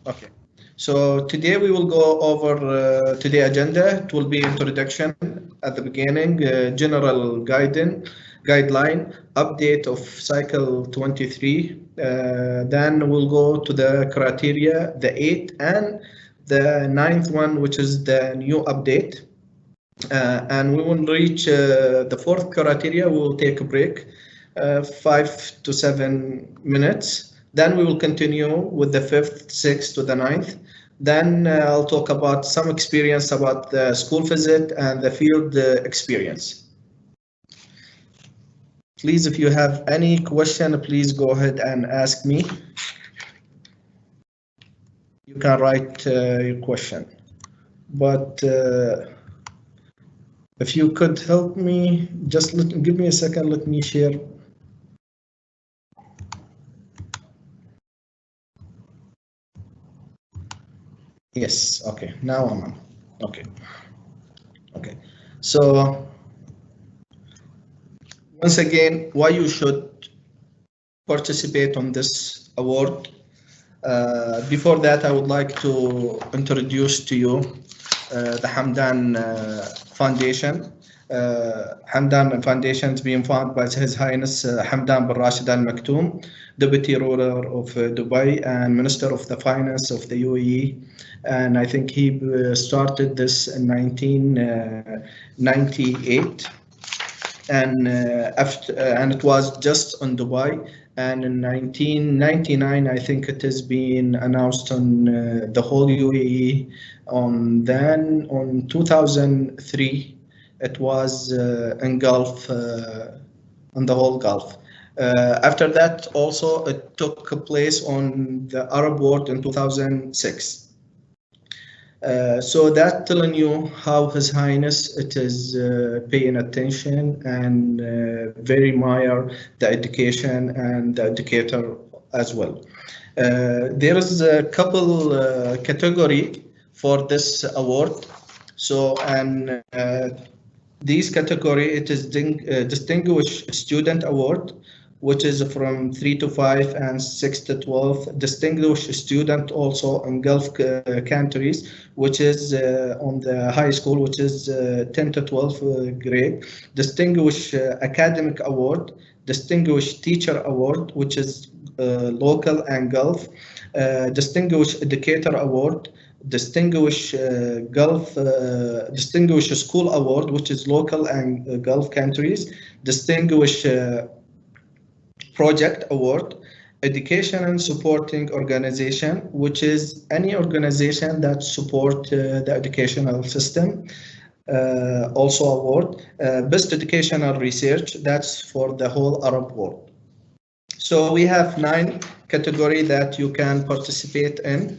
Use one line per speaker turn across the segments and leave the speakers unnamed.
Okay. So today we will go over today agenda. It will be introduction at the beginning, general guideline, update of cycle 23. Then we'll go to the criteria, the 8th and the 9th one, which is the new update. And we will reach the 4th criteria. We will take a break, 5 to 7 minutes. Then we will continue with the 5th, 6th to the 9th. Then I'll talk about some experience about the school visit and the field experience. Please, if you have any question, please go ahead and ask me. You can write your question. But if you could help me, just give me a second, let me share. Yes, okay, now I'm on. Okay. So once again, why you should participate on this award. Before that, I would like to introduce to you the Hamdan Foundation. Hamdan Foundation is being founded by His Highness Hamdan bin Rashid Al Maktoum, Deputy Ruler of Dubai and Minister of the Finance of the UAE. And I think he started this in 1998. And it was just on Dubai. And in 1999, I think it has been announced on the whole UAE. Then on 2003, it was in Gulf, on the whole Gulf. After that, also it took place on the Arab world in 2006. So that telling you how His Highness it is paying attention and very admire the education and the educator as well. There is a couple category for this award. So and this category it is Distinguished Student Award, which is from 3 to 5 and 6 to 12. Distinguished student also in Gulf countries, which is on the high school, which is 10 to 12 grade. Distinguished Academic Award, Distinguished Teacher Award, which is local and Gulf. Distinguished Educator Award, Distinguished Distinguished School Award, which is local and Gulf countries. Distinguished Project Award, Education and Supporting Organization, which is any organization that support the educational system. Also award, Best Educational Research, that's for the whole Arab world. So we have 9 categories that you can participate in.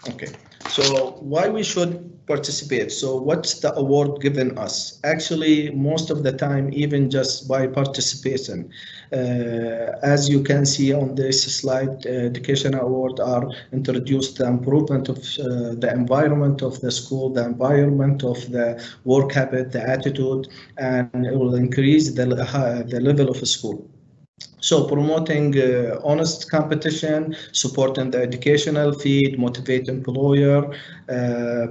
Okay, so why we should participate? So what's the award given us? Actually, most of the time, even just by participation, as you can see on this slide, education award are introduced the improvement of the environment of the school, the environment of the work habit, the attitude, and it will increase the level of a school. So promoting honest competition, supporting the educational field, motivate employer,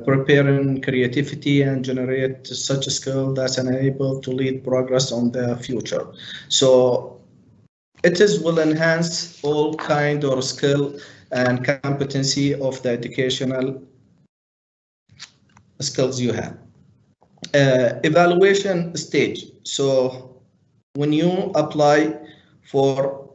preparing creativity and generate such a skill that's enabled to lead progress on the future. So it will enhance all kind of skill and competency of the educational skills you have. Evaluation stage. So when you apply for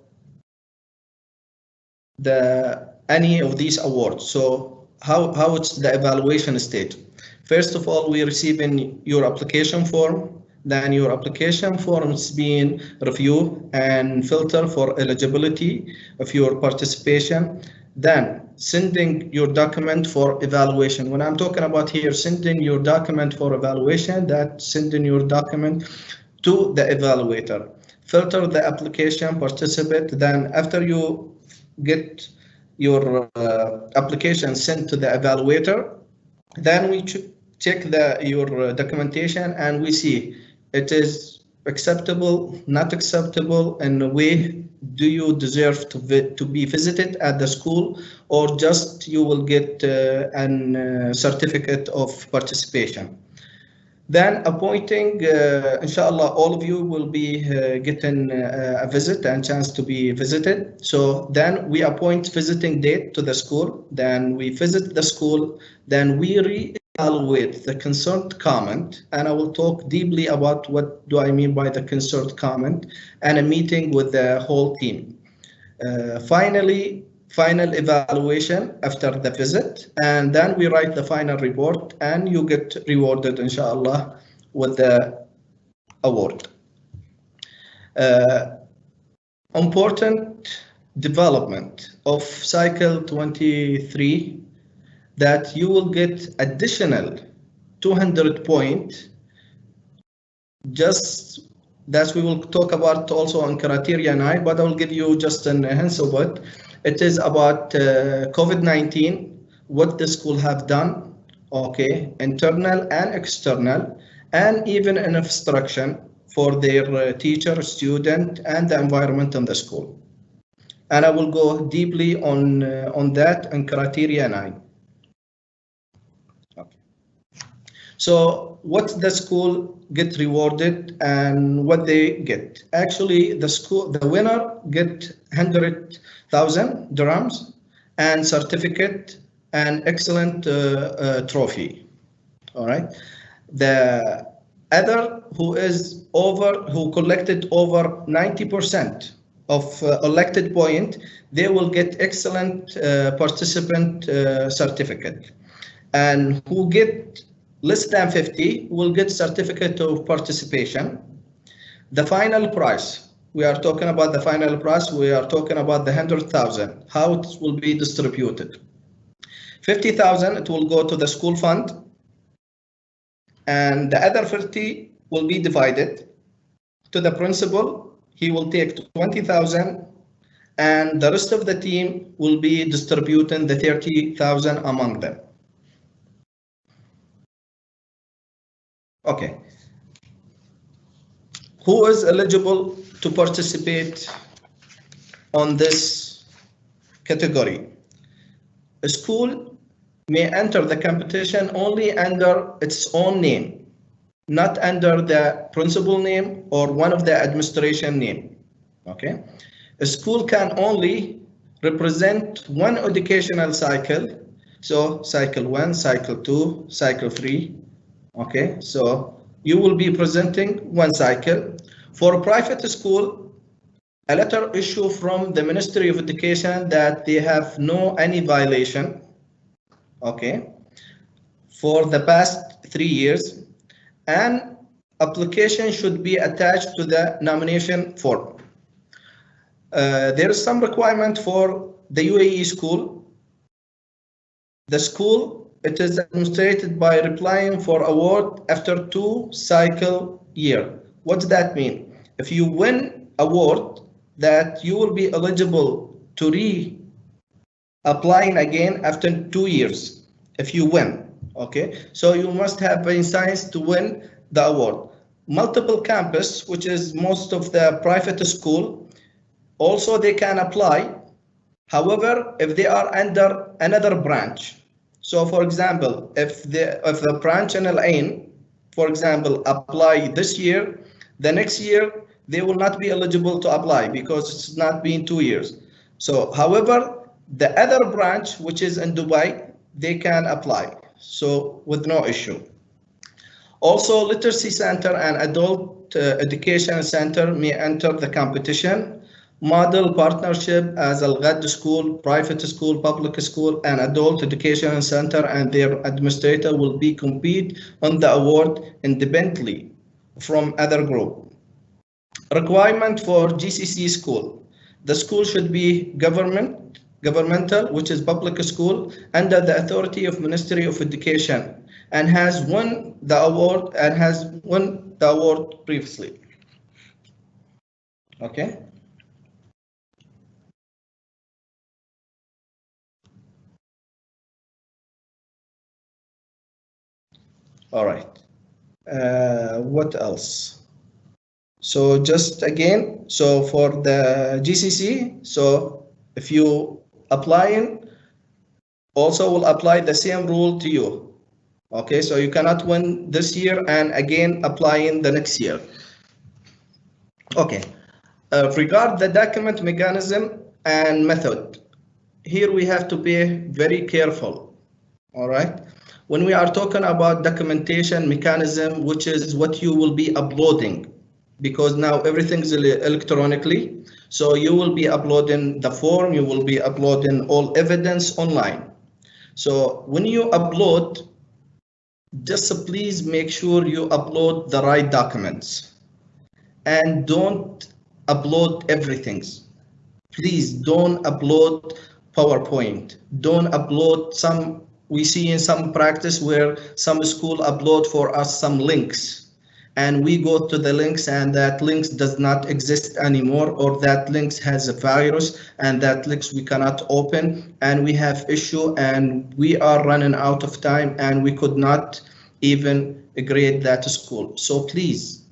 any of these awards. So how it's the evaluation stage? First of all, we receive in your application form. Then your application form is being reviewed and filtered for eligibility of your participation. Then sending your document for evaluation. When I'm talking about here, sending your document for evaluation, that's sending your document to the evaluator. Filter the application participant. Then after you get your application sent to the evaluator, then we check your documentation and we see it is acceptable, not acceptable, in a way, do you deserve to be visited at the school, or just you will get an certificate of participation. Then appointing, inshallah, all of you will be getting a visit and chance to be visited. So then we appoint visiting date to the school, then we visit the school, then we reevaluate the concerned comment, and I will talk deeply about what do I mean by the concerned comment, and a meeting with the whole team. Finally, final evaluation after the visit, and then we write the final report, and you get rewarded, inshallah, with the award. Important development of cycle 23, that you will get additional 200 points, just that we will talk about also on criteria 9, but I will give you just an hint of it. It is about COVID-19, what the school have done, okay, internal and external, and even an instruction for their teacher, student, and the environment in the school. And I will go deeply on that in criteria 9. Okay. So what the school get rewarded and what they get. Actually, the winner get 100,000 dirhams and certificate and excellent trophy. All right. The other who collected over 90% of elected point, they will get excellent participant certificate, and who get less than 50 will get certificate of participation. The final prize, we are talking about the final prize, we are talking about the 100,000, how it will be distributed. 50,000, it will go to the school fund, and the other 50 will be divided to the principal. He will take 20,000, and the rest of the team will be distributing the 30,000 among them. Okay. Who is eligible to participate on this category? A school may enter the competition only under its own name, not under the principal name or one of the administration name. Okay. A school can only represent one educational cycle. So cycle 1, cycle 2, cycle 3. Okay, so you will be presenting one cycle. For a private school, a letter issue from the Ministry of Education that they have any violation, okay, for the past 3 years, and application should be attached to the nomination form. There is some requirement for the UAE school. The school, it is administrated by applying for award after 2 cycle year. What does that mean? If you win award, that you will be eligible to applying again after 2 years. If you win, okay. So you must have been science to win the award. Multiple campus, which is most of the private school, also they can apply. However, if they are under another branch, so for example, if the branch in Al Ain, for example, apply this year, the next year they will not be eligible to apply because it's not been 2 years. So, however, the other branch, which is in Dubai, they can apply. So with no issue. Also, literacy center and adult education center may enter the competition. Model partnership as Al-Ghad school, private school, public school, and adult education center and their administrator will be compete on the award independently from other group. Requirement for GCC school. The school should be governmental, which is public school, under the authority of Ministry of Education, and has won the award previously. Okay. All right. What else? So just again, so for the GCC, so if you applying, also will apply the same rule to you. Okay, so you cannot win this year and again applying the next year. Okay, regard the document mechanism and method. Here we have to be very careful. All right. When we are talking about documentation mechanism, which is what you will be uploading, because now everything's electronically. So you will be uploading the form, you will be uploading all evidence online. So when you upload, just please make sure you upload the right documents and don't upload everything. Please don't upload PowerPoint. Don't upload some, we see in some practice where some school upload for us some links and we go to the links and that links does not exist anymore, or that links has a virus and that links we cannot open and we have issue and we are running out of time and we could not even grade that school. So please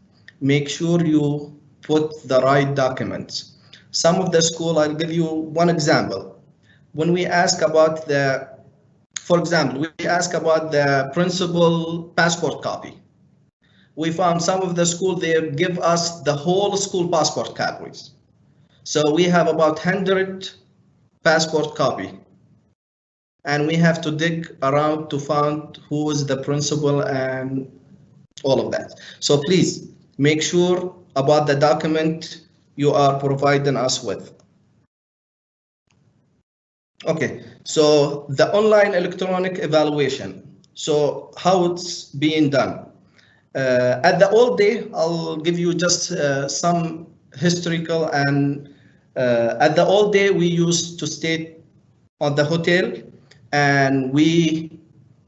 make sure you put the right documents. Some of the school, I'll give you one example. When we ask about the, for example, we ask about the principal passport copy. We found some of the school, they give us the whole school passport copies. So we have about 100 passport copy. And we have to dig around to find who is the principal and all of that. So please make sure about the document you are providing us with. Okay, so the online electronic evaluation. So how it's being done. At the old day, I'll give you just some historical and at the old day, we used to stay on the hotel and we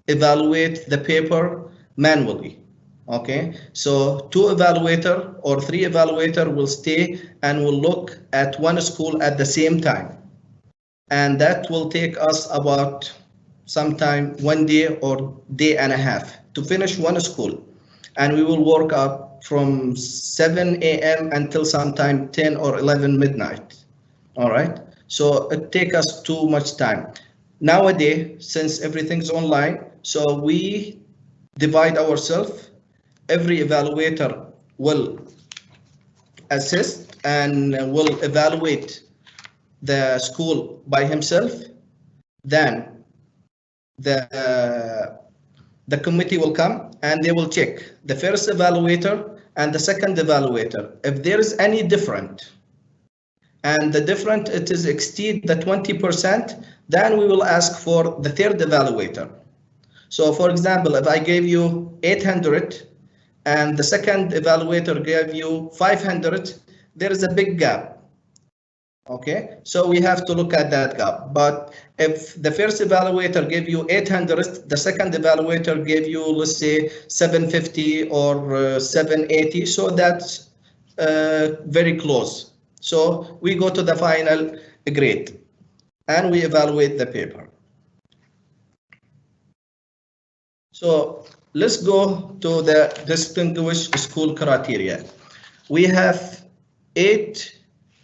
evaluate the paper manually. Okay, so 2 evaluator or 3 evaluator will stay and will look at one school at the same time. And that will take us about sometime 1 day or day and a half to finish one school. And we will work up from 7 a.m. until sometime 10 or 11 midnight. All right, so it takes us too much time. Nowadays, since everything's online, so we divide ourselves. Every evaluator will assist and will evaluate the school by himself. Then the committee will come and they will check the first evaluator and the second evaluator. If there is any different and the different it is exceed the 20%, then we will ask for the third evaluator. So for example, if I gave you 800 and the second evaluator gave you 500, there is a big gap. Okay, so we have to look at that gap. But if the first evaluator gave you 800, the second evaluator gave you, let's say, 750 or 780, so that's very close. So we go to the final grade and we evaluate the paper. So let's go to the distinguished school criteria. We have 8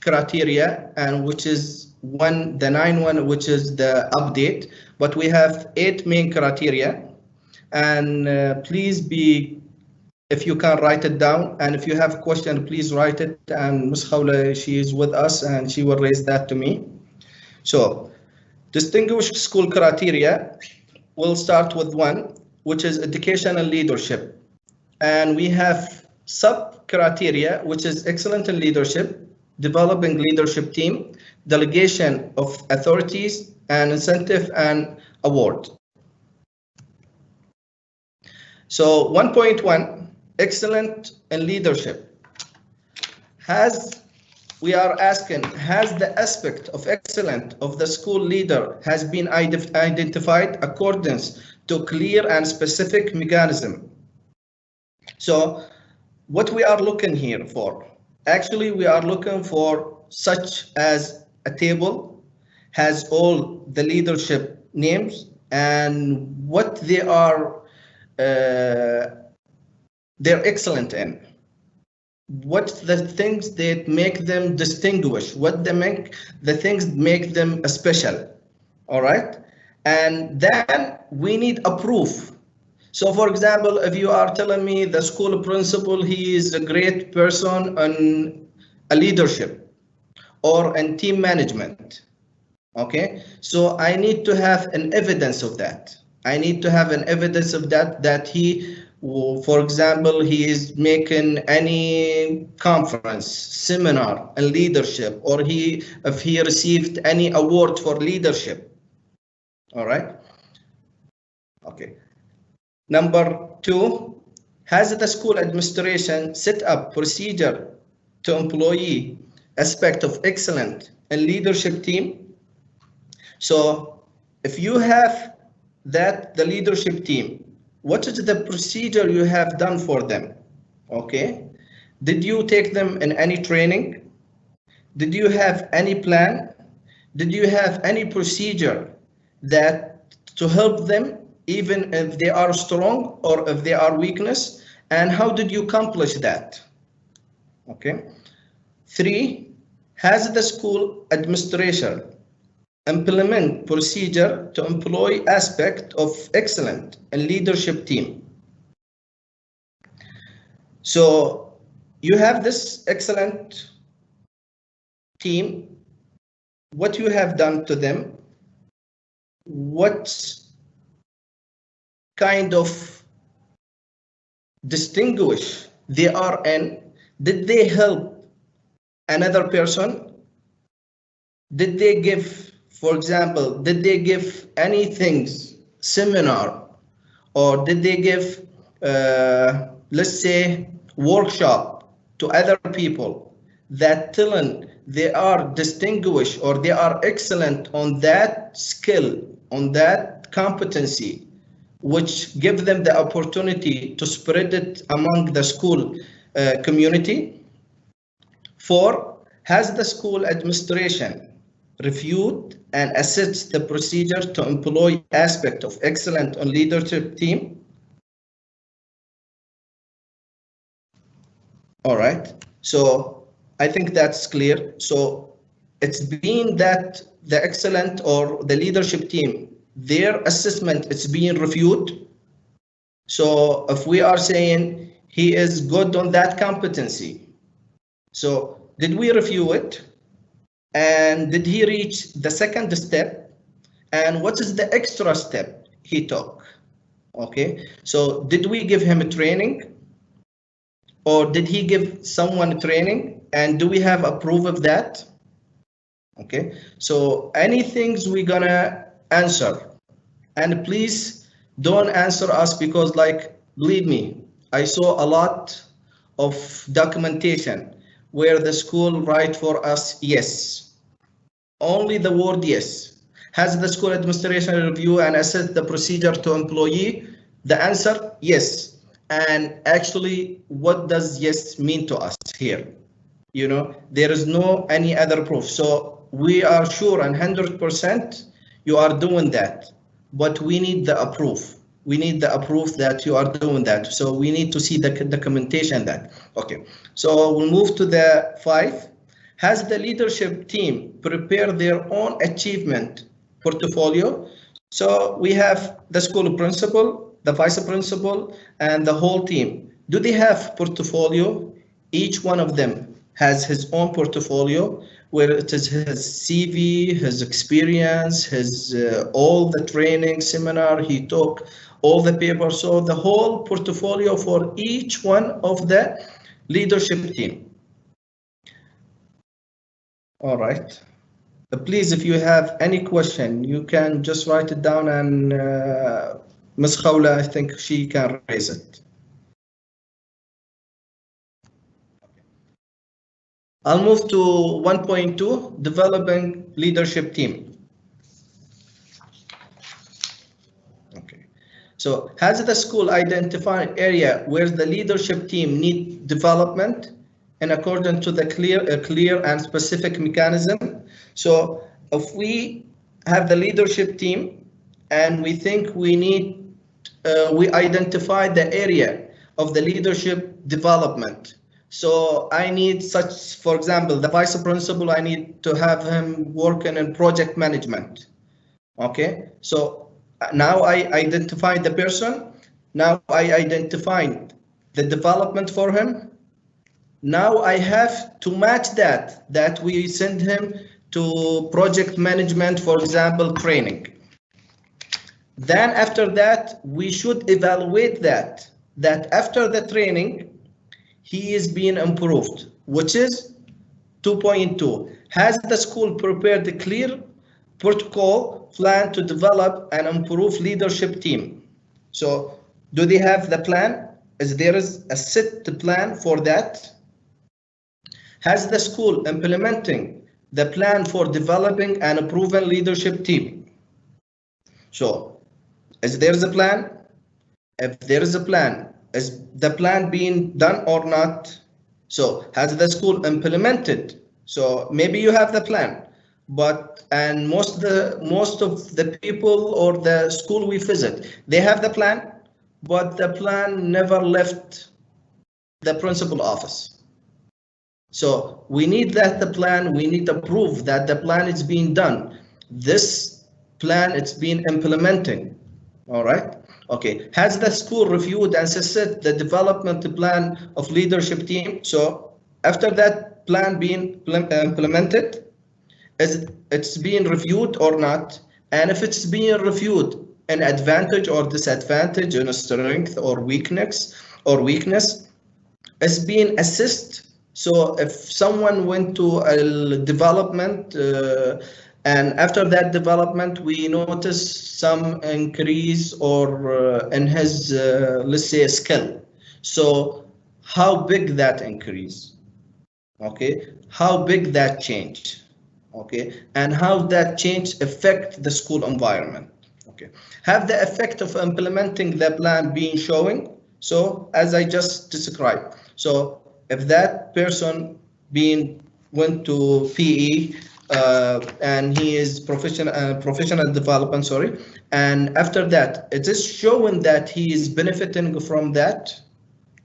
criteria, and which is the 9th one, which is the update, but we have 8 main criteria. And please be, if you can write it down, and if you have a question, please write it, and Ms. Khawla, she is with us and she will raise that to me. So distinguished school criteria, we'll start with 1, which is education and leadership. And we have sub criteria, which is excellent in leadership, developing leadership team, delegation of authorities, and incentive and award. So 1.1, excellent in leadership. We are asking, has the aspect of excellent of the school leader has been identified according to clear and specific mechanism? So what we are looking here for, actually we are looking for such as a table has all the leadership names and what they are they're excellent in. what's the things that make them distinguish, the things make them special. All right, and then we need a proof. So for example, if you are telling me the school principal, he is a great person on a leadership or in team management. Okay, so I need to have an evidence of that. I need to have an evidence of that, that he, for example, he is making any conference, seminar in leadership, or if he received any award for leadership. All right. Okay. Number two, has the school administration set up procedure to employee aspect of excellent and leadership team? So if you have that, the leadership team, what is the procedure you have done for them? Okay. Did you take them in any training? Did you have any plan? Did you have any procedure that to help them even if they are strong or if they are weakness? And how did you accomplish that? Okay. Three, has the school administration implement procedure to employ aspect of excellent and leadership team? So you have this excellent team, what you have done to them, what kind of distinguish they are in, did they help another person? Did they give, for example, did they give anything seminar, or did they give, let's say, workshop to other people that telling they are distinguished or they are excellent on that skill, on that competency, which give them the opportunity to spread it among the school community? Four, has the school administration reviewed and assessed the procedure to employ aspect of excellent on leadership team? All right, so I think that's clear. So it's been that the excellent or the leadership team, their assessment is being reviewed. So if we are saying he is good on that competency, so did we review it? And did he reach the second step? And what is the extra step he took? Okay, so did we give him a training? Or did he give someone training? And do we have a proof of that? Okay, so any things we're gonna answer. And please don't answer us because, like, believe me, I saw a lot of documentation where the school write for us yes. Only the word yes. Has the school administration review and assess the procedure to employee? The answer, yes. And actually, what does yes mean to us here? You know, there is no any other proof. So we are sure and 100% you are doing that, but we need the proof. We need the proof that you are doing that. So we need to see the documentation that. Okay, so we'll move to the 5. Has the leadership team prepared their own achievement portfolio? So we have the school principal, the vice principal, and the whole team. Do they have portfolio? Each one of them has his own portfolio, where it is his CV, his experience, his all the training seminar he took, all the papers, so the whole portfolio for each one of the leadership team. All right. Please, if you have any question, you can just write it down, and Ms. Khawla, I think she can raise it. I'll move to 1.2, developing leadership team. Okay. So has the school identified area where the leadership team need development in accordance to the clear and specific mechanism? So if we have the leadership team and we think we need, we identify the area of the leadership development. So I need such, for example, the vice principal, I need to have him working in project management. Okay, so now I identified the person. Now I identified the development for him. Now I have to match that we send him to project management, for example, training. Then after that, we should evaluate that after the training, he is being improved, which is 2.2. Has the school prepared a clear protocol plan to develop and improve leadership team? So do they have the plan? Is there is a set plan for that? Has the school implementing the plan for developing and improving leadership team? So is there a plan? If there is a plan, is the plan being done or not? So has the school implemented? So maybe you have the plan, but and most of the people or the school we visit, they have the plan, but the plan never left the principal office. So we need that the plan, we need to prove that the plan is being done. This plan it's been implementing. All right. Okay. Has the school reviewed and assessed the development plan of leadership team? So after that plan being implemented, is it's being reviewed or not? And if it's being reviewed, an advantage or disadvantage, in a strength or weakness, is being assessed. So if someone went to a development and after that development we notice some increase or in his let's say skill. So how big that increase? Okay, how big that change? Okay, and how that change affect the school environment? Okay, have the effect of implementing the plan been showing? So as I just described, so if that person went to PE and he is professional development, sorry, and after that it is showing that he is benefiting from that,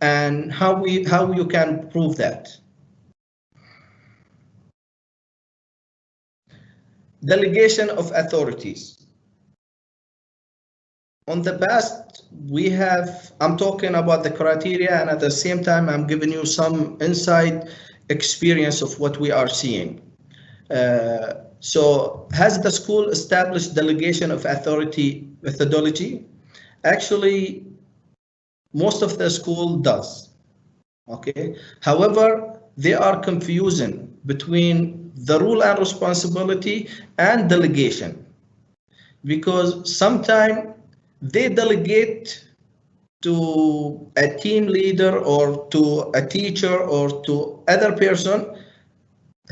and how you can prove that. Delegation of authorities. On the past, I'm talking about the criteria, and at the same time, I'm giving you some inside experience of what we are seeing. So has the school established delegation of authority methodology? Actually, most of the school does. Okay. However, they are confusing between the role and responsibility and delegation, because sometimes they delegate to a team leader or to a teacher or to other person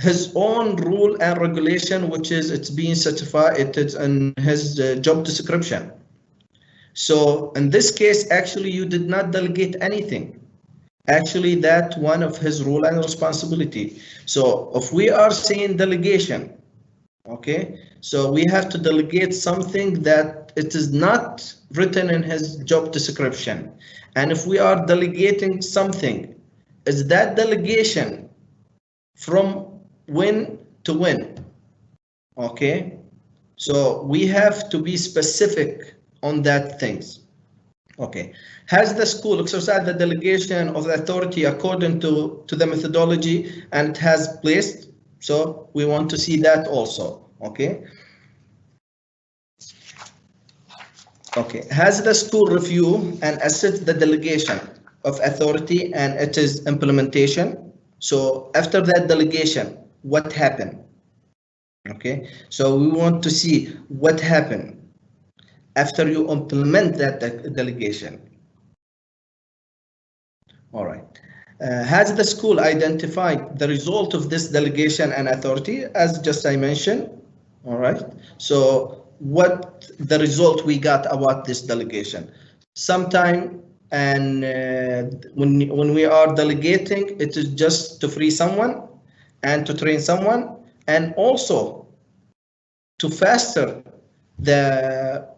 his own rule and regulation, which is it's being certified, it is in his job description. So in this case, actually you did not delegate anything. Actually, that one of his role and responsibility. So if we are saying delegation, okay, so we have to delegate something that it is not written in his job description. And if we are delegating something, is that delegation from when to when? Okay, so we have to be specific on that things. Okay, has the school exercised the delegation of the authority according to the methodology and it has placed? So we want to see that also. Okay. Okay, has the school review and assess the delegation of authority and it is implementation? So after that delegation, what happened? Okay, so we want to see what happened after you implement that delegation. All right. Has the school identified the result of this delegation and authority, as just I mentioned? All right. So what the result we got about this delegation? Sometime and when we are delegating, it is just to free someone and to train someone, and also to faster the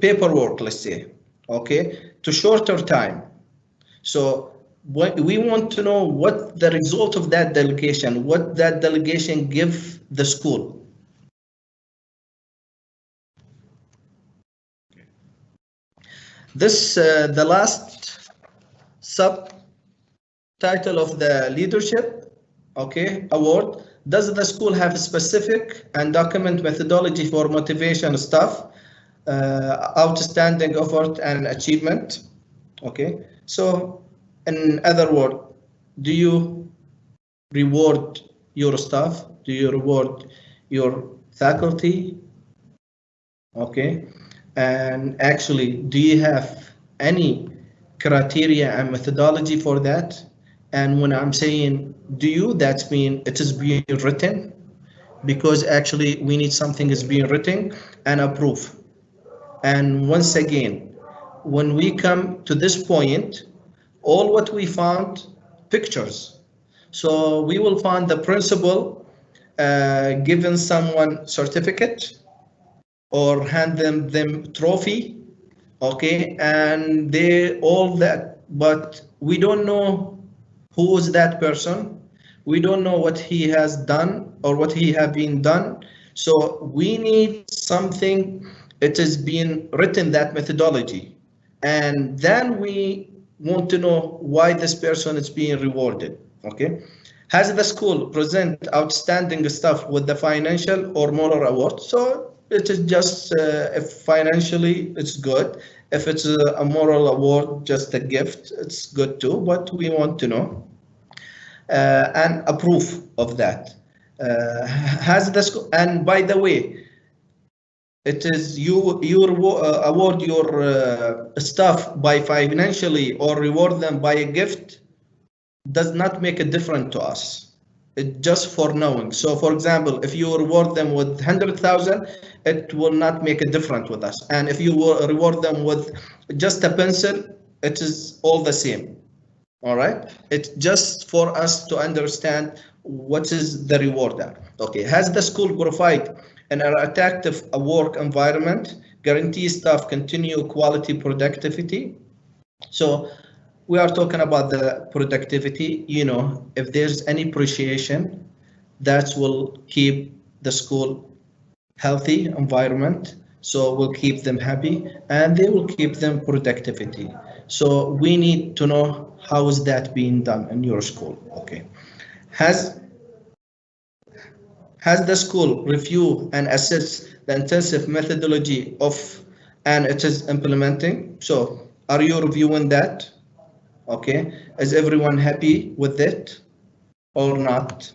paperwork, let's say, okay, to shorter time. So we want to know what the result of that delegation, what that delegation give the school. This the last subtitle of the leadership, okay, award. Does the school have a specific and document methodology for motivation staff, outstanding effort and achievement? Okay, so in other words, do you reward your staff? Do you reward your faculty? Okay, and actually, do you have any criteria and methodology for that? And when I'm saying do you, that means it is being written, because actually we need something is being written and approved. And once again, when we come to this point, all what we found, pictures. So we will find the principal giving someone certificate or hand them trophy, okay, and they all that, but we don't know who is that person. We don't know what he has done or what he have been done. So we need something, it is being written, that methodology, and then we want to know why this person is being rewarded. Okay, has the school present outstanding staff with the financial or moral award? So it is just if financially it's good, if it's a moral award, just a gift, it's good too, but we want to know and a proof of that. Has the school, and by the way, it is you award your staff by financially or reward them by a gift, does not make a difference to us. It just for knowing. So for example, if you reward them with 100,000, it will not make a difference with us. And if you reward them with just a pencil, it is all the same. All right, it's just for us to understand what is the reward there. Okay, has the school provide an attractive work environment, guarantee staff continue quality productivity? So we are talking about the productivity. You know, if there's any appreciation, that will keep the school healthy environment, so we'll keep them happy and they will keep them productivity. So we need to know how is that being done in your school. Okay, has the school review and assess the intensive methodology of and it is implementing? So are you reviewing that? Okay, is everyone happy with it or not?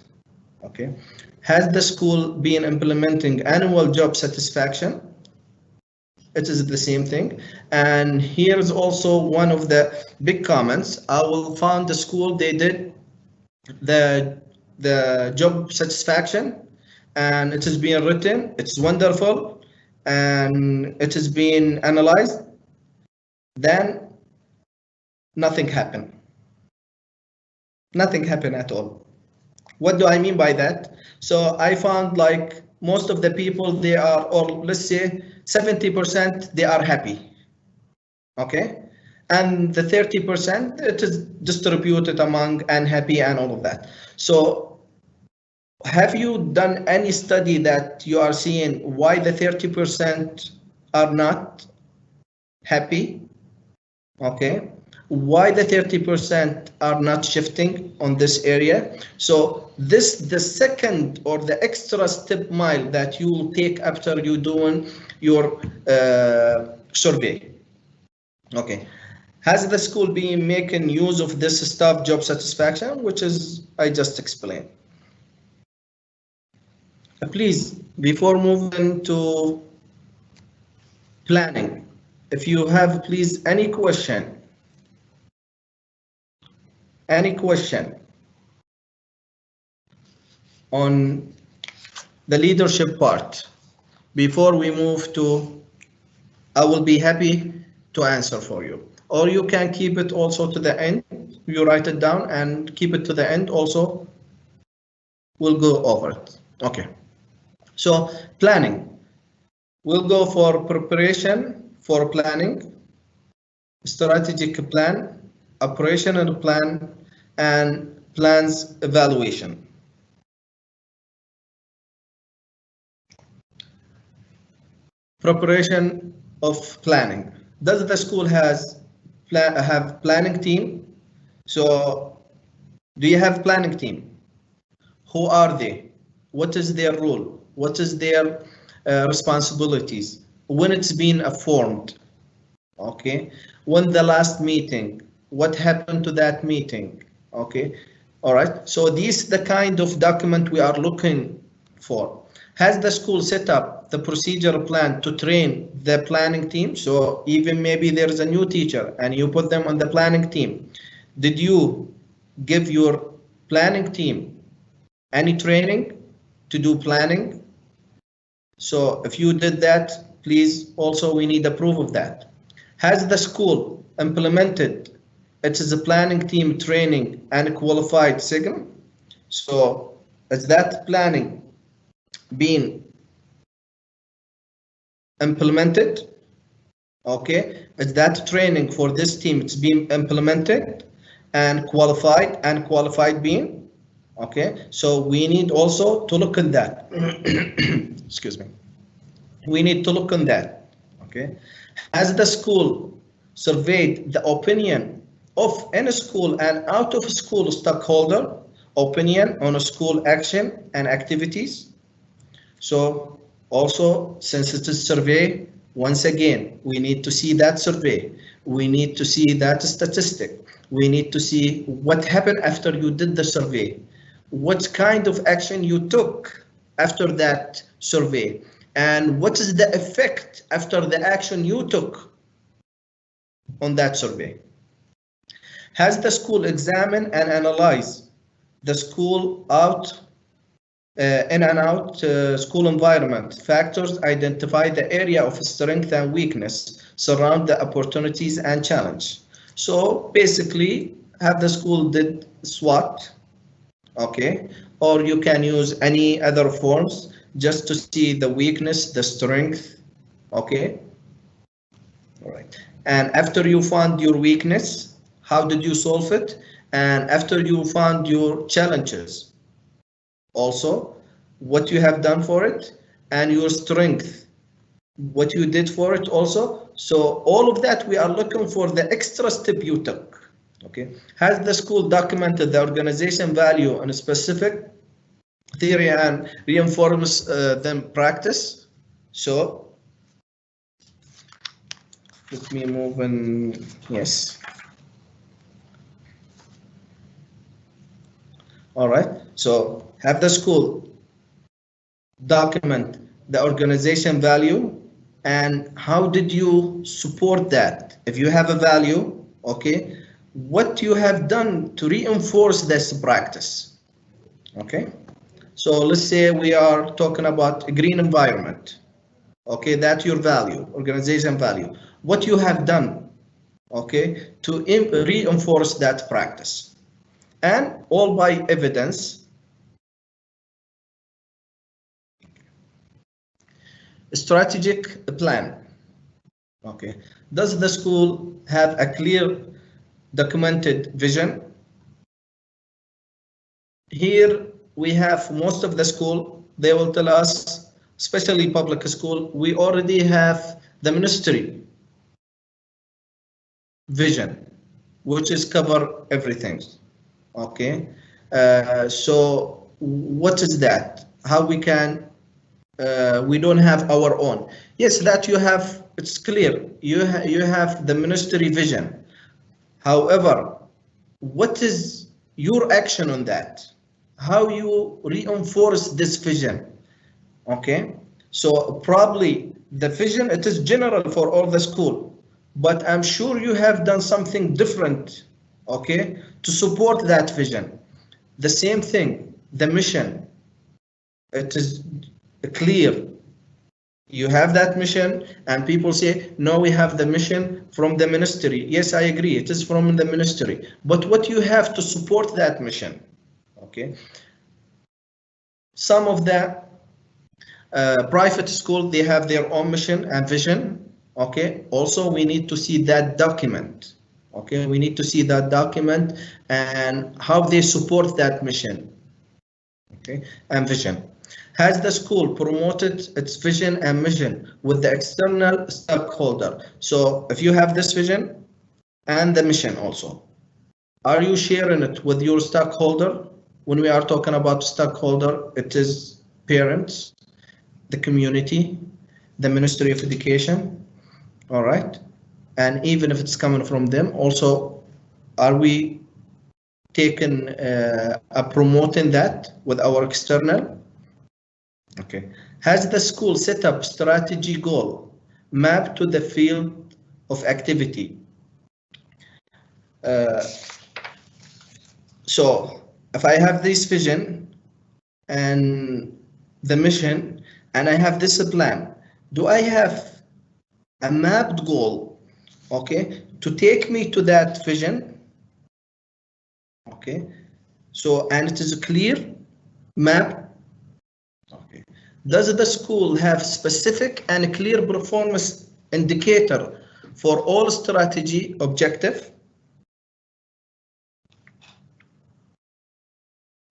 Okay, has the school been implementing annual job satisfaction? It is the same thing. And here's also one of the big comments. I will find the school, they did the job satisfaction and it is being written, it's wonderful, and it is being analyzed, then nothing happened. Nothing happened at all. What do I mean by that? So I found like most of the people, they are, or let's say 70%, they are happy. Okay, and the 30%, it is distributed among unhappy and all of that. So have you done any study that you are seeing why the 30% are not happy? Okay, why the 30% are not shifting on this area? So this, the second or the extra step mile that you will take after you doing your survey. Okay, has the school been making use of this staff job satisfaction, which is I just explained. Please, before moving to planning, if you have please any question on the leadership part before we move to, I will be happy to answer for you, or you can keep it also to the end. You write it down and keep it to the end also. We'll go over it. Okay, so planning, we'll go for preparation for planning, strategic plan, operational plan, and plans evaluation. Preparation of planning. Does the school have planning team? So do you have planning team? Who are they? What is their role? What is their responsibilities? When it's been formed? Okay. When the last meeting? What happened to that meeting? Okay. All right. So this is the kind of document we are looking for. Has the school set up the procedure plan to train the planning team? So even maybe there's a new teacher and you put them on the planning team. Did you give your planning team any training to do planning? So if you did that, please also we need a proof of that. Has the school implemented it is a planning team training and qualified signal? So is that planning being implemented? Okay, is that training for this team it's being implemented and qualified being? Okay, so we need also to look at that. Excuse me. We need to look on that. Okay, has the school surveyed the opinion of any school and out of school stakeholder opinion on a school action and activities? So also, since it is survey, once again, we need to see that survey. We need to see that statistic. We need to see what happened after you did the survey. What kind of action you took after that survey. And what is the effect after the action you took on that survey? Has the school examined and analyzed the school in and out school environment factors, identify the area of strength and weakness, surround the opportunities and challenge? So basically, have the school did SWOT, okay, or you can use any other forms just to see the weakness, the strength, okay. All right, and after you found your weakness, how did you solve it? And after you found your challenges, also what you have done for it, and your strength, what you did for it also. So all of that we are looking for the extra step you took. Okay, has the school documented the organization value and a specific theory and reinforce them practice? So let me move in. Yes. All right, so have the school document the organization value and how did you support that? If you have a value, okay, what you have done to reinforce this practice? Okay, so let's say we are talking about a green environment. Okay, that's your value, organization value. What you have done, okay, to reinforce that practice, and all by evidence. Strategic plan. Okay, does the school have a clear documented vision? Here we have most of the school, they will tell us, especially public school, we already have the ministry vision, which is cover everything. Okay, so what is that? How we can we don't have our own? Yes, that you have, it's clear. You have the ministry vision. However, what is your action on that? How you reinforce this vision? Okay, so probably the vision, it is general for all the school, but I'm sure you have done something different, okay, to support that vision. The same thing, the mission, it is clear. You have that mission and people say, no, we have the mission from the ministry. Yes, I agree, it is from the ministry, but what you have to support that mission? Okay, some of the private school, they have their own mission and vision. Okay, also we need to see that document. Okay, we need to see that document and how they support that mission. Okay, and vision. Has the school promoted its vision and mission with the external stakeholder? So if you have this vision and the mission also, are you sharing it with your stakeholder? When we are talking about stakeholder, it is parents, the community, the Ministry of Education, all right? And even if it's coming from them, also, are we taking promoting that with our external? Okay. Has the school set up strategy goal mapped to the field of activity? So if I have this vision and the mission, and I have this plan, do I have a mapped goal, okay, to take me to that vision? Okay, so, and it is a clear map. Okay. Does the school have specific and clear performance indicator for all strategy objective?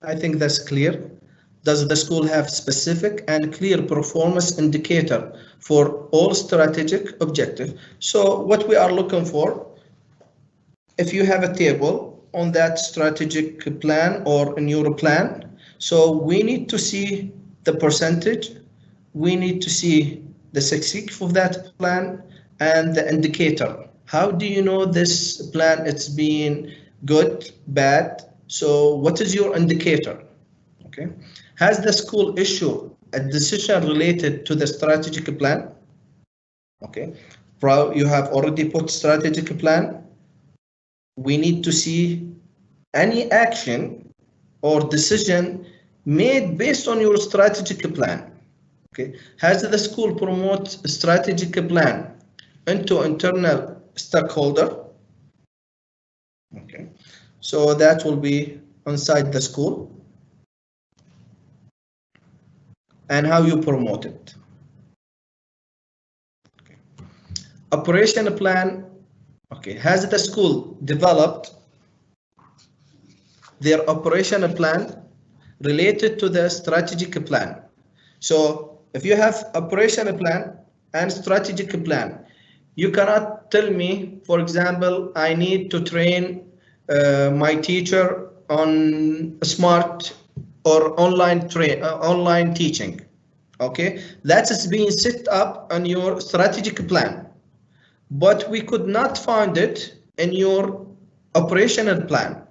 I think that's clear. Does the school have specific and clear performance indicator for all strategic objective? So what we are looking for, if you have a table on that strategic plan or in your plan, so we need to see the percentage, we need to see the success of that plan and the indicator. How do you know this plan it's being good, bad? So what is your indicator? Okay. Has the school issued a decision related to the strategic plan? Okay. You have already put strategic plan. We need to see any action or decision made based on your strategic plan. Okay. Has the school promote strategic plan into internal stakeholder? Okay. So that will be inside the school. And how you promote it. Okay. Operation plan. Okay, has the school developed their operational plan related to the strategic plan? So if you have operational plan and strategic plan, you cannot tell me, for example, I need to train my teacher on smart or online teaching. Okay, that is being set up on your strategic plan, but we could not find it in your operational plan.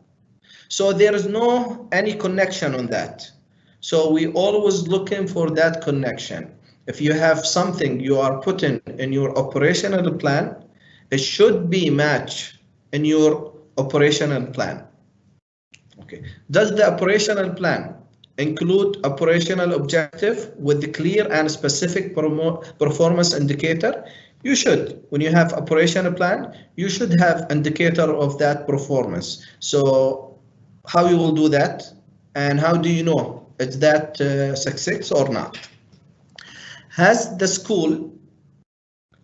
So there is no any connection on that. So we always looking for that connection. If you have something you are putting in your operational plan, it should be matched in your operational plan. Okay. Does the operational plan include operational objective with the clear and specific performance indicator? You should. When you have operational plan, you should have indicator of that performance. So how you will do that, and how do you know it's that success or not? Has the school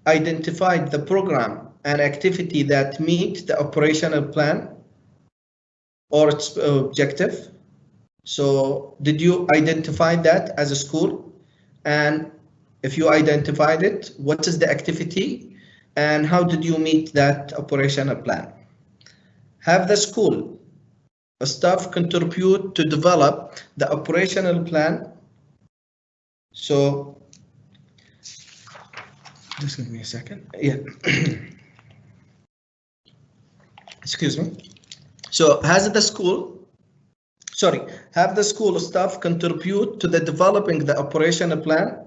identified the program and activity that meet the operational plan or its objective? So did you identify that as a school? And if you identified it, what is the activity and how did you meet that operational plan? Have the school staff contribute to develop the operational plan? So just give me a second. Yeah. Excuse me. So have the school staff contribute to the developing the operational plan?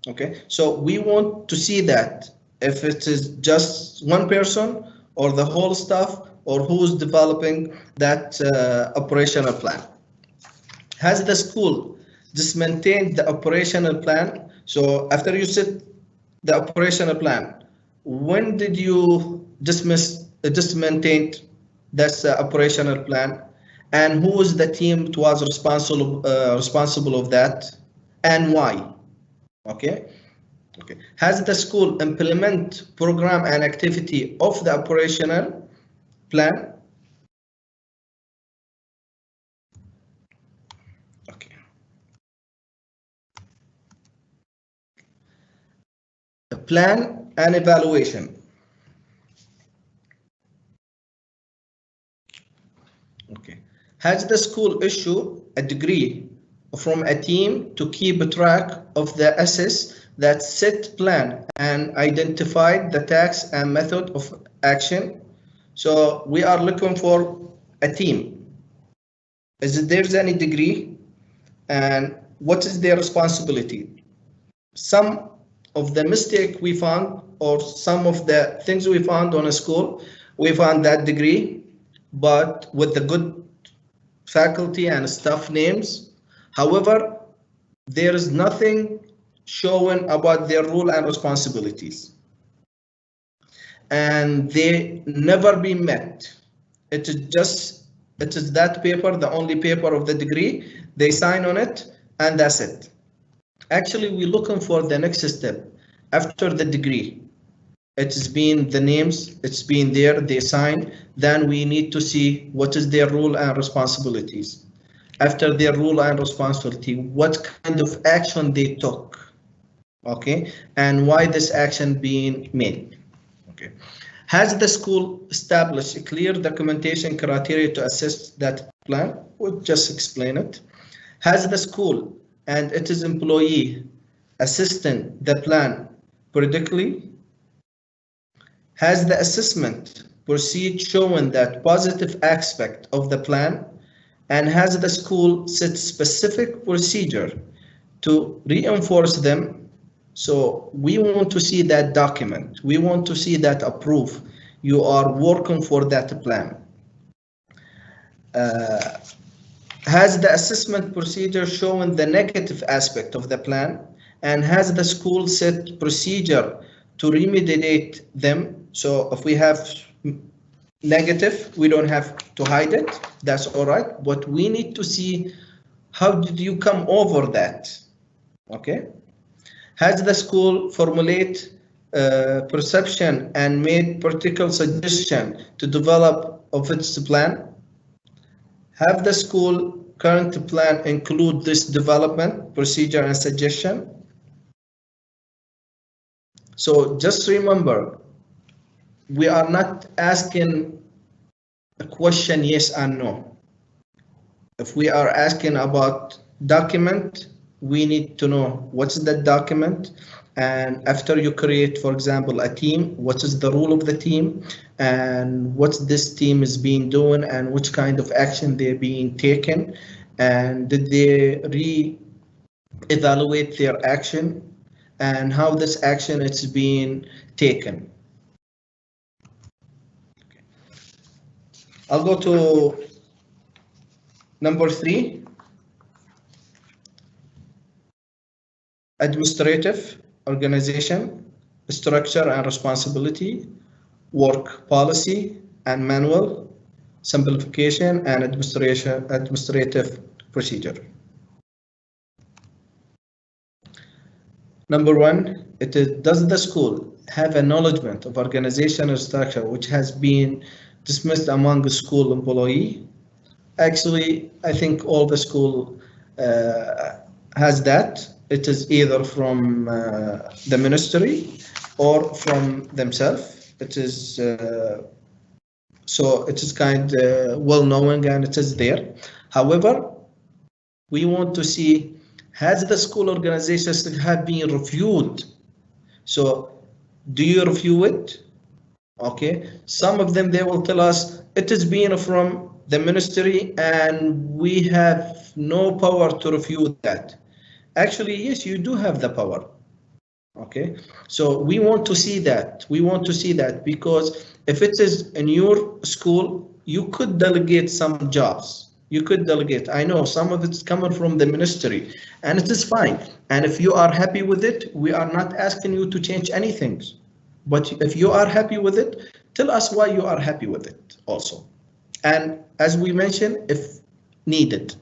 Okay, so we want to see that if it is just one person or the whole staff or who's developing that operational plan. Has the school just maintained the operational plan? So after you set the operational plan, when did you just maintain this operational plan? And who is the team that was responsible of that and why? Okay. Has the school implement program and activity of the operational plan. Okay. A plan and evaluation. Okay. Has the school issued a degree from a team to keep track of the assets that set plan and identified the tasks and method of action? So we are looking for a team. Is there's any degree and what is their responsibility? Some of the mistake we found or some of the things we found on a school, we found that degree, but with the good faculty and staff names. However, there is nothing showing about their role and responsibilities. And they never been met. It is that paper, the only paper of the degree, they sign on it, and that's it. Actually, we're looking for the next step after the degree. It's been the names, it's been there, they sign, then we need to see what is their role and responsibilities. After their role and responsibility, what kind of action they took, okay, and why this action being made, okay. Has the school established a clear documentation criteria to assess that plan? We'll just explain it. Has the school and its employee assistant the plan periodically? Has the assessment proceed showing that positive aspect of the plan? And has the school set specific procedure to reinforce them? So we want to see that document. We want to see that approve. You are working for that plan. Has the assessment procedure shown the negative aspect of the plan? And has the school set procedure to remediate them? So if we have negative, we don't have to hide it. That's all right. But we need to see how did you come over that? Okay. Has the school formulate perception and made practical suggestion to develop of its plan? Have the school current plan include this development procedure and suggestion? So just remember, we are not asking a question yes and no. If we are asking about document, we need to know what's the document, and after you create, for example, a team, what is the role of the team and what this team is being doing and which kind of action they're being taken, and did they re-evaluate their action and how this action is being taken. Okay. I'll go to number 3. Administrative, organization, structure and responsibility, work policy and manual, simplification and administrative procedure. Number 1, it is, does the school have a acknowledgement of organizational structure which has been dismissed among the school employee? Actually, I think all the school has that. It is either from the ministry or from themselves. It is so it is kind of well known and it is there. However, we want to see, has the school organizations have been reviewed? So do you review it? Okay, some of them, they will tell us it is being from the ministry and we have no power to review that. Actually, yes, you do have the power. Okay, so we want to see that. We want to see that because if it is in your school, you could delegate some jobs. You could delegate. I know some of it's coming from the ministry and it is fine. And if you are happy with it, we are not asking you to change anything. But if you are happy with it, tell us why you are happy with it also. And as we mentioned, if needed.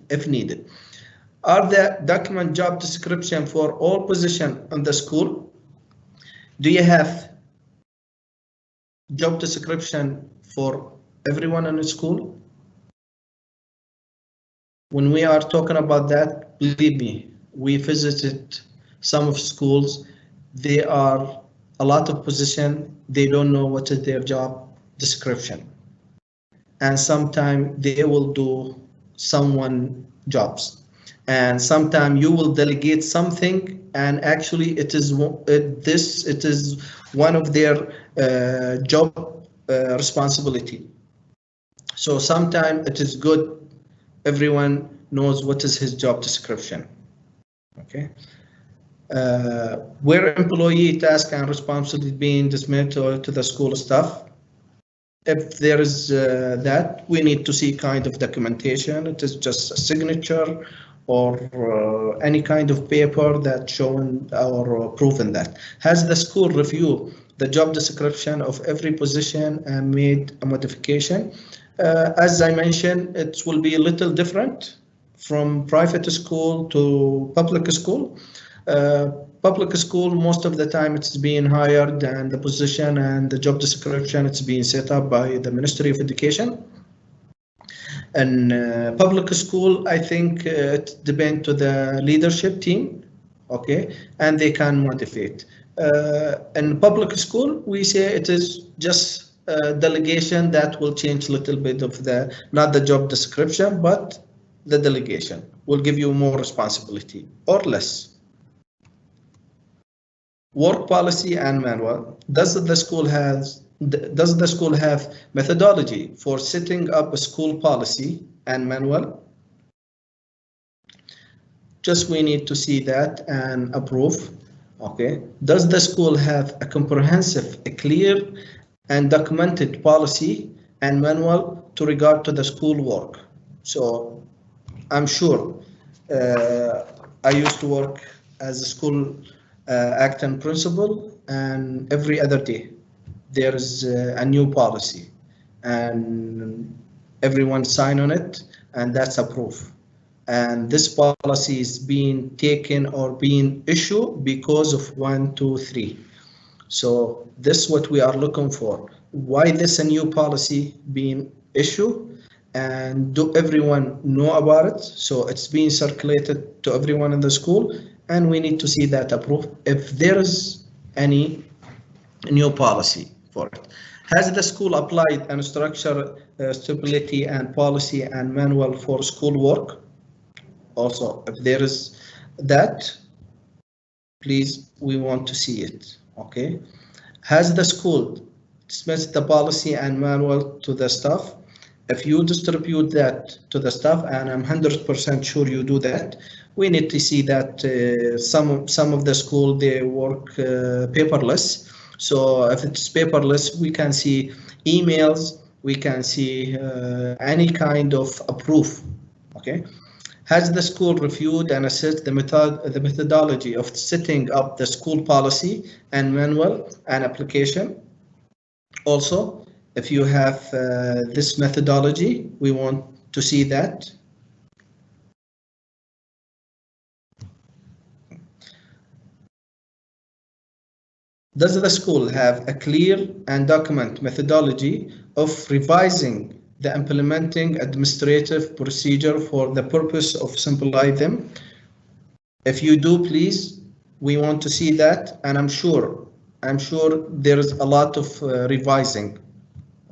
Are the document job description for all position in the school? Do you have job description for everyone in the school? When we are talking about that, believe me, we visited some of schools. There are a lot of position. They don't know what is their job description. And sometimes they will do someone jobs. And sometimes you will delegate something, and actually it is one of their job responsibility. So sometimes it is good everyone knows what is his job description. Okay. Where employee task and responsibility being dismantled to the school staff. If there is that, we need to see kind of documentation. It is just a signature or any kind of paper that showing or proven that. Has the school reviewed the job description of every position and made a modification? As I mentioned, it will be a little different from private school to public school. Public school, most of the time it's being hired and the position and the job description, it's being set up by the Ministry of Education. And public school, I think it depends to the leadership team, okay, and they can modify it. In public school, we say it is just delegation that will change a little bit of the, not the job description, but the delegation will give you more responsibility or less. Work policy and manual. Does the school have methodology for setting up a school policy and manual? Just we need to see that and approve. Okay. Does the school have a comprehensive, a clear and documented policy and manual to regard to the school work? So I'm sure I used to work as a school acting principal, and every other day there is a new policy and everyone sign on it, and that's approved. And this policy is being taken or being issued because of 1, 2, 3. So this is what we are looking for. Why this a new policy being issued, and do everyone know about it? So it's being circulated to everyone in the school, and we need to see that approved if there is any new policy for it. Has the school applied and structure stability and policy and manual for school work? Also, if there is that, please, we want to see it. Okay. Has the school dismissed the policy and manual to the staff? If you distribute that to the staff, and I'm 100% sure you do that, we need to see that some of the school, they work paperless. So if it's paperless, we can see emails, we can see any kind of approve. Okay. Has the school reviewed and assessed the methodology of setting up the school policy and manual and application? Also, if you have this methodology, we want to see that. Does the school have a clear and document methodology of revising the implementing administrative procedure for the purpose of simplifying them? If you do, please, we want to see that, and I'm sure there is a lot of revising.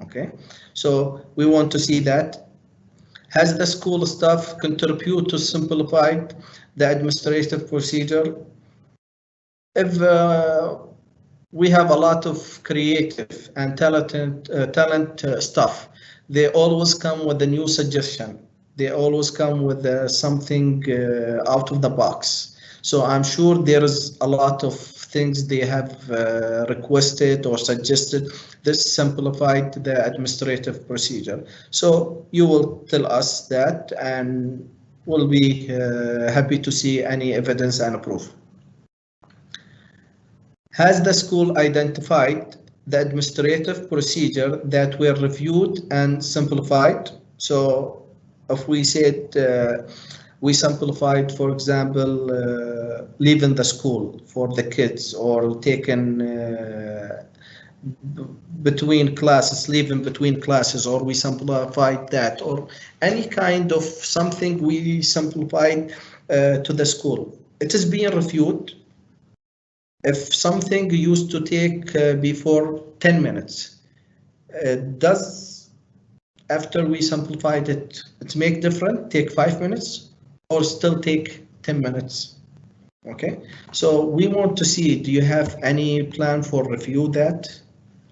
Okay, so we want to see that. Has the school staff contribute to simplify the administrative procedure? If we have a lot of creative and talent staff, they always come with a new suggestion. They always come with something out of the box. So I'm sure there is a lot of things they have requested or suggested. This simplified the administrative procedure. So you will tell us that, and we'll be happy to see any evidence and proof. Has the school identified the administrative procedure that were reviewed and simplified? So if we said we simplified, for example, leaving the school for the kids, or taking between classes, leaving between classes, or we simplified that, or any kind of something we simplified to the school. It is being reviewed. If something used to take before 10 minutes, does after we simplified it, it make different, take 5 minutes, or still take 10 minutes? Okay, so we want to see, do you have any plan for review that?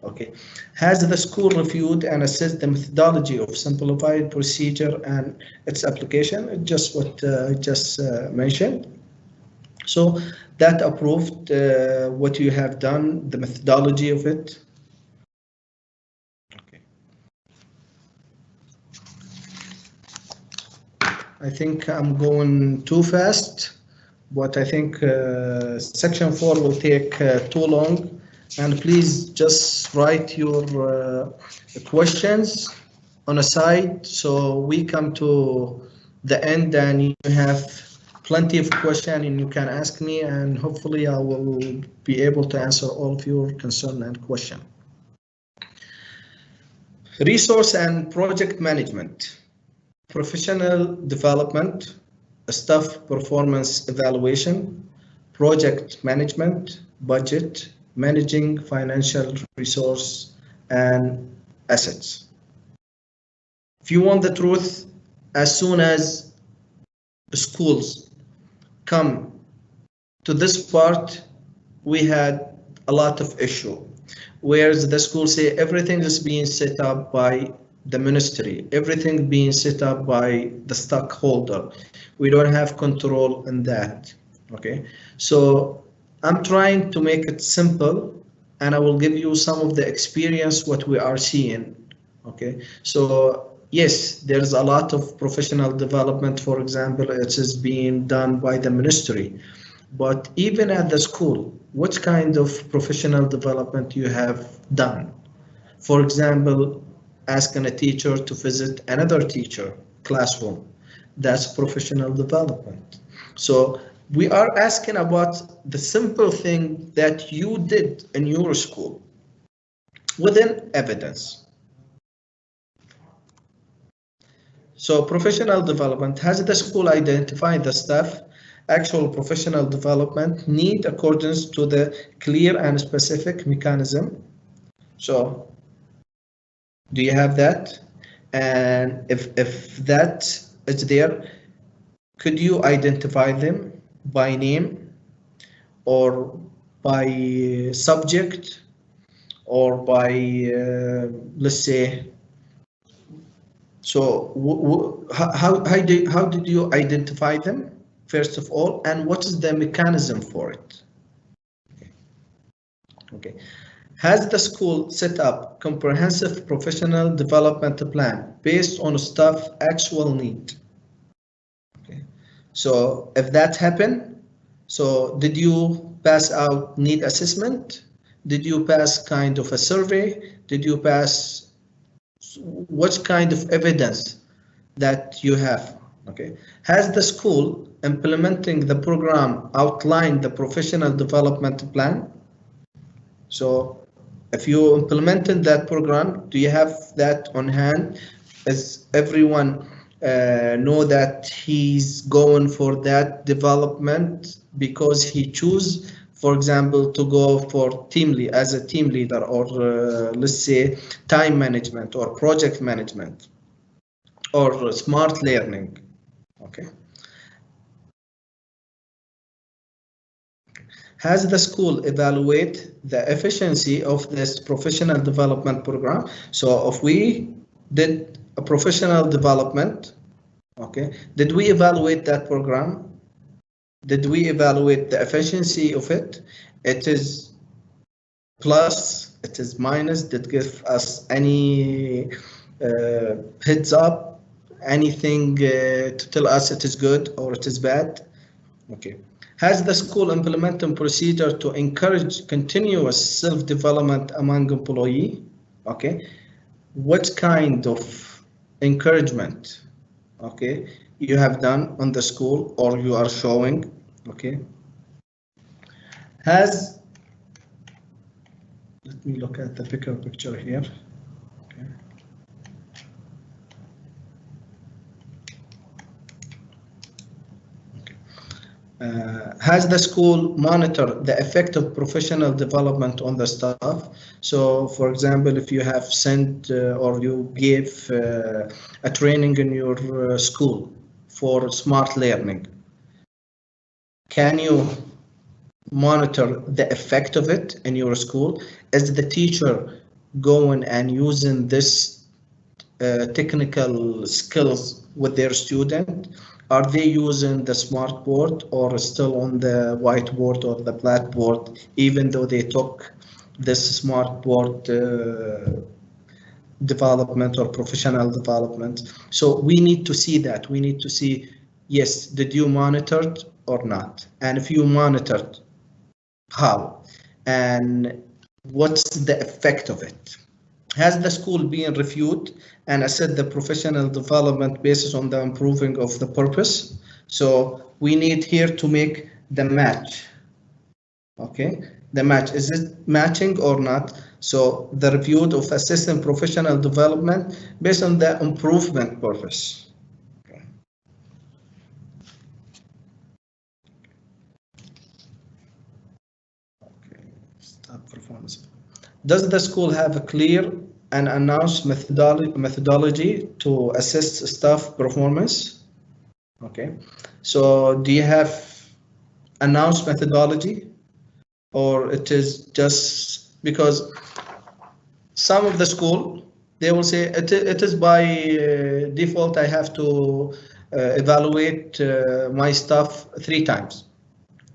Okay, has the school reviewed and assessed the methodology of simplified procedure and its application? Just what I just mentioned. So that approved what you have done, the methodology of it. Okay. I think I'm going too fast, but I think section 4 will take too long. And please just write your questions on a side, so we come to the end and you have plenty of questions and you can ask me, and hopefully I will be able to answer all of your concern and question. Resource and project management, professional development, staff performance evaluation, project management, budget, managing financial resource and assets. If you want the truth, as soon as schools come to this part, we had a lot of issue, whereas the school say everything is being set up by the ministry, everything being set up by the stockholder. We don't have control in that. Okay, so I'm trying to make it simple, and I will give you some of the experience what we are seeing. Okay, so yes, there's a lot of professional development. For example, it is being done by the ministry, but even at the school, what kind of professional development you have done? For example, asking a teacher to visit another teacher classroom, that's professional development. So we are asking about the simple thing that you did in your school within evidence. So professional development, has the school identified the staff actual professional development need accordance to the clear and specific mechanism? So do you have that? And if that is there, could you identify them by name or by subject or by let's say, so how did you identify them first of all, and what is the mechanism for it? Okay. Has the school set up comprehensive professional development plan based on staff actual need? Okay. So if that happened, so did you pass out need assessment? Did you pass kind of a survey? Did you pass what kind of evidence that you have? Okay. Has the school implementing the program outlined the professional development plan? So if you implemented that program, do you have that on hand? Does everyone know that he's going for that development because he choose, for example, to go for team lead as a team leader, or let's say time management or project management or smart learning? Okay. Has the school evaluate the efficiency of this professional development program? So if we did a professional development, okay, did we evaluate that program? Did we evaluate the efficiency of it? It is plus, it is minus, did give us any heads up, anything to tell us it is good or it is bad? Okay. Has the school implemented procedure to encourage continuous self-development among employees? Okay. What kind of encouragement, okay, you have done on the school or you are showing? Okay. Let Let me look at the bigger picture here. Okay. Has the school monitored the effect of professional development on the staff? So, for example, if you have sent or you gave a training in your school for smart learning, can you monitor the effect of it in your school? Is the teacher going and using this technical skills with their student? Are they using the smart board or still on the whiteboard or the blackboard, even though they took this smart board development or professional development? So we need to see that. We need to see, yes, did you monitor it or not? And if you monitored, how? And what's the effect of it? Has the school been reviewed and assessed the professional development based on the improving of the purpose? So we need here to make the match. Okay, the match, is it matching or not? So the review of assessing professional development based on the improvement purpose. Okay. Stop performance. Does the school have a clear and announced methodology to assess staff performance? Okay, so do you have announced methodology, or it is just because some of the school, they will say it is by default I have to evaluate my staff 3 times.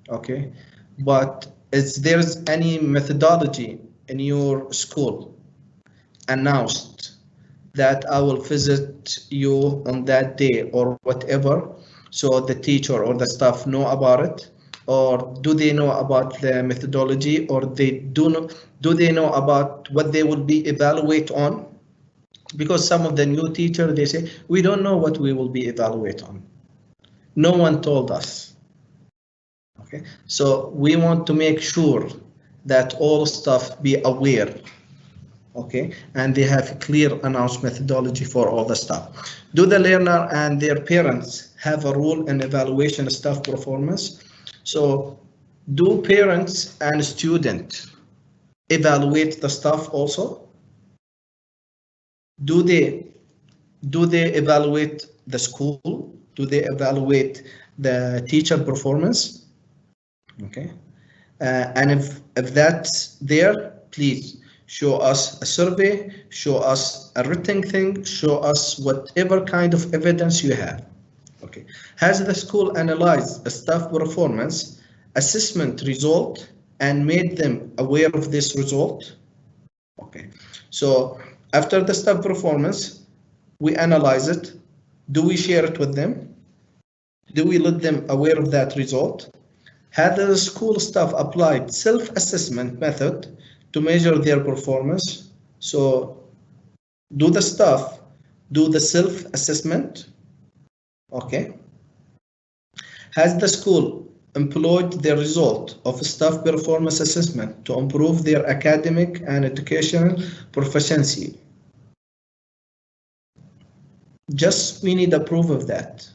Okay, but is there any methodology in your school announced that I will visit you on that day or whatever, so the teacher or the staff know about it? Or do they know about the methodology, or do they know about what they will be evaluate on? Because some of the new teachers, they say, we don't know what we will be evaluate on. No one told us. Okay, so we want to make sure that all staff be aware, okay, and they have a clear announced methodology for all the staff. Do the learner and their parents have a role in evaluation of staff performance? So do parents and students evaluate the staff also? Do they evaluate the school? Do they evaluate the teacher performance? Okay, and if that's there, please show us a survey, show us a written thing, show us whatever kind of evidence you have. Okay, has the school analyzed a staff performance assessment result and made them aware of this result? Okay, so after the staff performance, we analyze it. Do we share it with them? Do we let them aware of that result? Had the school staff applied self-assessment method to measure their performance? So do the staff do the self-assessment? Okay. Has the school employed the result of staff performance assessment to improve their academic and educational proficiency? Just we need a proof of that.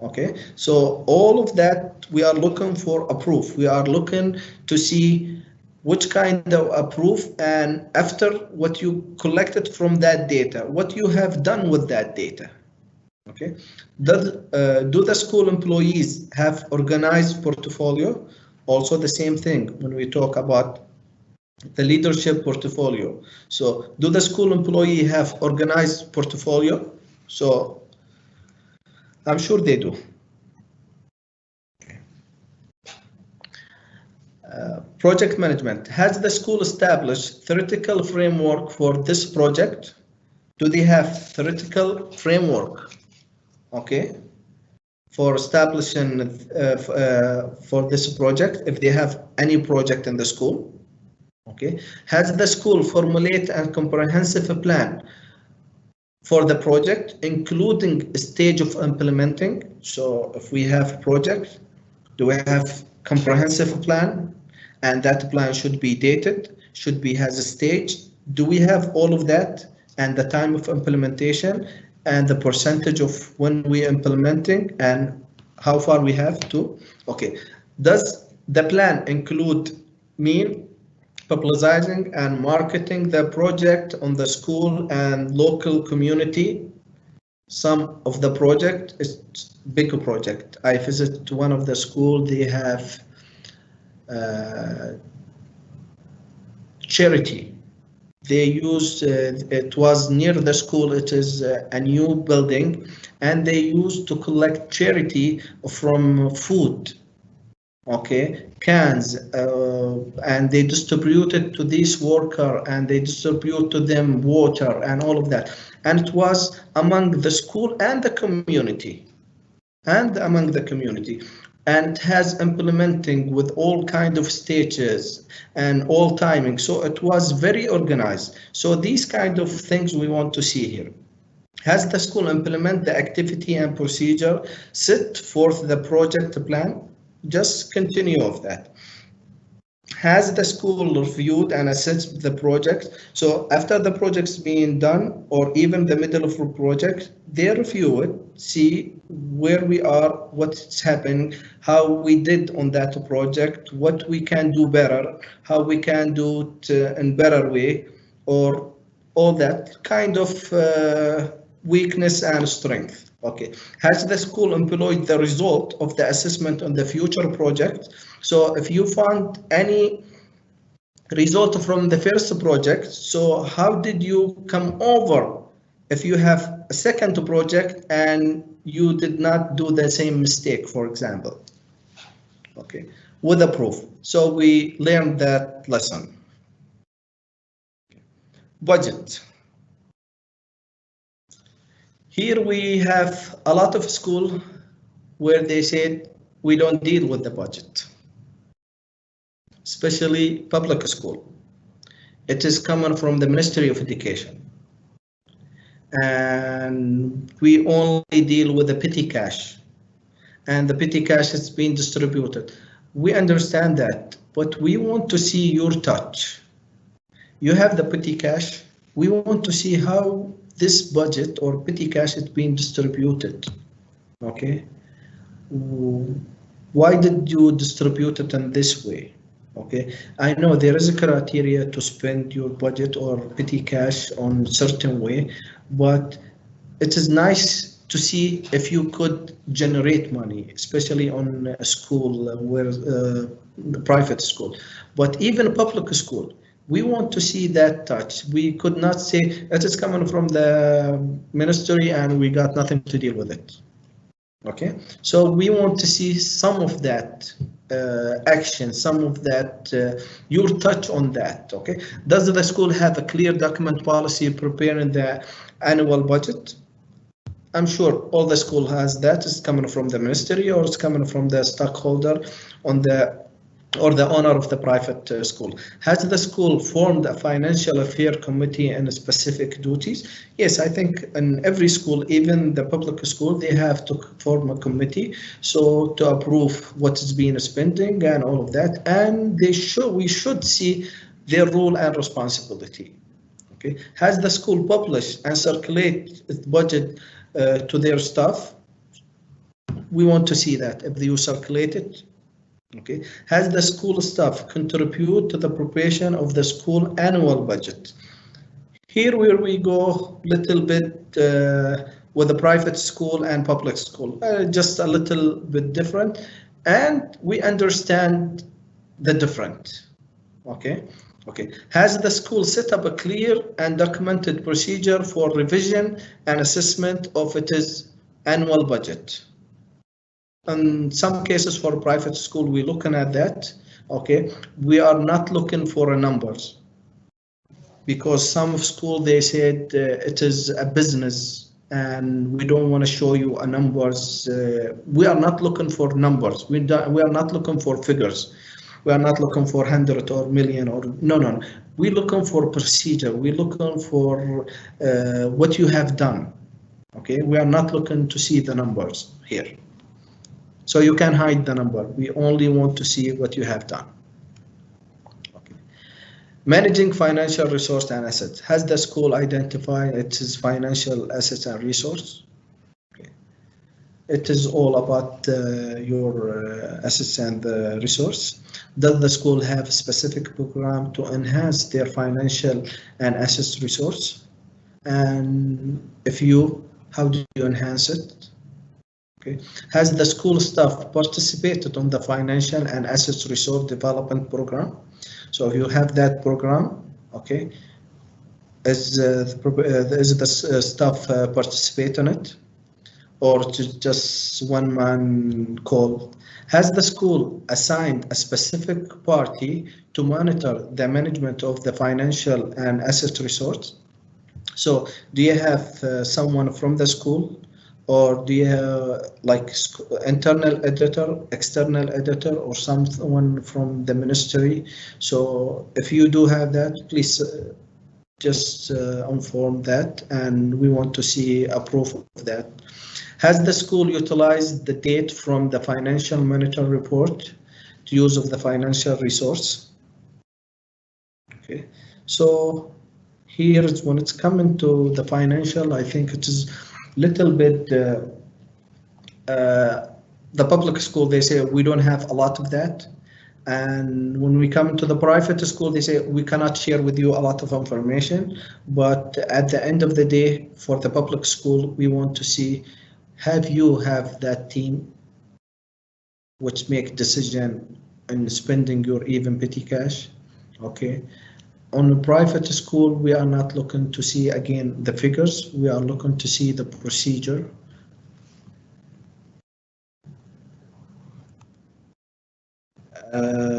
Okay, so all of that we are looking for a proof. We are looking to see which kind of a proof, and after what you collected from that data, what you have done with that data. Okay, do the school employees have organized portfolio? Also the same thing when we talk about the leadership portfolio. So do the school employee have organized portfolio? So I'm sure they do. Project management. Has the school established theoretical framework for this project? Do they have theoretical framework? Okay, for establishing for this project, if they have any project in the school. Okay, has the school formulate a comprehensive plan for the project, including a stage of implementing? So if we have a project, do we have comprehensive plan? And that plan should be dated, should be has a stage. Do we have all of that, and the time of implementation, and the percentage of when we implementing, and how far we have to? Okay, does the plan include mean publicizing and marketing the project on the school and local community? Some of the project is big project. I visit one of the school, they have charity. They used, it was near the school, it is a new building, and they used to collect charity from food, okay, cans, and they distribute it to this worker, and they distribute to them water and all of that. And it was among the school and the community, and has implementing with all kind of stages and all timing. So it was very organized. So these kind of things we want to see here. Has the school implement the activity and procedure, set forth the project plan? Just continue of that. Has the school reviewed and assessed the project? So after the project's being done, or even the middle of a project, they review it, see where we are, what's happening, how we did on that project, what we can do better, how we can do it in better way, or all that kind of weakness and strength. Okay, has the school employed the result of the assessment on the future project? So if you found any result from the first project, so how did you come over if you have a second project and you did not do the same mistake, for example? Okay, with a proof. So we learned that lesson. Budget. Here we have a lot of school where they said we don't deal with the budget, especially public school. It is coming from the Ministry of Education, and we only deal with the petty cash, and the petty cash is being distributed. We understand that, but we want to see your touch. You have the petty cash. We want to see how this budget or petty cash is being distributed. Okay, why did you distribute it in this way? Okay, I know there is a criteria to spend your budget or petty cash on certain way, but it is nice to see if you could generate money, especially on a school where the private school, but even public school. We want to see that touch. We could not say it is coming from the ministry and we got nothing to deal with it. Okay, so we want to see some of that action, some of that, your touch on that. Okay, does the school have a clear document policy preparing the annual budget? I'm sure all the school has that. It's coming from the ministry or it's coming from the stockholder on the or the owner of the private school. Has the school formed a financial affair committee and specific duties? Yes, I think in every school, even the public school, they have to form a committee so to approve what is being spending and all of that. And we should see their role and responsibility. Okay, has the school published and circulate its budget to their staff? We want to see that if you circulate it. Okay, has the school staff contribute to the preparation of the school annual budget? Here where we go a little bit with the private school and public school, just a little bit different, and we understand the different. Okay, has the school set up a clear and documented procedure for revision and assessment of its annual budget? In some cases for private school, we're looking at that. Okay, we are not looking for numbers because some school they said it is a business and we don't want to show you a numbers. We are not looking for numbers. We are not looking for figures. We are not looking for 100 or million or no. We're looking for procedure. We're looking for what you have done. Okay, we are not looking to see the numbers here. So you can hide the number. We only want to see what you have done. Okay. Managing financial resource and assets. Has the school identified its financial assets and resource? Okay. It is all about your assets and resource. Does the school have a specific program to enhance their financial and assets resource? And if you, how do you enhance it? Okay. Has the school staff participated on the financial and assets resource development program? So if you have that program, okay, is the staff participate on it, or just one man call? Has the school assigned a specific party to monitor the management of the financial and asset resource? So do you have someone from the school, or do you have like internal editor, external editor, or someone from the ministry? So if you do have that, please just inform that, and we want to see a proof of that. Has the school utilized the data from the financial monitor report to use of the financial resource? Okay, so here is when it's coming to the financial, I think it is little bit the public school, they say we don't have a lot of that, and when we come to the private school, they say we cannot share with you a lot of information. But at the end of the day, for the public school, we want to see, have you have that team which make decision in spending your even petty cash? Okay. On a private school, we are not looking to see again the figures, we are looking to see the procedure.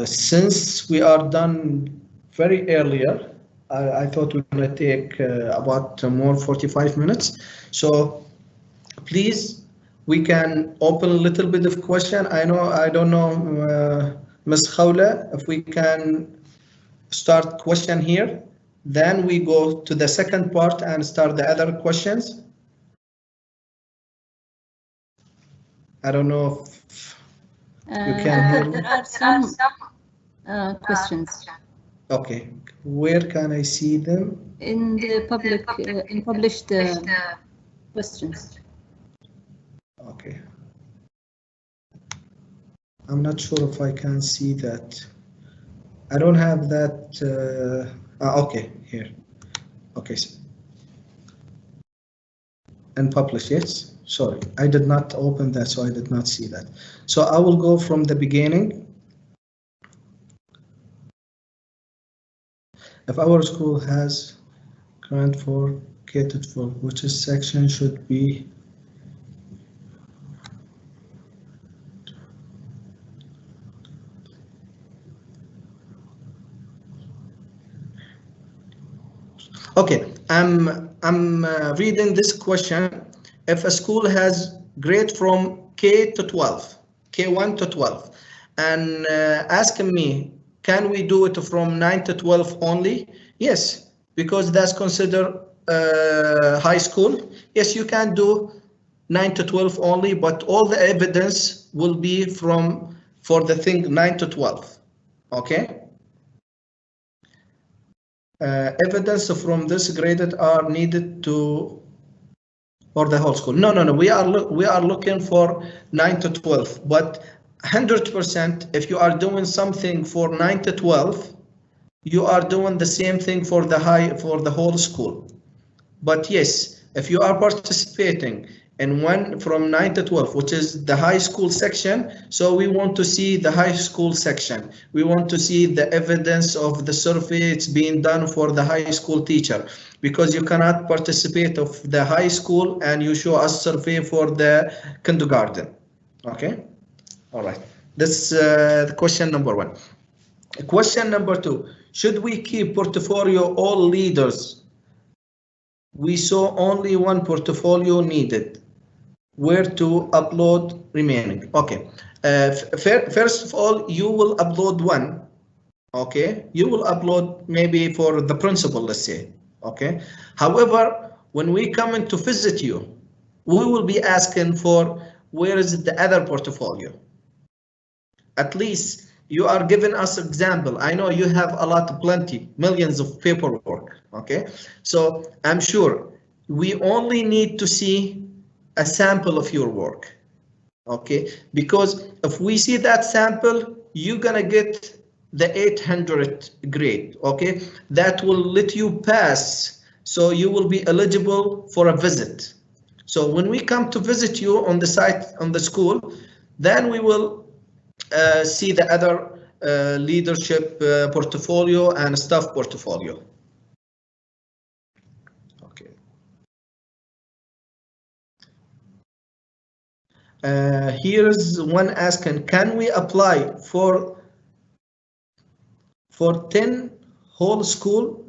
Since we are done very earlier, I thought we're going to take about more 45 minutes. So please, we can open a little bit of question. I don't know, Ms. Khawla, if we can start question here, then we go to the second part and start the other questions. I don't know if you can hear me.
There are some questions.
Okay, where can I see them?
In the public, in published questions.
Okay. I'm not sure if I can see that. I don't have that. Okay, here. Okay. And publish, yes. Sorry, I did not open that, so I did not see that. So I will go from the beginning. If our school has grant for K-12, which is section should be? Okay, I'm reading this question. If a school has grade from K to 12, K1 to 12, and asking me, can we do it from 9 to 12 only? Yes, because that's considered high school. Yes, you can do 9 to 12 only, but all the evidence will be for the thing 9 to 12. Okay. Evidence from this graded are needed to or the whole school. No. We are looking for 9 to 12, but 100% if you are doing something for 9 to 12, you are doing the same thing for the whole school. But yes, if you are participating in one from 9 to 12, which is the high school section, so we want to see the high school section. We want to see the evidence of the survey it's being done for the high school teacher, because you cannot participate of the high school and you show us survey for the kindergarten. Okay, all right. This is question number one. Question number two, should we keep portfolio all leaders? We saw only one portfolio needed. Where to upload remaining? Okay. First of all, you will upload one. Okay. You will upload maybe for the principal, let's say. Okay. However, when we come in to visit you, we will be asking for where is the other portfolio. At least You are giving us example. I know you have a lot, plenty, millions of paperwork. Okay, so I'm sure we only need to see a sample of your work. Okay, because if we see that sample, you're gonna get the 800 grade. Okay, that will let you pass, so you will be eligible for a visit. So when we come to visit you on the site, on the school, then we will see the other leadership portfolio and staff portfolio. Okay. Here's one asking, can we apply for 10 whole school?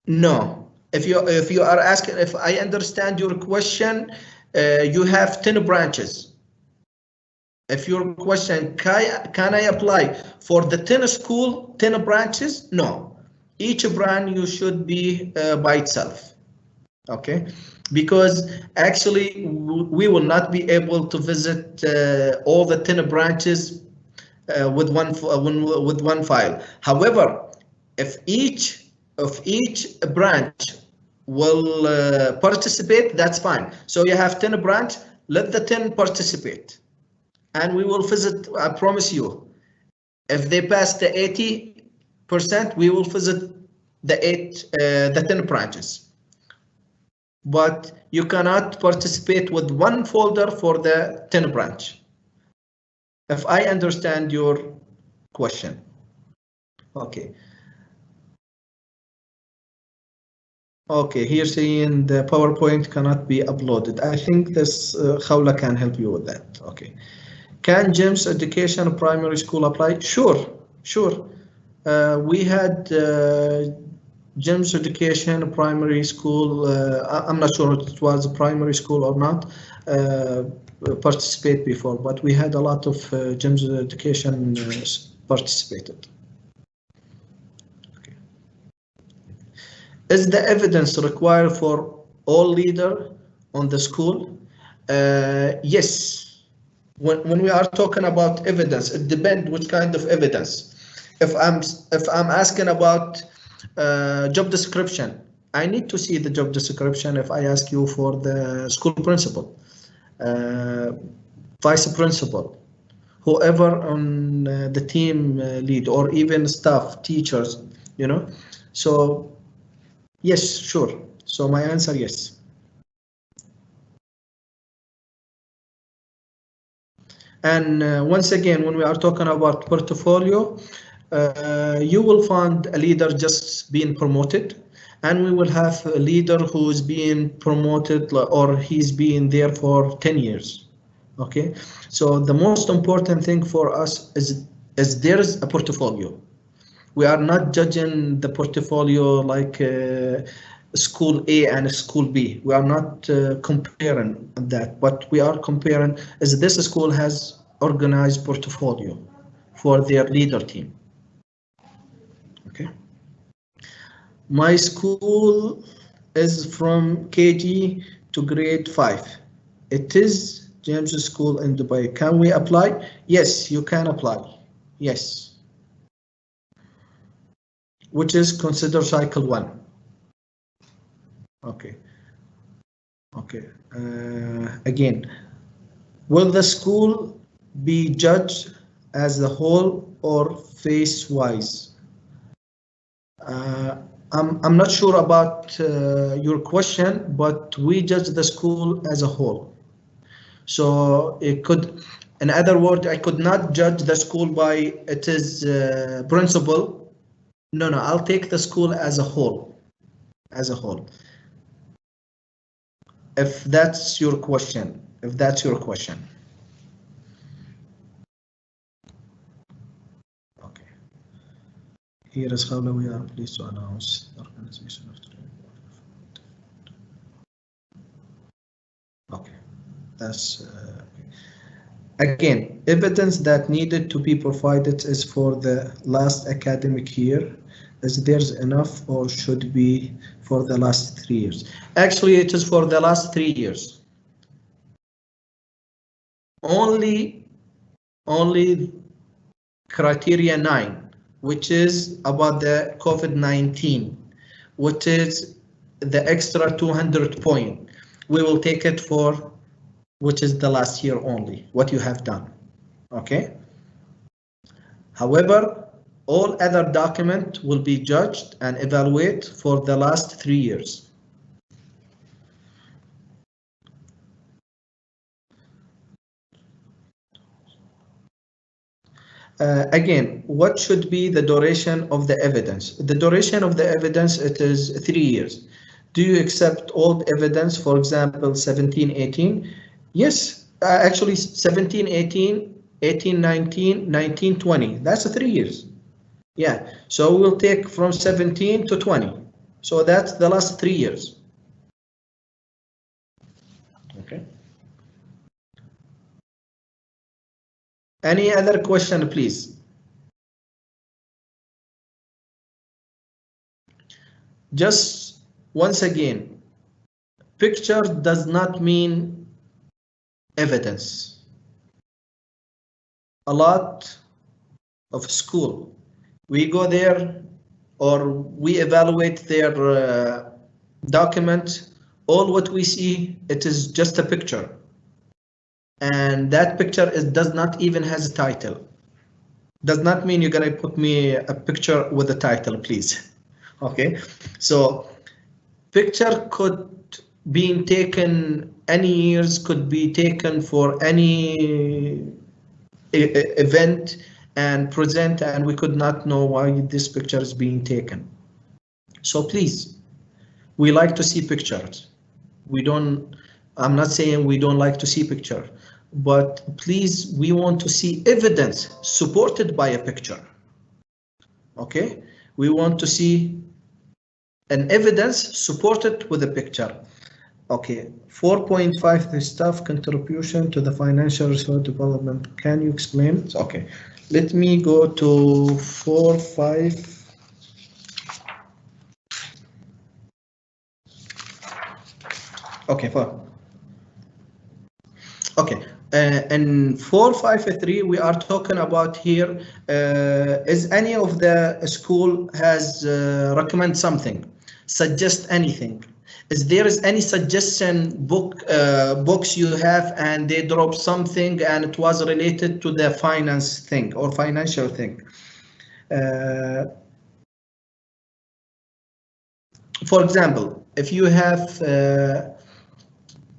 No. If you are asking, if I understand your question, you have 10 branches. If your question, can I apply for the 10 school, 10 branches? No. Each branch you should be by itself. Okay, because actually we will not be able to visit all the 10 branches with one file. However, if each branch will participate, that's fine. So you have 10 branch, let the 10 participate, and we will visit. I promise you, if they pass the 80%, we will visit the 10 branches. But you cannot participate with one folder for the 10 branch. If I understand your question. Okay. Okay, here saying the PowerPoint cannot be uploaded. I think this Khawla can help you with that. Okay. Can GEMS education primary school apply? Sure, sure. We had GEMS education primary school. I'm not sure if it was a primary school or not. Participate before, but we had a lot of GEMS education participated. Okay. Is the evidence required for all leader on the school? Yes. When we are talking about evidence, it depends which kind of evidence. If I'm asking about job description, I need to see the job description. If I ask you for the school principal, vice principal, whoever on the team lead, or even staff, teachers, you know. So yes, sure. So my answer, yes. And once again, when we are talking about portfolio, you will find a leader just being promoted, and we will have a leader who is being promoted or he's been there for 10 years. Okay, so the most important thing for us is there is a portfolio. We are not judging the portfolio like school A and school B. We are not comparing that, but we are comparing is this school has organized portfolio for their leader team. Okay. My school is from KG to grade 5. It is James School in Dubai. Can we apply? Yes, you can apply. Yes. Which is considered cycle 1. Okay. Okay. Again, will the school be judged as a whole or phase-wise? I'm not sure about your question, but we judge the school as a whole. So it could, in other words, I could not judge the school by it is principal. No, I'll take the school as a whole, If that's your question, Okay. Here is how we are pleased to announce the organization of training. Okay, that's again, evidence that needed to be provided is for the last academic year. Is there's enough or should be for the last 3 years? Actually, it is for the last 3 years. Only only criteria 9, which is about the COVID-19, which is the extra 200 point. We will take it for which is the last year only, what you have done. Okay. However, all other documents will be judged and evaluated for the last 3 years. Again, what should be the duration of the evidence? The duration of the evidence, it is 3 years. Do you accept old evidence, for example, 1718? Yes, actually 1718, 1819, 1920. That's 3 years. Yeah, so we'll take from 17 to 20. So that's the last 3 years. Okay. Any other question, please? Just once again, picture does not mean evidence. A lot of school, we go there or we evaluate their document. All what we see, it is just a picture. And that picture does not even has a title. Does not mean you're gonna put me a picture with a title, please. Okay, so picture could be taken any years, could be taken for any event and present, and we could not know why this picture is being taken. So please, we like to see pictures. We don't, I'm not saying we don't like to see picture, but please, we want to see evidence supported by a picture. Okay, we want to see an evidence supported with a picture. Okay, 4.5, the staff contribution to the financial resource development. Can you explain it? Okay, let me go to 4.5. Okay, 4. Okay, in 453 we are talking about here, is any of the school has recommend something, suggest anything? Is there is any suggestion books you have and they drop something and it was related to the finance thing or financial thing? For example, if you have,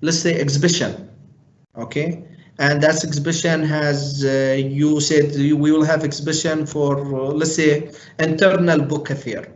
let's say, exhibition, okay, and that exhibition has, you said we will have exhibition for, let's say, internal book affair.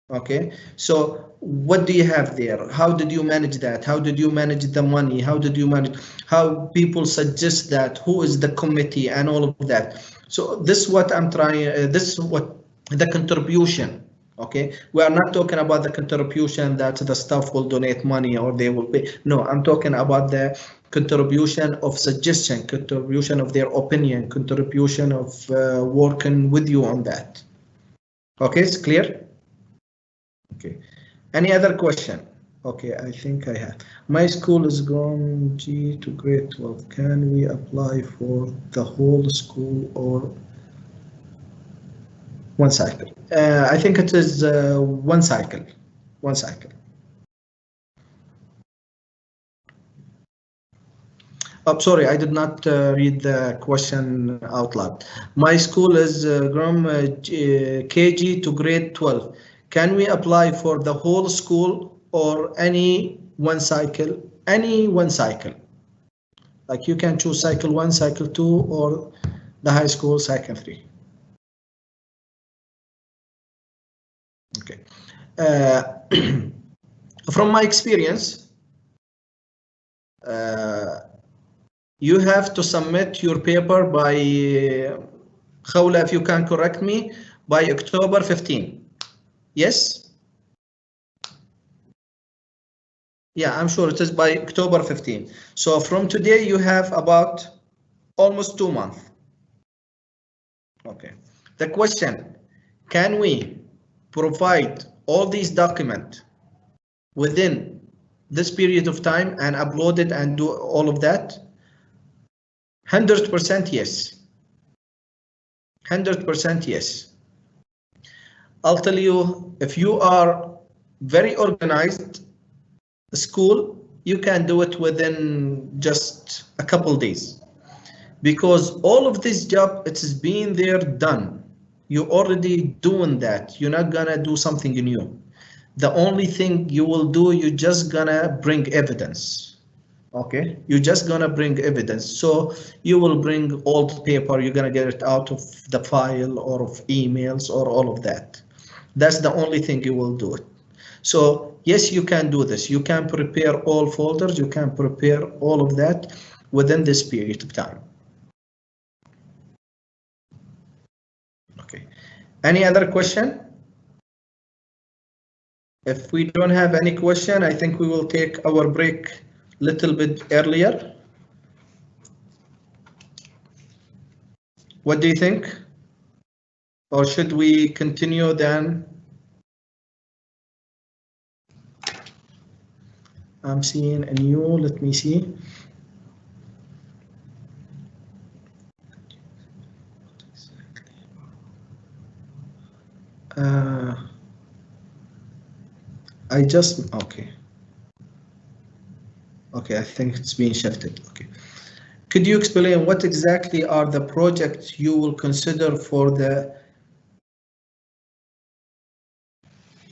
Okay, so what do you have there? How did you manage that? How did you manage the money? How did you manage, how people suggest that? Who is the committee and all of that? So this is what I'm trying, this is what the contribution. Okay, we are not talking about the contribution that the staff will donate money or they will pay. No, I'm talking about the contribution of suggestion, contribution of their opinion, contribution of working with you on that. Okay, it's clear? Okay, any other question? Okay, I think I have. My school is going G to grade 12. Can we apply for the whole school or one cycle? I think it is one cycle. One cycle. Oh, sorry, I did not read the question out loud. My school is from KG to grade 12. Can we apply for the whole school or any one cycle? Any one cycle. Like you can choose cycle 1, cycle 2, or the high school cycle 3. Okay. From my experience, you have to submit your paper by, Khawla, if you can correct me, by October 15. Yes? Yeah, I'm sure it is by October 15. So from today, you have about almost 2 months. Okay. The question, can we provide all these documents within this period of time and upload it and do all of that? 100% yes. 100% yes. I'll tell you, if you are very organized school, you can do it within just a couple days, because all of this job, it's been there, done. You're already doing that. You're not gonna do something new. The only thing you will do, you're just gonna bring evidence. Okay, you're just gonna bring evidence. So you will bring old paper, you're gonna get it out of the file or of emails or all of that. That's the only thing you will do it. So yes, you can do this. You can prepare all folders, you can prepare all of that within this period of time. Okay, any other question? If we don't have any question, I think we will take our break a little bit earlier. What do you think? Or should we continue then? I'm seeing a new, let me see. I just, okay. Okay, I think it's being shifted. Okay. Could you explain what exactly are the projects you will consider for the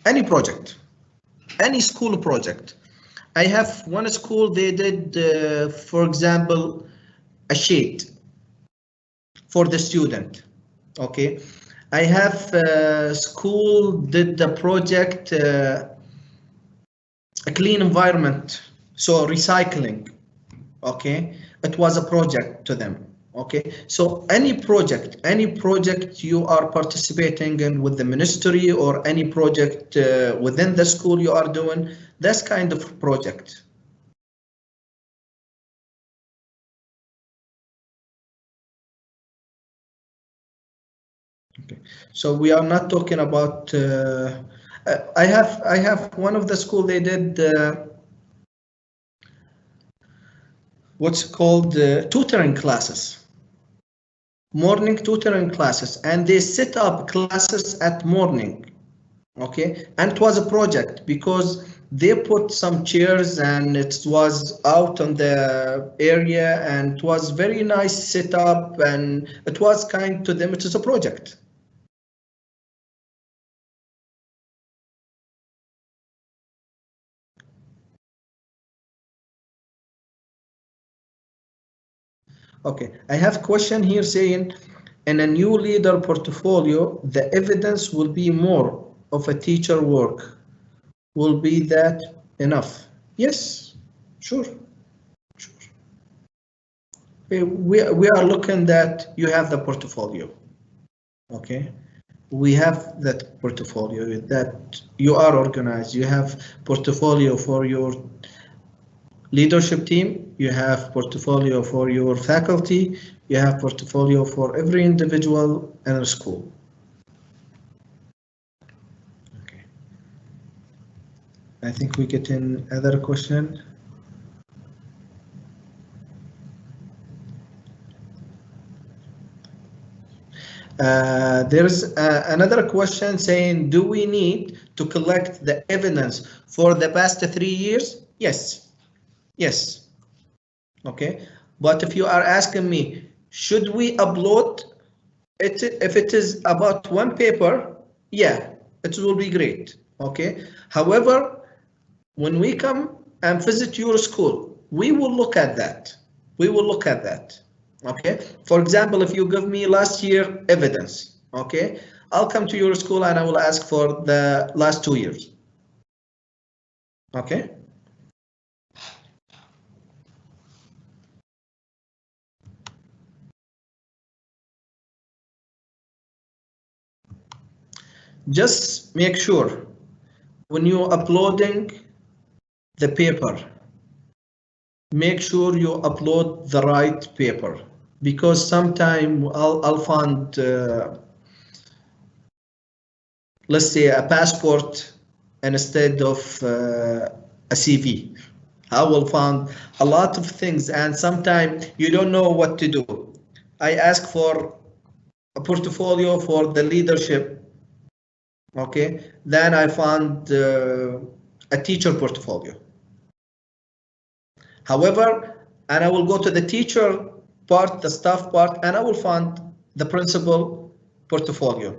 any project, any school project? I have one school, they did, for example, a sheet for the student. Okay, I have school did the project a clean environment, so recycling. Okay, it was a project to them. Okay, so any project you are participating in with the ministry, or any project within the school you are doing, that's kind of project. Okay, so we are not talking about. I have one of the school, they did what's called tutoring classes, morning tutoring classes, and they set up classes at morning. Okay, and it was a project because they put some chairs and it was out on the area, and it was very nice setup, and it was kind to them, it is a project. Okay, I have a question here saying, in a new leader portfolio, the evidence will be more of a teacher work. Will be that enough? Yes, sure. Sure. We are looking that you have the portfolio. Okay, we have that portfolio, that you are organized. You have portfolio for your leadership team, you have portfolio for your faculty, you have portfolio for every individual in a school. Okay. I think we get in other question. There's another question saying, do we need to collect the evidence for the past 3 years? Yes. Yes. Okay, but if you are asking me, should we upload it if it is about one paper? Yeah, it will be great. Okay, however, when we come and visit your school, we will look at that. We will look at that. Okay, for example, if you give me last year evidence, okay, I'll come to your school and I will ask for the last 2 years. Okay. Just make sure when you're uploading the paper, make sure you upload the right paper, because sometime I'll find, let's say, a passport instead of a CV. I will find a lot of things, and sometimes you don't know what to do. I ask for a portfolio for the leadership. Okay, then I found a teacher portfolio. However, and I will go to the teacher part, the staff part, and I will find the principal portfolio.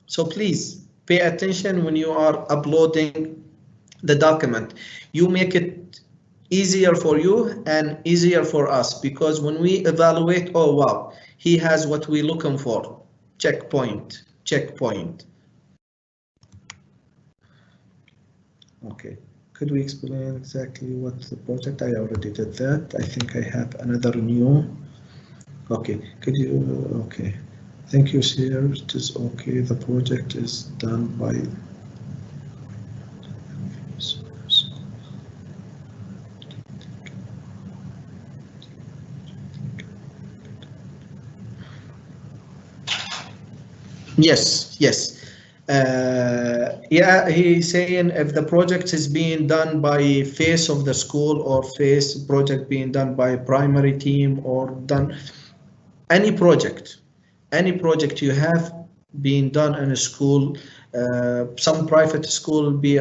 So please pay attention when you are uploading the document. You make it easier for you and easier for us, because when we evaluate, oh wow, he has what we're looking for. Checkpoint, checkpoint. Okay. Could we explain exactly what the project? I already did that. I think I have another new. Okay, could you? Okay, thank you, sir. It is okay. The project is done by. Yes, yes. Yeah, he's saying if the project is being done by face of the school or face project being done by primary team or done any project you have been done in a school. Some private school they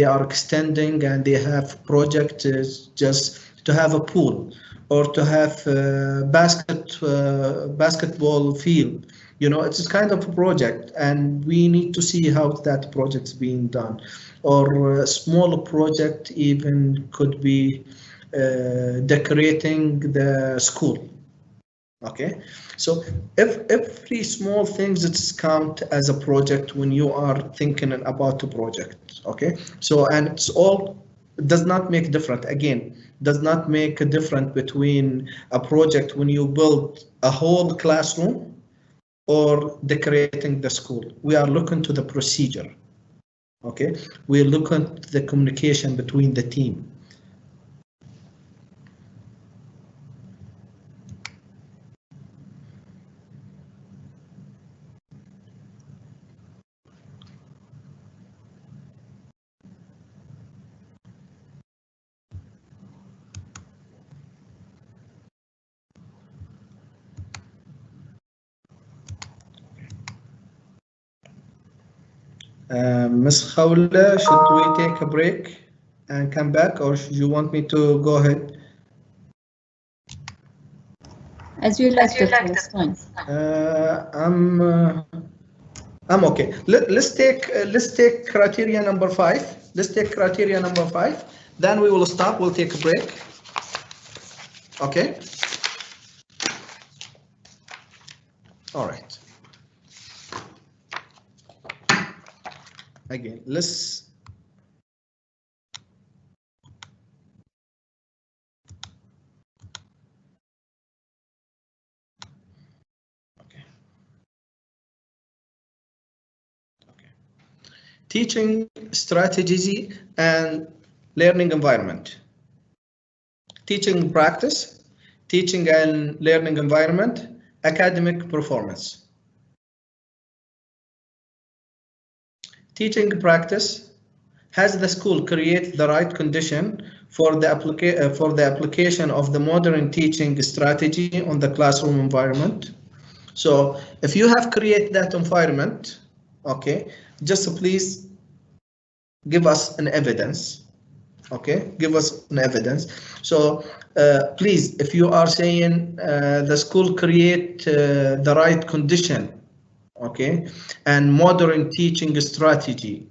are extending and they have project just to have a pool or to have basketball field. You know, it's kind of a project, and we need to see how that project's being done. Or a small project even could be decorating the school. Okay, so if every small things it's count as a project when you are thinking about a project. Okay, so and it's all does not make different. Again, does not make a difference between a project when you build a whole classroom or decorating the school. We are looking to the procedure. Okay, we look at the communication between the team. Ms. Khawla, should we take a break and come back, or should you want me to go ahead?
As you like, it's fine.
I'm okay. Let's take criteria number 5. Let's take criteria number 5. Then we will stop. We'll take a break. Okay. All right. Again, let's. Okay. Okay. Teaching strategy and learning environment. Teaching practice, teaching and learning environment, academic performance. Teaching practice, has the school create the right condition for the application of the modern teaching strategy on the classroom environment? So if you have created that environment, okay, just please give us an evidence. Okay, give us an evidence. So please, if you are saying the school create the right condition, okay, and modern teaching strategy,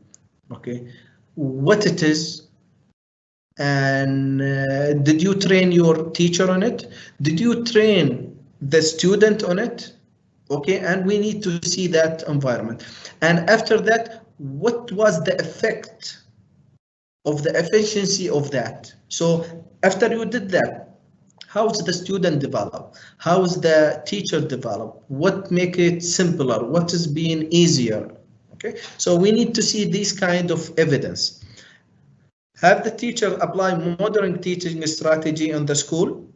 okay, what it is, and did you train your teacher on it? Did you train the student on it? Okay, and we need to see that environment. And after that, what was the effect of the efficiency of that? So after you did that, how is the student develop? How is the teacher develop? What make it simpler? What is being easier? Okay, so we need to see this kind of evidence. Have the teacher apply modern teaching strategy in the school?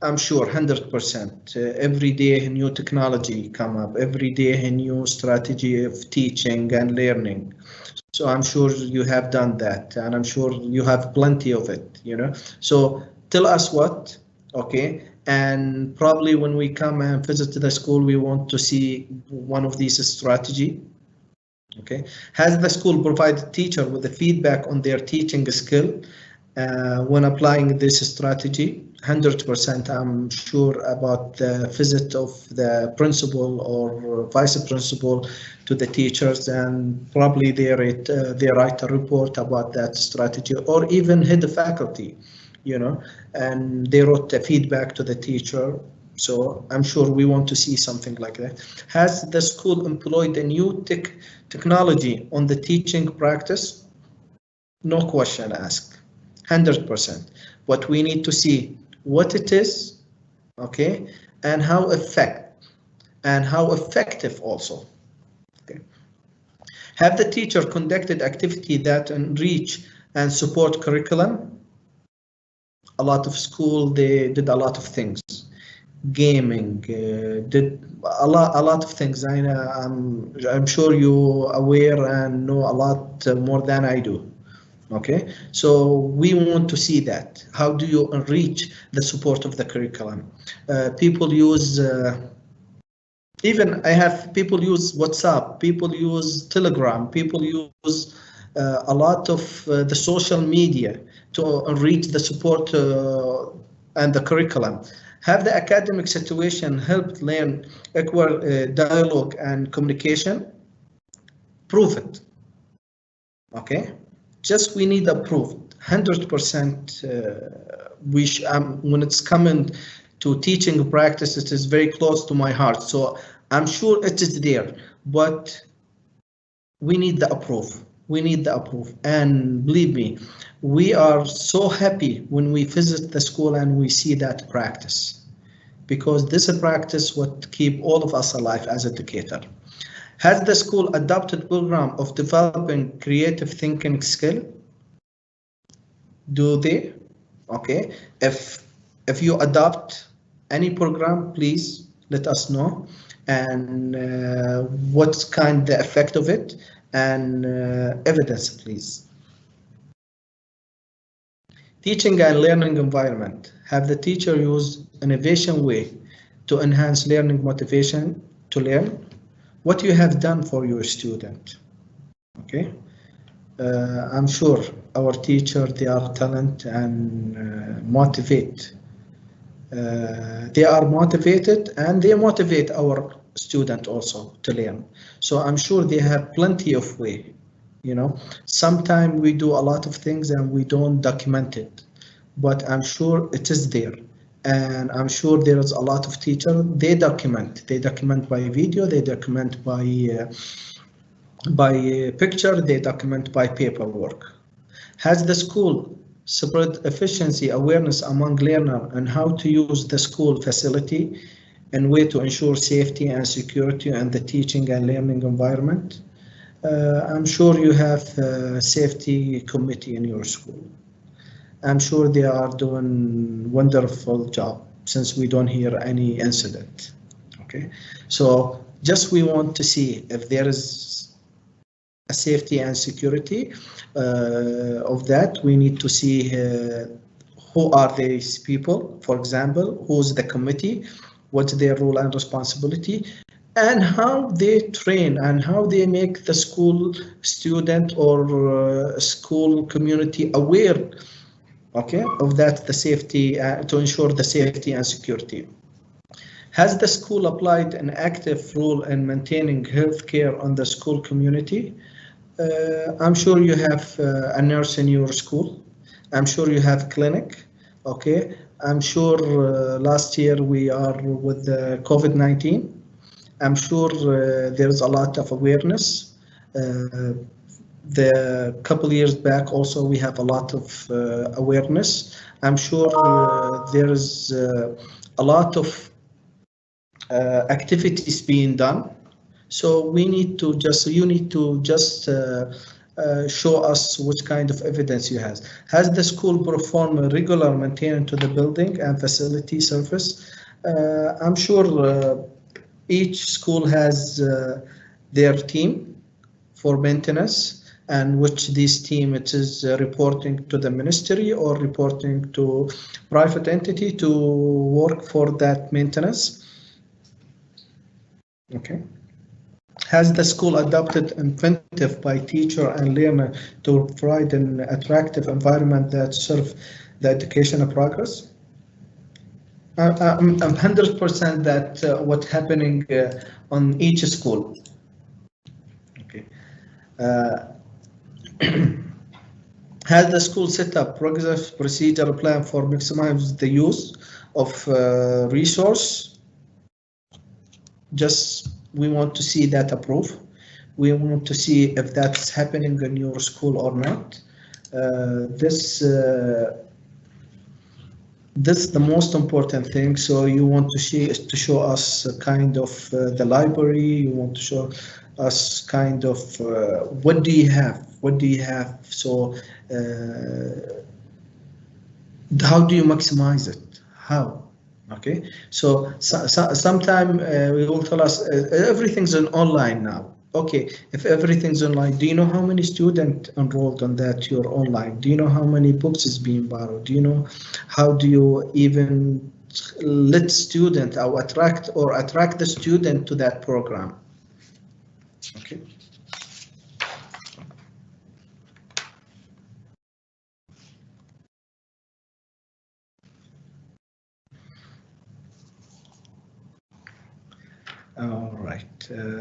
I'm sure 100%. Every day new technology come up. Every day a new strategy of teaching and learning. So I'm sure you have done that, and I'm sure you have plenty of it, you know. So tell us what, okay, And probably when we come and visit the school, we want to see one of these strategy. Okay, has the school provided teacher with the feedback on their teaching skill when applying this strategy? 100% I'm sure about the visit of the principal or vice principal to the teachers, and probably they write a report about that strategy, or even head faculty, and they wrote the feedback to the teacher. So I'm sure we want to see something like that. Has the school employed a new technology on the teaching practice? No question asked, 100%. But we need to see what it is, okay, and how effective also. Okay. Have the teacher conducted activity that enrich and support curriculum? A lot of school, they did a lot of things. Gaming, did a lot of things. I'm sure you aware and know a lot more than I do. Okay, so we want to see that. How do you enrich the support of the curriculum? People use, even I have people use WhatsApp, people use Telegram, people use a lot of the social media to enrich the support and the curriculum. Have the academic situation helped learn equal dialogue and communication? Prove it. Okay. Just we need a proof. 100%. When it's coming to teaching practice, it is very close to my heart. So I'm sure it is there, but we need the approve. We need the approve. And believe me, we are so happy when we visit the school and we see that practice, because this practice would keep all of us alive as educator. Has the school adopted program of developing creative thinking skill? Do they? Okay. If you adopt any program, please let us know, and what's kind the effect of it, and evidence, please. Teaching and learning environment. Have the teacher used innovation way to enhance learning motivation to learn? What you have done for your student? Okay. I'm sure our teacher, they are talent and motivate. They are motivated and they motivate our student also to learn. So I'm sure they have plenty of way. Sometimes we do a lot of things and we don't document it, but I'm sure it is there. And I'm sure there is a lot of teachers, they document by video, they document by picture, they document by paperwork. Has the school spread efficiency awareness among learners and how to use the school facility and way to ensure safety and security and the teaching and learning environment? I'm sure you have a safety committee in your school. I'm sure they are doing wonderful job since we don't hear any incident. Okay, so just we want to see if there is a safety and security of that. We need to see who are these people, for example, who's the committee, what's their role and responsibility, and how they train and how they make the school student or school community aware, okay, of that, the safety, to ensure the safety and security. Has the school applied an active role in maintaining healthcare on the school community? I'm sure you have a nurse in your school. I'm sure you have clinic. Okay. I'm sure last year we are with the COVID-19. I'm sure there's a lot of awareness. The couple years back also we have a lot of awareness. I'm sure there is a lot of activities being done. So we need to just, you need to just show us which kind of evidence you have. Has the school performed a regular maintenance to the building and facility surface? I'm sure each school has their team for maintenance, and which this team it is reporting to the ministry or reporting to private entity to work for that maintenance. Okay. Has the school adopted incentive by teacher and learner to provide an attractive environment that serve the educational progress? I'm 100% that what's happening on each school. Okay. Has the school set up progress procedure plan for maximize the use of resource? Just we want to see that approved. We want to see if that's happening in your school or not. This is the most important thing. So you want to show us kind of the library. You want to show us kind of what do you have? What do you have? So how do you maximize it? How? Okay, so sometime we will tell us everything's online now. Okay, if everything's online, do you know how many students enrolled on that you're online? Do you know how many books is being borrowed? Do you know how do you even let student or attract the student to that program? Okay. All right.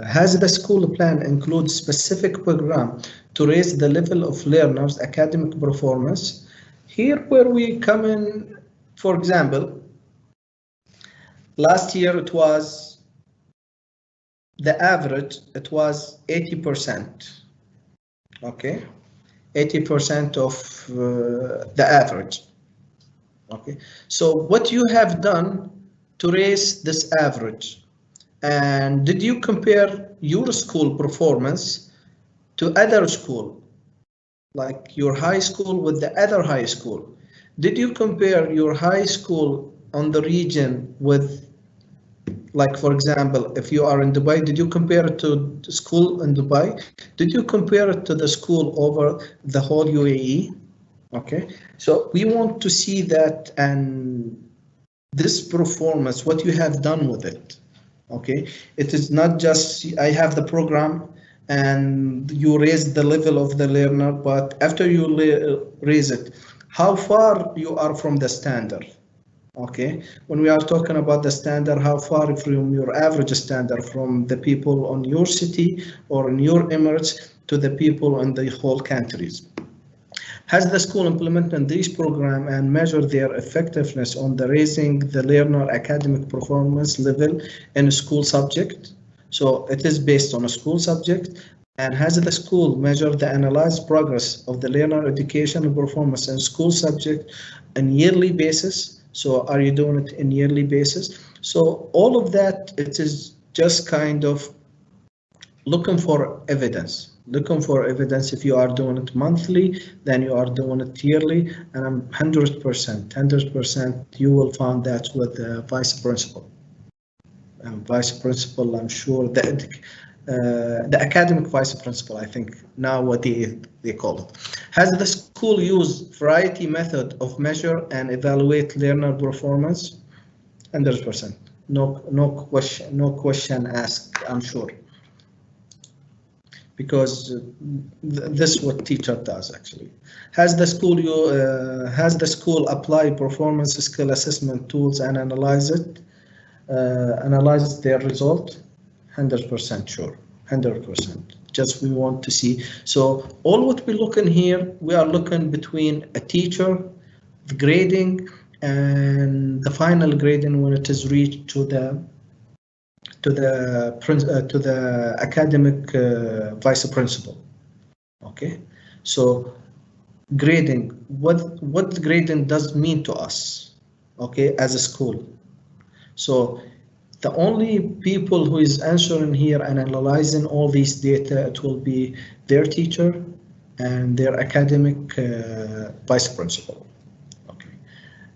Has the school plan include specific program to raise the level of learners' academic performance? Here where we come in, for example, last year it was the average, it was 80%. Okay, 80% of the average. Okay, so what you have done to raise this average? And did you compare your school performance to other school, like your high school with the other high school? Did you compare your high school on the region with, like for example, if you are in Dubai, did you compare it to the school in Dubai? Did you compare it to the school over the whole UAE? Okay, so we want to see that and this performance, what you have done with it. Okay, it is not just I have the program and you raise the level of the learner, but after you raise it, how far you are from the standard. Okay, when we are talking about the standard, how far from your average standard from the people on your city or in your emirates to the people in the whole countries. Has the school implemented this program and measured their effectiveness on the raising the learner academic performance level in a school subject? So it is based on a school subject. And has the school measured the analyzed progress of the learner education and performance in school subject on yearly basis? So are you doing it in yearly basis? So all of that, it is just kind of looking for evidence. Looking for evidence. If you are doing it monthly, then you are doing it yearly, and I'm 100%, you will find that with the vice principal. Vice principal, I'm sure the academic vice principal, I think now what they call it. Has the school used variety method of measure and evaluate learner performance? 100%. No question asked, I'm sure. Because this is what teacher does actually. Has the school apply performance skill assessment tools and analyze their result? 100% sure, 100%. Just we want to see. So all what we look in here, we are looking between a teacher, the grading, and the final grading when it is reached to the academic vice principal. Okay, so grading, what grading does mean to us, okay, as a school. So the only people who is answering here and analyzing all these data, it will be their teacher and their academic vice principal. Okay,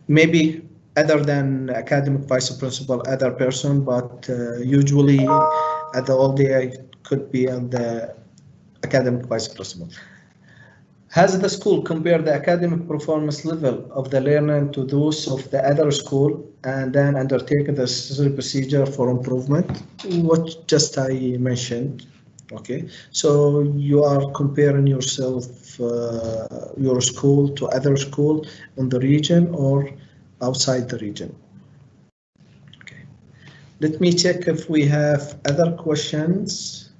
maybe other than academic vice principal, other person, but usually at the all day could be on the academic vice principal. Has the school compared the academic performance level of the learner to those of the other school and then undertake the necessary procedure for improvement? What just I mentioned. Okay, so you are comparing yourself, your school to other school in the region or outside the region. Okay, let me check if we have other questions.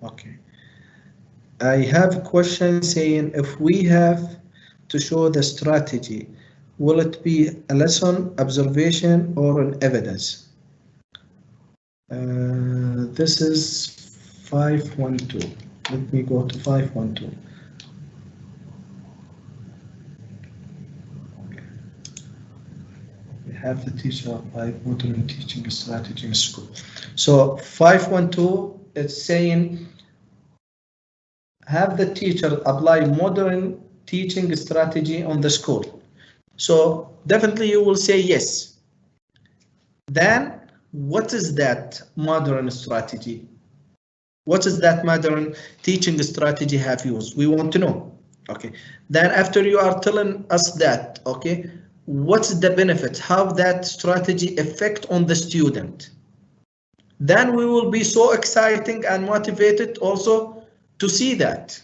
Okay. I have a question saying if we have to show the strategy, will it be a lesson, observation, or an evidence? This is 512. Let me go to 512. Okay. We have the teacher applied modeling teaching strategy in school. So 512 is saying have the teacher apply modern teaching strategy on the school. So definitely you will say yes. Then what is that modern strategy? What is that modern teaching strategy have used? We want to know. Okay. Then after you are telling us that, okay, what's the benefit? How that strategy affect on the student? Then we will be so exciting and motivated also to see that.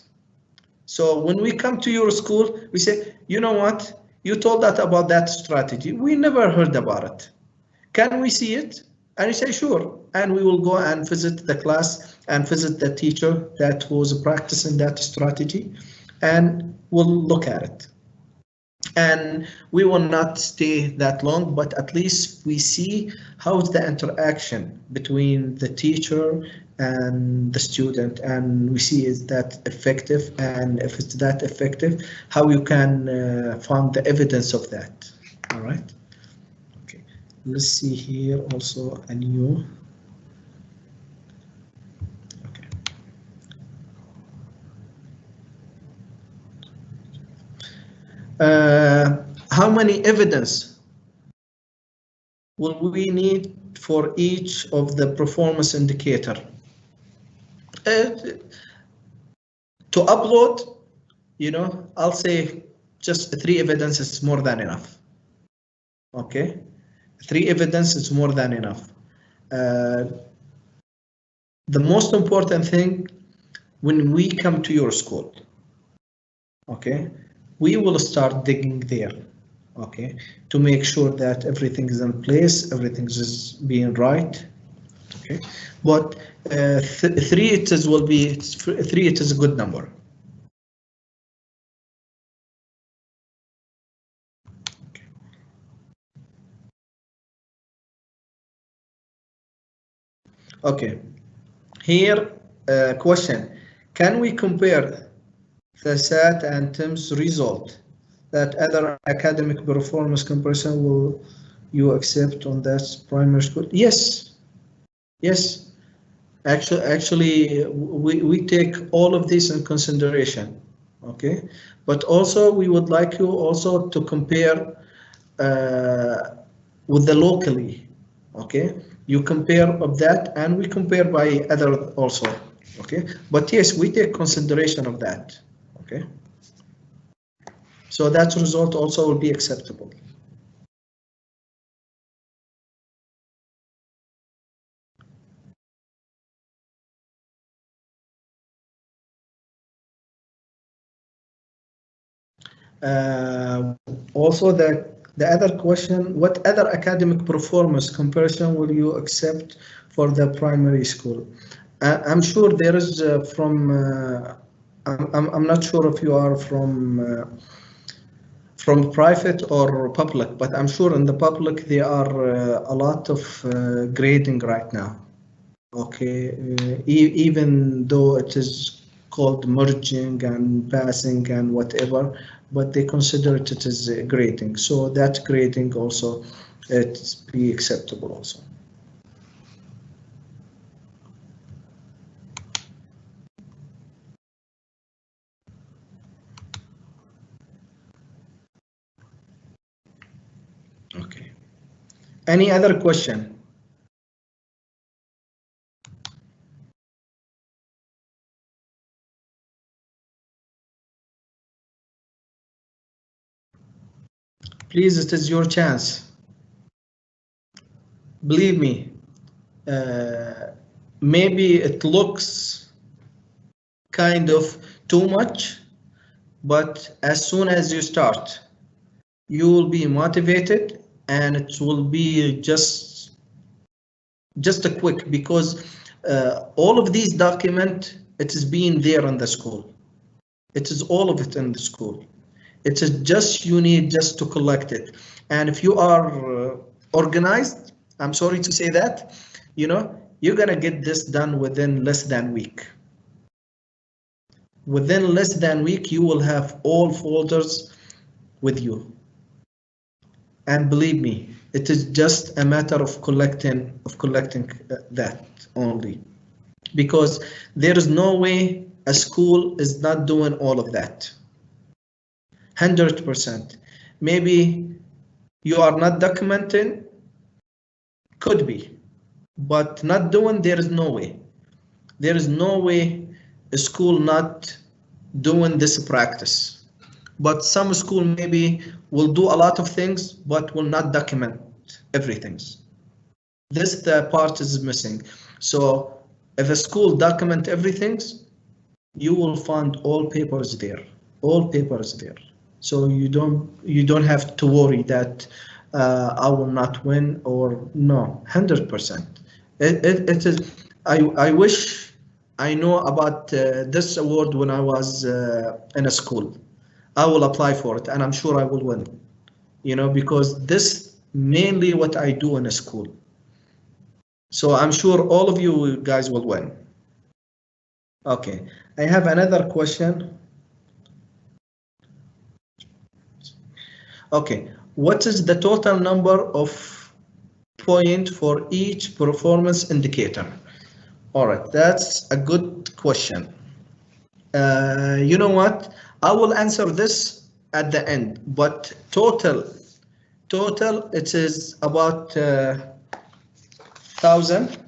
So when we come to your school, we say, you know what? You told that about that strategy. We never heard about it. Can we see it? And you say, sure. And we will go and visit the class and visit the teacher that was practicing that strategy, and we'll look at it. And we will not stay that long, but at least we see how's the interaction between the teacher and the student, and we see is that effective, and if it's that effective, how you can find the evidence of that. All right. Okay. Let's see here also a new. Okay. How many evidence will we need for each of the performance indicator? To upload, you know, I'll say just 3 evidence is more than enough. Okay, 3 evidence is more than enough. The most important thing when we come to your school, okay, we will start digging there, okay, to make sure that everything is in place, everything is being right. Okay, but 3 it is will be 3 it is a good number. Okay, here question, can we compare the SAT and TIMS result that other academic performance comparison will you accept on that primary school? Yes, yes. Actually, we take all of this in consideration. Okay, but also we would like you also to compare with the locally. Okay, you compare of that, and we compare by other also. Okay, but yes, we take consideration of that. Okay, so that result also will be acceptable. Also, the other question, what other academic performance comparison will you accept for the primary school? I'm sure there is I'm not sure if you are from private or public, but I'm sure in the public there are a lot of grading right now. Okay, even though it is called merging and passing and whatever, but they consider it as grading. So that grading also it's be acceptable also. Okay. Any other question? Please, it is your chance. Believe me, maybe it looks kind of too much, but as soon as you start, you will be motivated, and it will be just a quick, because all of these documents, it is being there in the school. It is all of it in the school. It is just, you need just to collect it. And if you are organized, I'm sorry to say that, you know, you're gonna get this done within less than a week. Within less than a week, you will have all folders with you. And believe me, it is just a matter of collecting that only, because there is no way a school is not doing all of that. 100%. Maybe you are not documenting, could be, but not doing, there is no way. There is no way a school not doing this practice. But some school maybe will do a lot of things, but will not document everything. This the part is missing. So if a school document everything, you will find all papers there. All papers there. So you don't have to worry that I will not win, or no, 100%. It is. I wish I know about this award when I was in a school. I will apply for it, and I'm sure I will win. You know, because this mainly what I do in a school. So I'm sure all of you guys will win. Okay, I have another question. Okay, what is the total number of points for each performance indicator? All right, that's a good question. You know what? I will answer this at the end, but total, it is about 1,000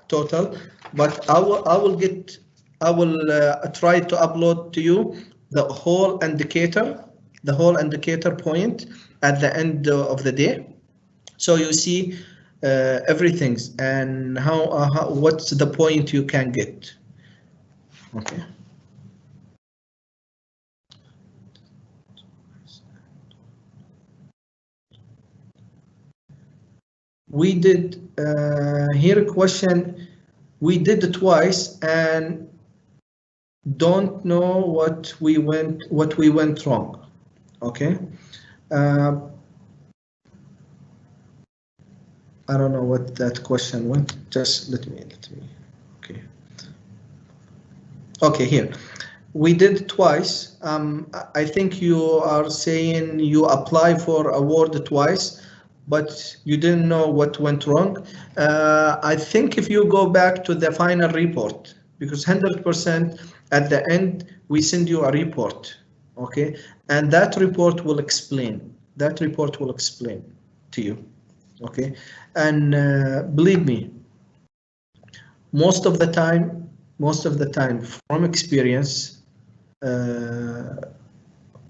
total. But I will try to upload to you the whole indicator point at the end of the day, so you see everything and what's the point you can get. Okay. We did here a question. We did it twice and don't know what we went wrong. Okay. I don't know what that question went. Just let me. Okay. Okay, here. We did twice. I think you are saying you apply for award twice, but you didn't know what went wrong. I think if you go back to the final report, because 100% at the end, we send you a report, okay? And that report will explain. To you, okay? And believe me, most of the time, from experience,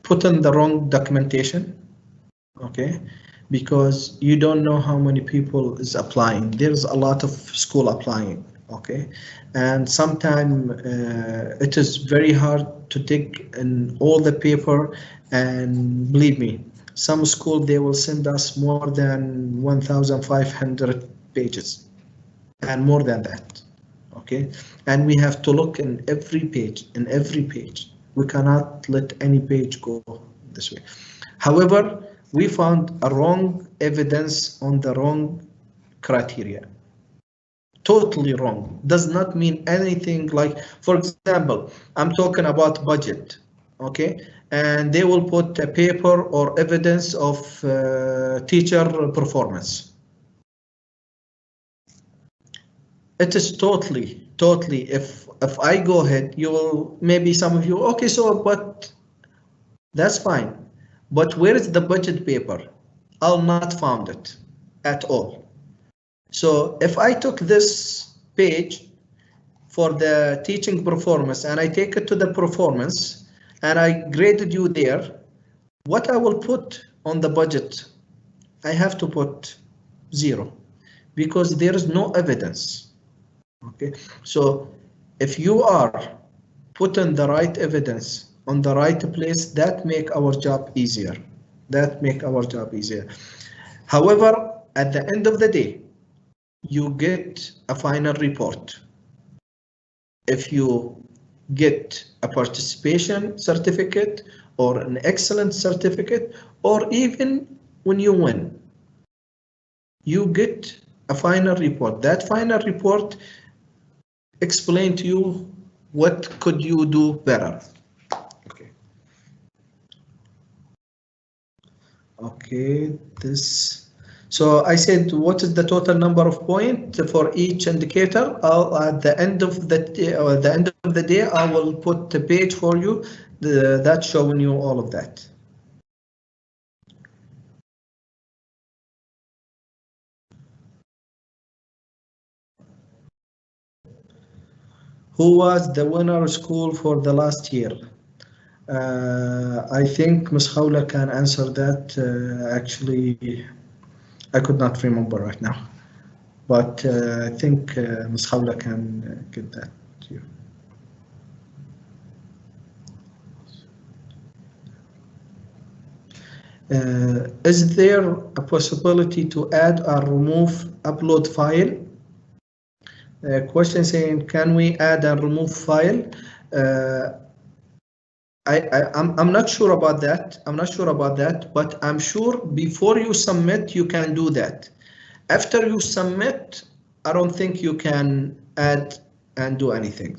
put in the wrong documentation, okay? Because you don't know how many people is applying. There's a lot of school applying, okay? And sometimes it is very hard to take in all the paper, and believe me, some school, they will send us more than 1,500 pages and more than that, okay? And we have to look in every page, We cannot let any page go this way. However, we found a wrong evidence on the wrong criteria. Totally wrong. Does not mean anything. Like, for example, I'm talking about budget, okay? And they will put a paper or evidence of teacher performance. It is totally, if I go ahead, you will, maybe some of you, okay, so, but that's fine. But where is the budget paper? I'll not found it. at all. So if I took this page for the teaching performance and I take it to the performance and I graded you there, what I will put on the budget, I have to put 0 because there is no evidence. Okay, so if you are putting the right evidence on the right place, that make our job easier. That make our job easier. However, at the end of the day, you get a final report. If you get a participation certificate or an excellent certificate, or even when you win, you get a final report. That final report explain to you what could you do better. Okay. Okay, this. So I said, what is the total number of points for each indicator? At the end of the day, I will put the page for you that's showing you all of that. Who was the winner school for the last year? I think Ms. Khawla can answer that. Actually, I could not remember right now, but I think Ms. Khawla can get that to you. Is there a possibility to add or remove upload file? Question saying, can we add and remove file? I'm not sure about that. I'm not sure about that, but I'm sure before you submit, you can do that. After you submit, I don't think you can add and do anything.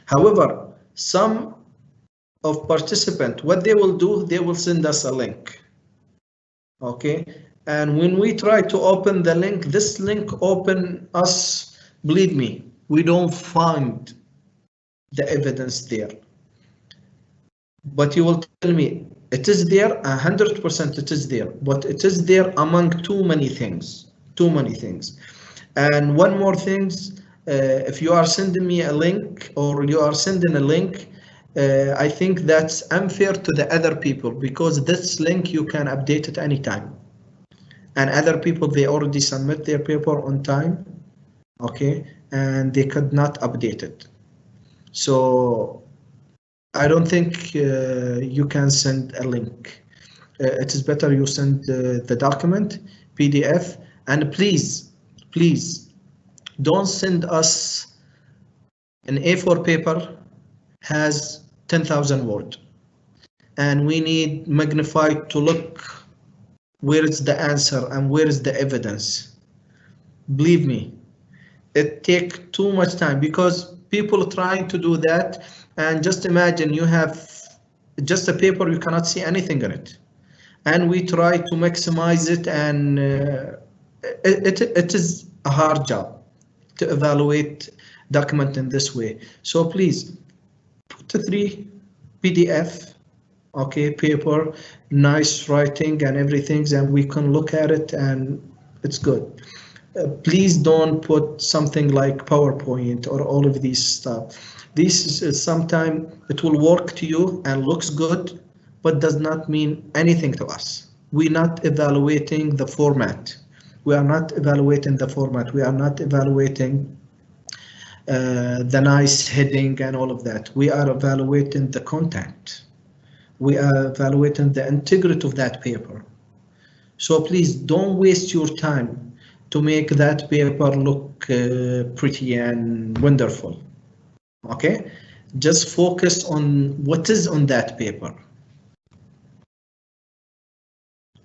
However, some of participants, what they will do, they will send us a link. Okay, and when we try to open the link, this link open us, believe me, we don't find the evidence there. But you will tell me it is there, 100% it is there, but it is there among too many things. And one more thing, if you are sending me a link or you are sending a link, I think that's unfair to the other people because this link you can update it anytime. And other people, they already submit their paper on time, okay, and they could not update it. So I don't think you can send a link. It is better you send the document, PDF, and please don't send us an A4 paper has 10,000 words, and we need magnified to look where is the answer and where is the evidence. Believe me, it takes too much time because people trying to do that, and just imagine you have just a paper, you cannot see anything in it, and we try to maximize it, and it is a hard job to evaluate document in this way. So please put the 3 PDF, okay, paper, nice writing and everything, and we can look at it and it's good. Please don't put something like PowerPoint or all of these stuff. This is sometimes it will work to you and looks good, but does not mean anything to us. We're not evaluating the format. We are not evaluating the format. We are not evaluating the nice heading and all of that. We are evaluating the content. We are evaluating the integrity of that paper. So please don't waste your time to make that paper look pretty and wonderful. Okay, just focus on what is on that paper.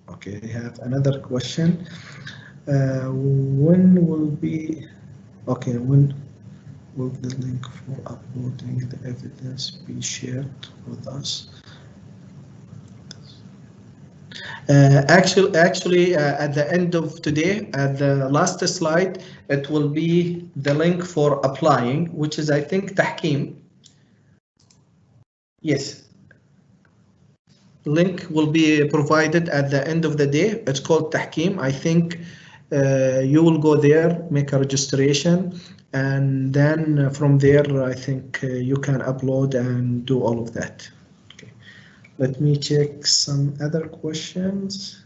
Okay, I have another question. When will be, okay, when will the link for uploading the evidence be shared with us? Actually, at the end of today, at the last slide, it will be the link for applying, which is, I think, Tahkim. Yes. Link will be provided at the end of the day. It's called Tahkim. I think You will go there, make a registration, and then from there, I think you can upload and do all of that. Okay. Let me check some other questions.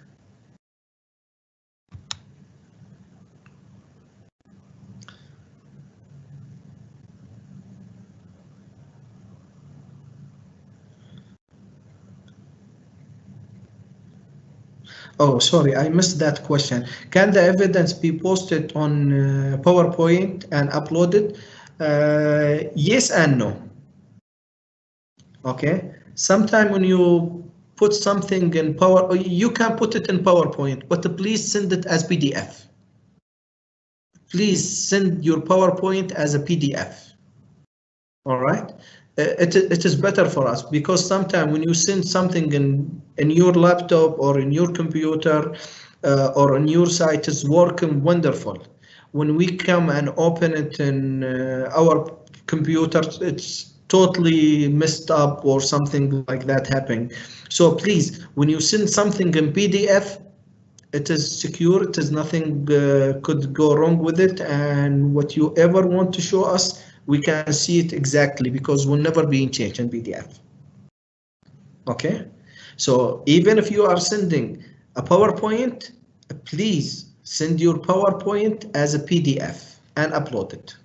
Oh, sorry, I missed that question. Can the evidence be posted on PowerPoint and uploaded? Yes and no. Okay. Sometime when you put something in you can put it in PowerPoint, but please send it as PDF. Please send your PowerPoint as a PDF. All right. It is better for us because sometimes when you send something in your laptop or in your computer or on your site is working wonderful. When we come and open it in our computer, it's totally messed up or something like that happening. So please, when you send something in PDF, it is secure. It is nothing could go wrong with it, and what you ever want to show us, we can see it exactly because will never be changed in PDF. Okay, so even if you are sending a PowerPoint, please send your PowerPoint as a PDF and upload it.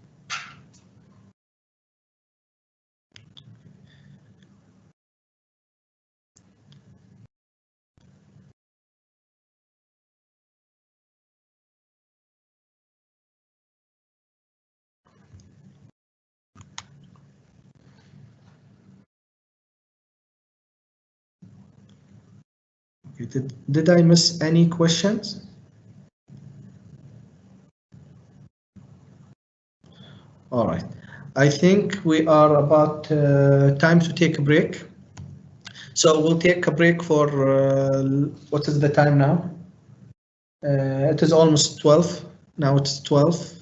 Okay, did I miss any questions? All right, I think we are about time to take a break. So we'll take a break for what is the time now? It is almost 12. Now it's 12.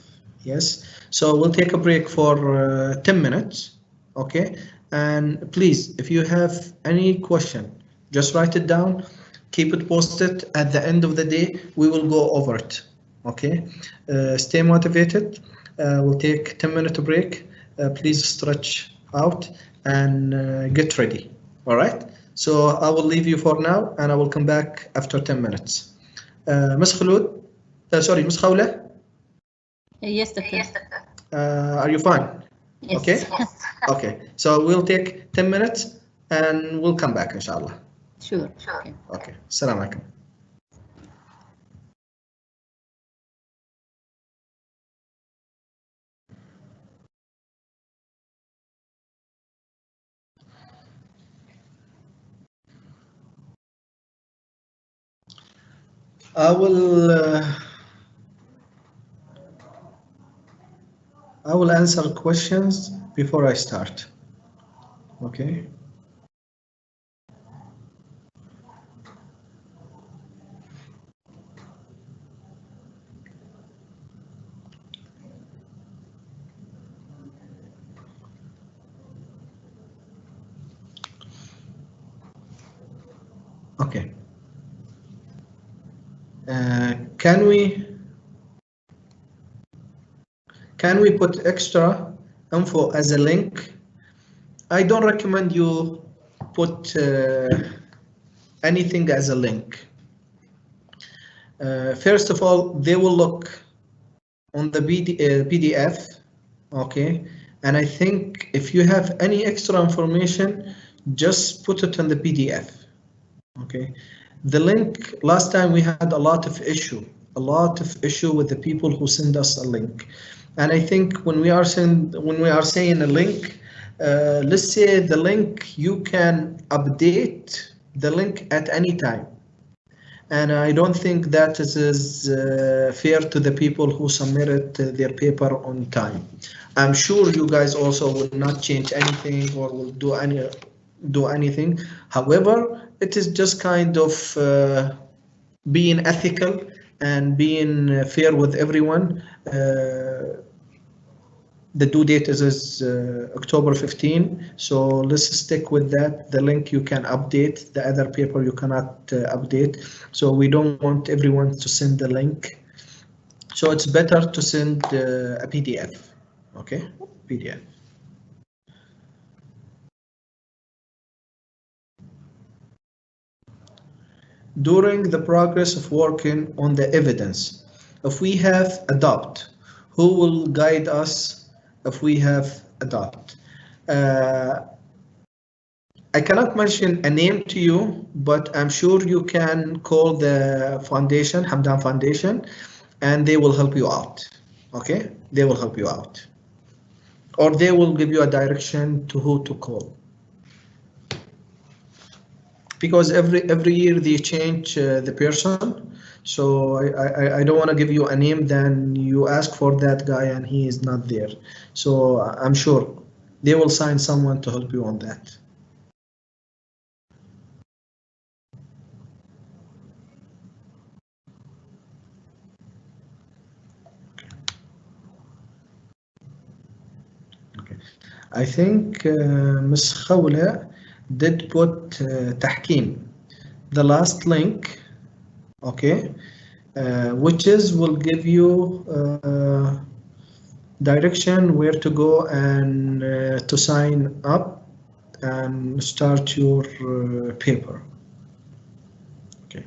Yes. So we'll take a break for 10 minutes. Okay. And please, if you have any question, just write it down. Keep it posted. At the end of the day, we will go over it. Okay. Stay motivated. We'll take 10-minute break. Please stretch out and get ready. All right. So I will leave you for now, and I will come back after 10 minutes. Ms. Khulud, sorry, Ms. Khawla?
Yes, doctor.
Are you fine?
Yes.
Okay. Okay. So we'll take 10 minutes and we'll come back, inshallah.
Sure.
Okay. Assalamu alaikum. I will answer questions before I start. Okay. Okay. Can we put extra info as a link? I don't recommend you put anything as a link. First of all, they will look on the PDF, okay? And I think if you have any extra information, just put it on the PDF, okay? The link, last time we had a lot of issue with the people who send us a link. And I think when we are saying a link, let's say the link, you can update the link at any time. And I don't think that is fair to the people who submitted their paper on time. I'm sure you guys also will not change anything or will do anything. However, it is just kind of being ethical and being fair with everyone. The due date is October 15, so let's stick with that. The link you can update, the other paper you cannot update. So we don't want everyone to send the link So it's better to send a PDF. Okay, PDF. During the progress of working on the evidence, if we have a doubt, who will guide us if we have a doubt? I cannot mention a name to you, but I'm sure you can call the foundation, Hamdan Foundation, and they will help you out. Okay, they will help you out, or they will give you a direction to who to call. Because every year they change the person, so I don't want to give you a name, then you ask for that guy and he is not there. So I'm sure they will sign someone to help you on that. Okay. I think Ms. Khawla did put Tahkim, the last link, okay, which will give you direction where to go and to sign up and start your paper. Okay.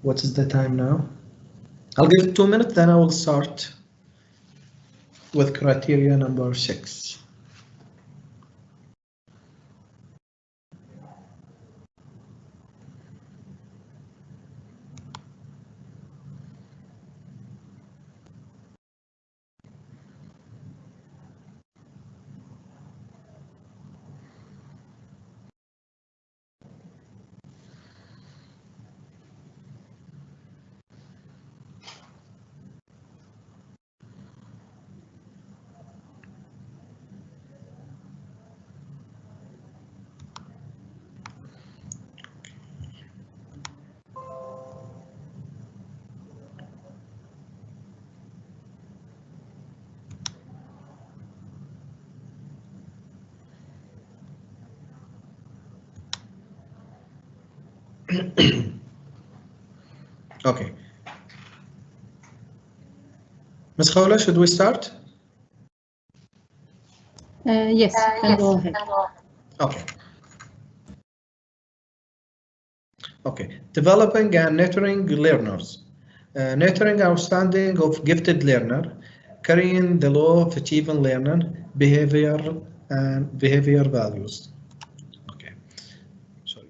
What is the time now? I'll give it 2 minutes, then I will start with criteria number 6. Okay. Ms. Khawla, should we start?
Yes, can go ahead.
Okay. Okay. Developing and nurturing learners. Nurturing outstanding of gifted learner, carrying the law of achieving learner, behavior and behavior values. Okay. Sorry.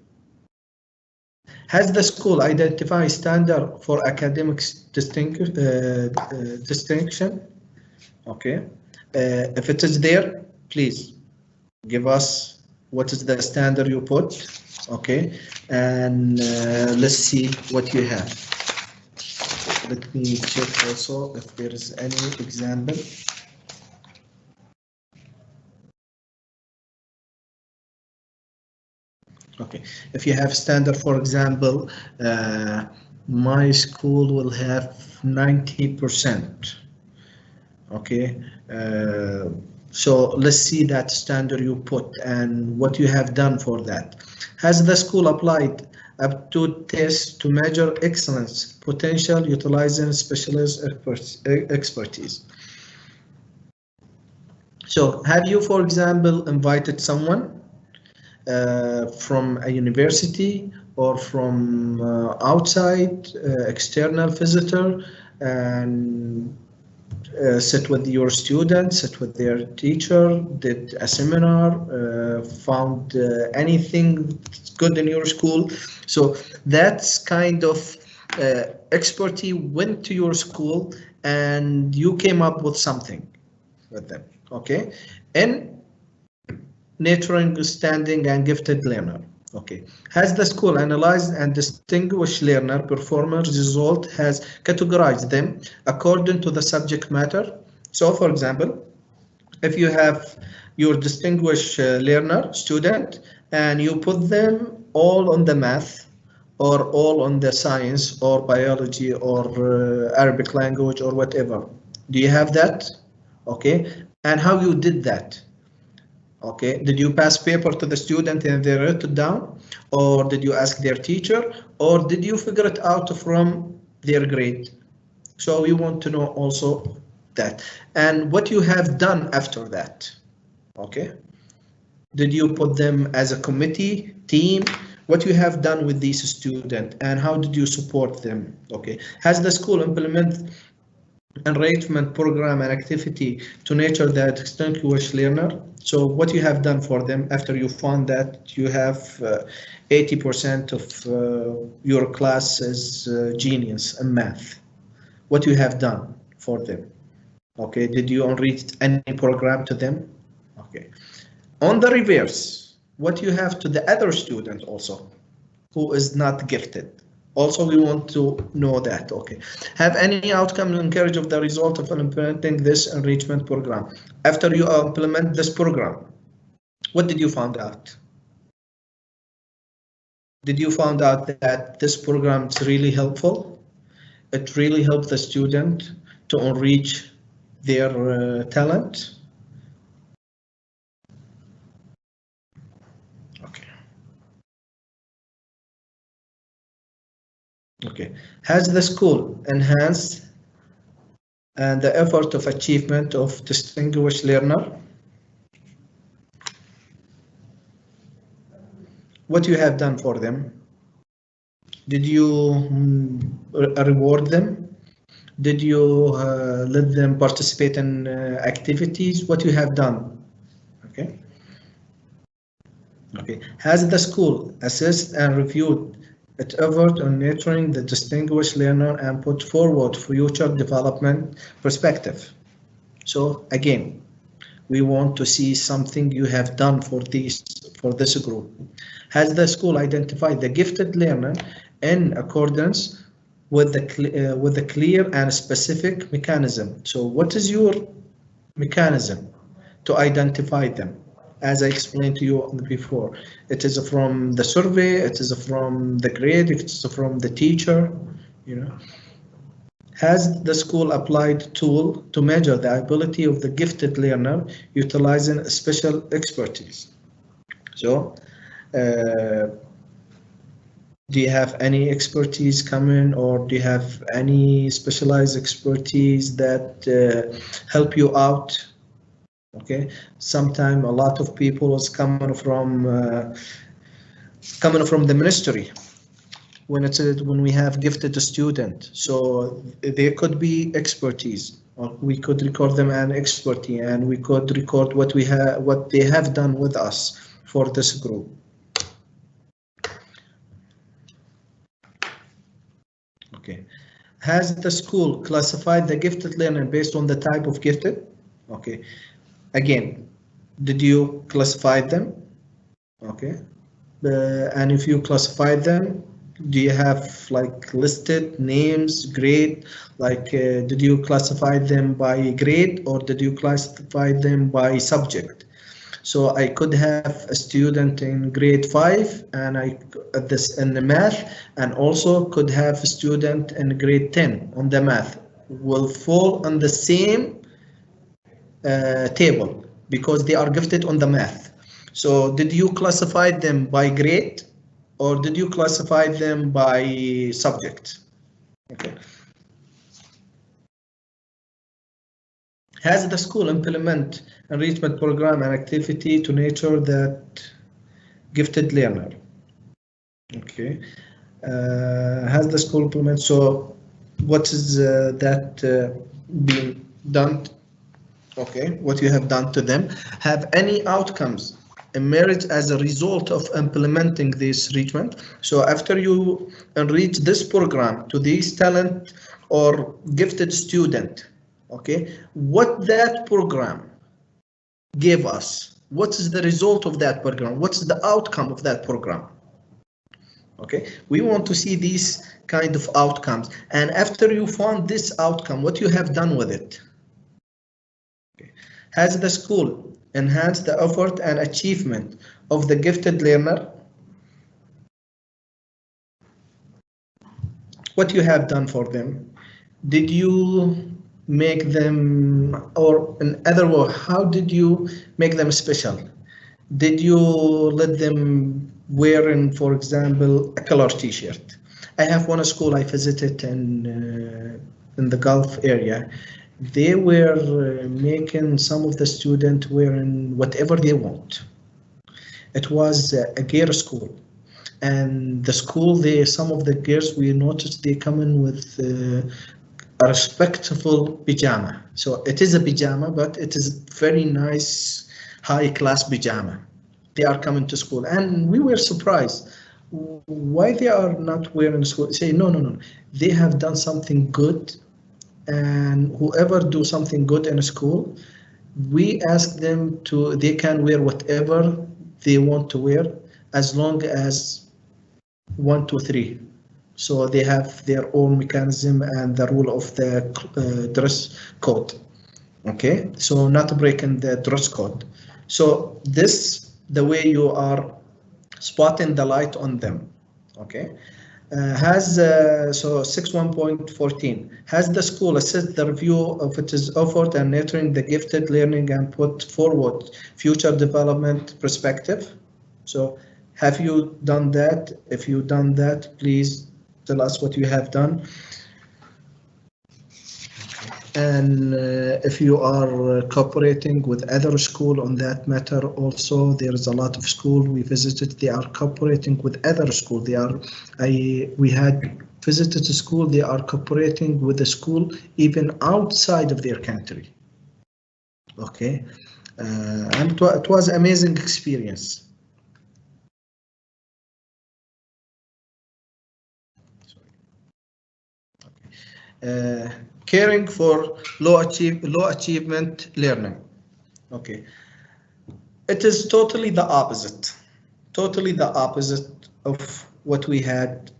Has the school identified standard for academics distinction? Okay. If it is there, please give us what is the standard you put. Okay. And let's see what you have. Let me check also if there is any example. Okay, if you have standard, for example, my school will have 90%. Okay, so let's see that standard you put and what you have done for that. Has the school applied aptitude tests to measure excellence potential utilizing specialist expertise? So have you, for example, invited someone from a university or from outside external visitor and sit with your students, sit with their teacher, did a seminar, found anything good in your school? So that's kind of expertise went to your school and you came up with something with them. Okay, and nurturing standing and gifted learner. Okay, has the school analyzed and distinguished learner performance result, has categorized them according to the subject matter? So for example, if you have your distinguished learner student and you put them all on the math or all on the science or biology or Arabic language or whatever, do you have that? Okay, and how you did that? Okay, did you pass paper to the student and they wrote it down, or did you ask their teacher, or did you figure it out from their grade? So we want to know also that, and what you have done after that. Okay, did you put them as a committee, team? What you have done with these students and how did you support them? Okay, has the school implement enrichment program and activity to nurture that distinguished learner? So what you have done for them after you found that you have 80% of your class is genius in math? What you have done for them? Okay, did you enrich any program to them? Okay. On the reverse, what you have to the other student also who is not gifted. Also, we want to know that. Okay, have any outcome encourage of the result of implementing this enrichment program? After you implement this program, what did you find out? Did you find out that this program is really helpful? It really helped the student to enrich their talent. Okay. Okay. Has the school enhanced the effort of achievement of distinguished learner? What you have done for them? Did you reward them? Did you let them participate in activities? What you have done? Okay. Okay. Has the school assessed and reviewed its effort on nurturing the distinguished learner and put forward future development perspective? So again, we want to see something you have done for this group. Has the school identified the gifted learner in accordance with the clear and specific mechanism? So what is your mechanism to identify them? As I explained to you before, it is from the survey, it is from the grade, it is from the teacher, you know. Has the school applied tool to measure the ability of the gifted learner utilizing special expertise? So, do you have any expertise coming, or do you have any specialized expertise that help you out? Okay, sometimes a lot of people is coming from the ministry. When we have gifted a student, so there could be expertise, or we could record them an expertise, and we could record what they have done with us for this group. Okay, has the school classified the gifted learner based on the type of gifted? Okay, again, did you classify them? Okay, and if you classified them, do you have like listed names, grade? Like, did you classify them by grade or did you classify them by subject? So I could have a student in grade 5 and this in the math, and also could have a student in grade 10 on the math, will fall on the same table because they are gifted on the math. So did you classify them by grade or did you classify them by subject? Okay. Has the school implement enrichment program and activity to nurture that gifted learner? Okay. Has the school implement, so what is that being done? Okay, what you have done to them. Have any outcomes emerged as a result of implementing this enrichment? So after you enrich this program to these talent or gifted student, okay, what that program gave us, what is the result of that program? What's the outcome of that program? Okay, we want to see these kind of outcomes, and after you found this outcome, what you have done with it. Okay. Has the school enhanced the effort and achievement of the gifted learner? What you have done for them? Did you make them, or in other words, how did you make them special? Did you let them wearing, for example, a color t-shirt? I have one school I visited in in the Gulf area, they were making some of the students wearing whatever they want. It was a gear school, and the school, they some of the gears we noticed they come in with a respectful pajama. So it is a pajama, but it is very nice, high class pajama. They are coming to school, and we were surprised why they are not wearing school. Say no, no, no. They have done something good, and whoever do something good in school, we ask them to. They can wear whatever they want to wear, as long as 1, 2, 3. So they have their own mechanism and the rule of the dress code. Okay, so not breaking the dress code. So this the way you are spotting the light on them. Okay, has so 61.14 has the school assessed the review of its effort and nurturing the gifted learning and put forward future development perspective. So have you done that? If you done that, please tell us what you have done. And if you are cooperating with other school on that matter, also there is a lot of school we visited. They are cooperating with other school. We had visited a school. They are cooperating with the school even outside of their country. Okay, and it was amazing experience. Caring for low achievement learning. Okay, it is totally the opposite of what we had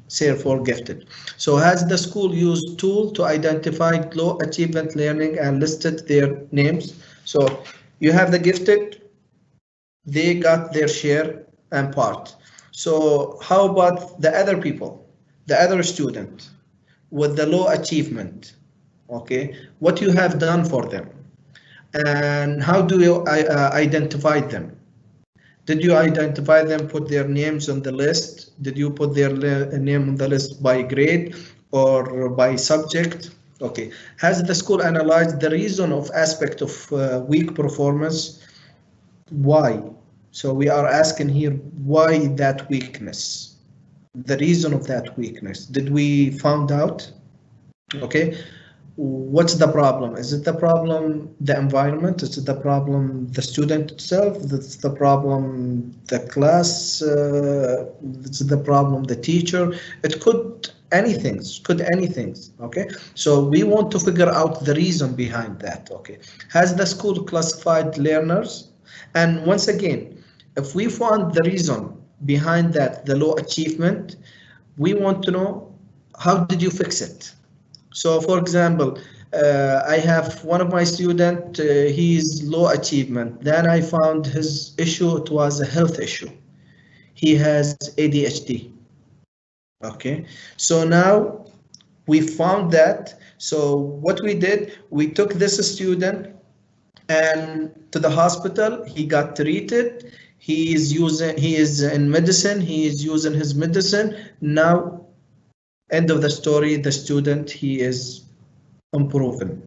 say for gifted. So has the school used tool to identify low achievement learning and listed their names? So you have the gifted, they got their share and part. So how about the other people, the other student with the low achievement? Okay, what you have done for them, and how do you identify them? Did you identify them, put their names on the list? Did you put their name on the list by grade or by subject? Okay, has the school analyzed the reason of aspect of weak performance? Why? So we are asking here, why that weakness? The reason of that weakness, did we found out? Okay, what's the problem? Is it the problem the environment? Is it the problem the student itself? That's the problem the class? It's the problem the teacher? It could anything. Okay, so we want to figure out the reason behind that. Okay, has the school classified learners? And once again, if we found the reason behind that, the low achievement, we want to know how did you fix it? So for example, I have one of my student, he's low achievement. Then I found his issue, it was a health issue. He has ADHD. Okay, so now we found that. So what we did, we took this student and to the hospital, he got treated. He is in medicine, he is using his medicine. Now, end of the story, the student, he is improving.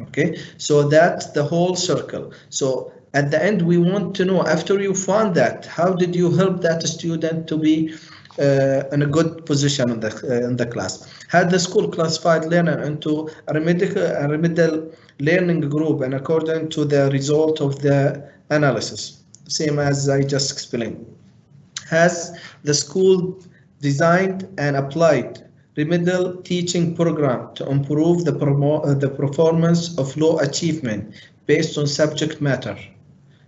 Okay, so that's the whole circle. So at the end, we want to know, after you found that, how did you help that student to be in a good position in the class? Had the school classified learner into a remedial learning group and according to the result of the analysis, same as I just explained? Has the school designed and applied remedial teaching program to improve the performance of low achievement based on subject matter?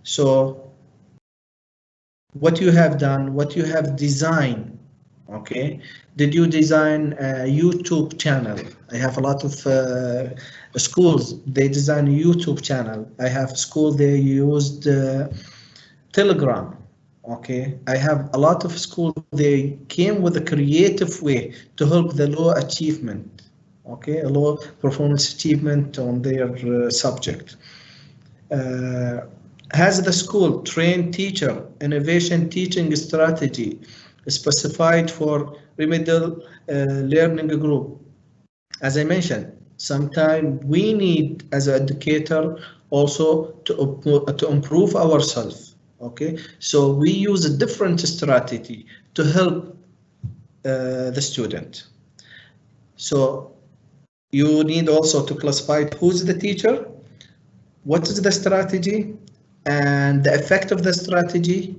So what you have done, what you have designed, okay? Did you design a YouTube channel? I have a lot of schools, they design a YouTube channel. I have school, they used Telegram. Okay, I have a lot of schools, they came with a creative way to help the low achievement, okay, a low performance achievement on their subject. Has the school trained teacher innovation teaching strategy specified for remedial learning group? As I mentioned, sometimes we need, as an educator, also to improve ourselves. Okay, so we use a different strategy to help the student. So you need also to classify who's the teacher, what is the strategy, and the effect of the strategy,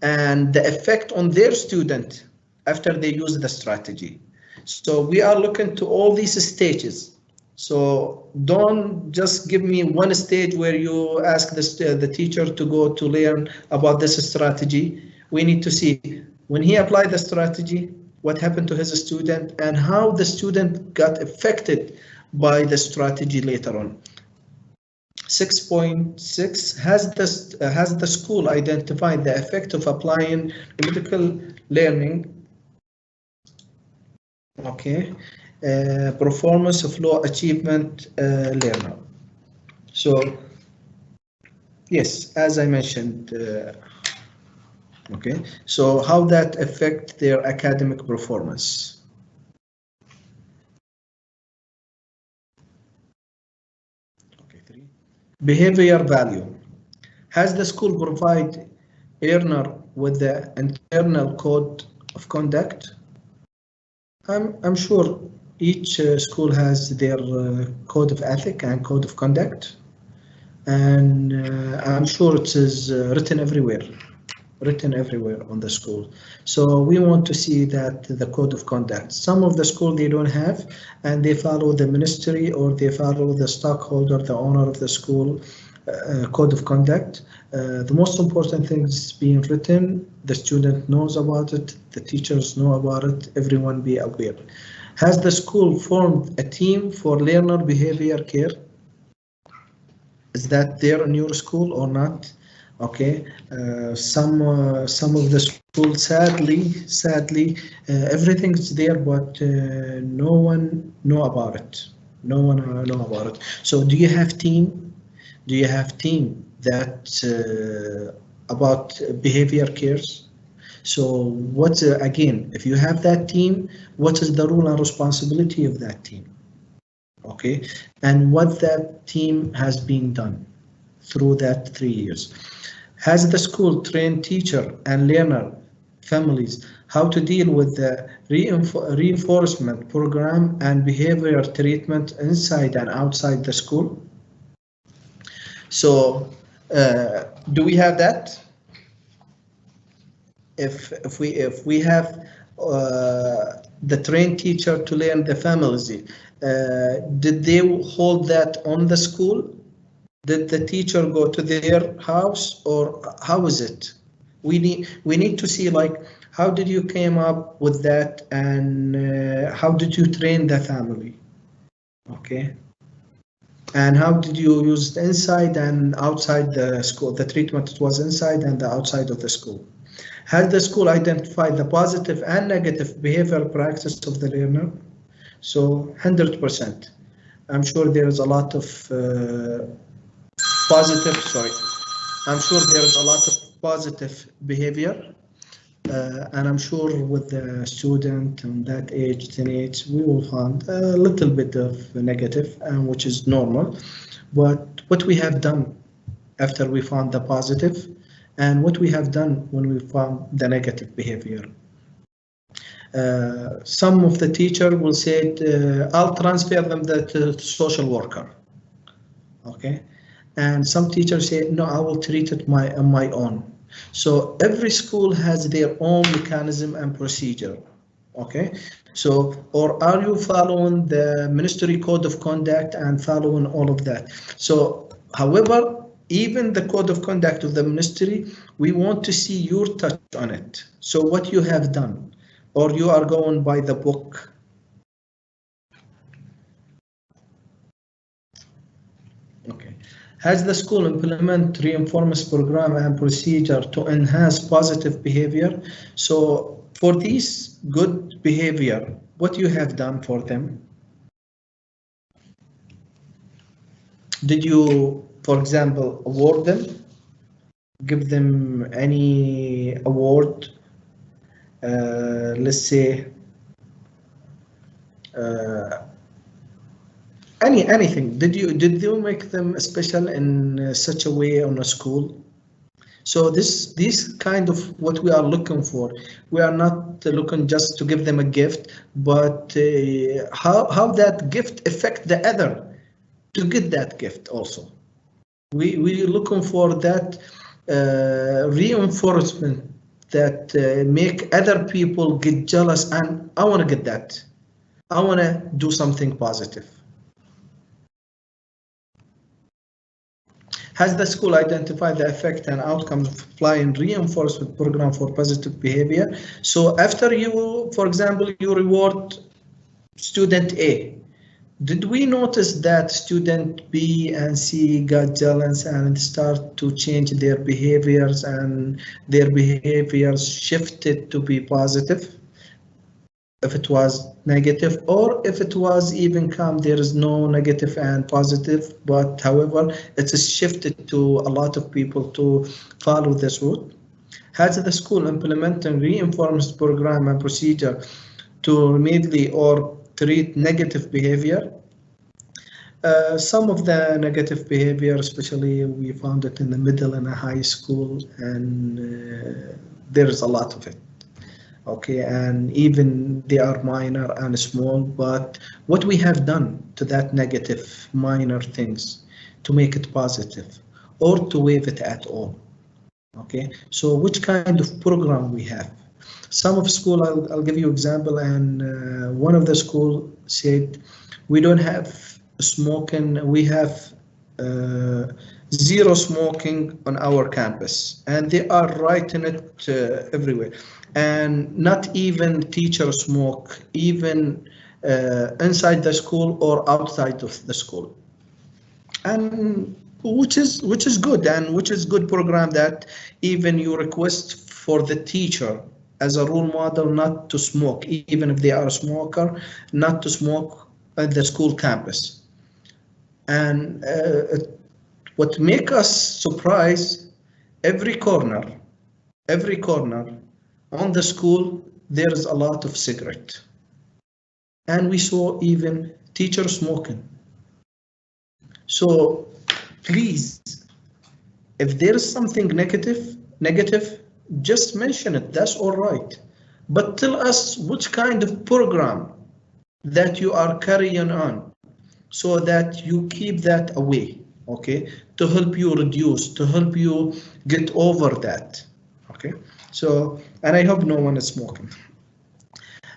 and the effect on their student after they use the strategy. So we are looking to all these stages. So don't just give me one stage where you ask the teacher to go to learn about this strategy. We need to see when he applied the strategy, what happened to his student and how the student got affected by the strategy later on. 6.6 has the school identified the effect of applying medical learning, okay, performance of low achievement learner. So yes, as I mentioned, okay, so how that affect their academic performance. Okay, 3. Behavior value. Has the school provide learner with the internal code of conduct? I'm sure each school has their code of ethic and code of conduct, and I'm sure it is written everywhere on the school. So we want to see that the code of conduct. Some of the school they don't have, and they follow the ministry or they follow the stockholder, the owner of the school code of conduct. The most important thing is being written. The student knows about it. The teachers know about it. Everyone be aware. Has the school formed a team for learner behavior care? Is that there in your school or not? Okay, some of the schools, sadly, everything's there, but no one know about it. No one know about it. So, do you have team? Do you have team that about behavior cares? So, what's again? If you have that team, what is the role and responsibility of that team? Okay, and what that team has been done through that 3 years. Has the school trained teacher and learner families how to deal with the reinforcement program and behavior treatment inside and outside the school? So, do we have that? If we have the trained teacher to learn the families, did they hold that on the school? Did the teacher go to their house or how is it? We need to see like how did you came up with that and how did you train the family? Okay. And how did you use it inside and outside the school? The treatment was inside and the outside of the school. Has the school identified the positive and negative behavioral practice of the learner? So 100%. I'm sure there is a lot of positive, sorry. I'm sure there is a lot of positive behavior. And I'm sure with the student on that age, teenage, we will find a little bit of negative, which is normal. But what we have done after we found the positive and what we have done when we found the negative behavior. Some of the teacher will say, I'll transfer them to social worker. Okay. And some teachers say, no, I will treat it on my own. So every school has their own mechanism and procedure. Okay. So, or are you following the ministry code of conduct and following all of that? So, however, even the code of conduct of the ministry, we want to see your touch on it. So what you have done, or you are going by the book. Okay. Has the school implement reinforcement program and procedure to enhance positive behavior? So for these good behavior, what you have done for them? Did you, for example, award them? Give them any award? Let's say anything. Did you make them special in such a way on a school? So this kind of what we are looking for. We are not looking just to give them a gift, but how that gift affect the other to get that gift also. We looking for that reinforcement that make other people get jealous, and I want to get that. I want to do something positive. Has the school identified the effect and outcomes of applying reinforcement program for positive behavior? So after you, for example, you reward student A, did we notice that student B and C got jealous and start to change their behaviors, and their behaviors shifted to be positive? If it was negative, or if it was even calm, there is no negative and positive, but however, it is shifted to a lot of people to follow this route. Has the school implementing reinforcement program and procedure to remediate or treat negative behavior? Some of the negative behavior, especially we found it in the middle and high school, and there is a lot of it. Okay, and even they are minor and small, but what we have done to that negative minor things to make it positive or to waive it at all. Okay, so which kind of program we have? Some of school, I'll give you example, and one of the school said we don't have smoking, we have zero smoking on our campus, and they are writing it everywhere. And not even teachers smoke, even inside the school or outside of the school. And which is good, and which is good program that even you request for the teacher as a role model not to smoke, even if they are a smoker, not to smoke at the school campus. And what make us surprise, every corner on the school, there's a lot of cigarette. And we saw even teachers smoking. So please, if there is something negative, just mention it, that's all right. But tell us which kind of program that you are carrying on so that you keep that away, okay? To help you reduce, to help you get over that, okay? So, and I hope no one is smoking.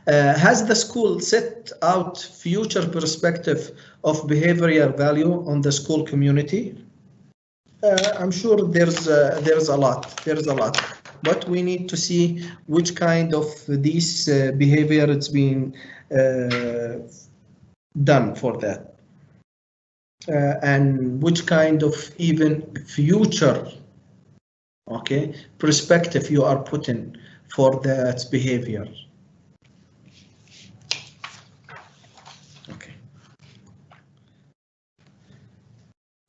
Has the school set out future perspective of behavioral value on the school community? I'm sure there's a lot, but we need to see which kind of these behavior it's being done for that, and which kind of even future, okay, perspective you are putting for that behavior. Okay.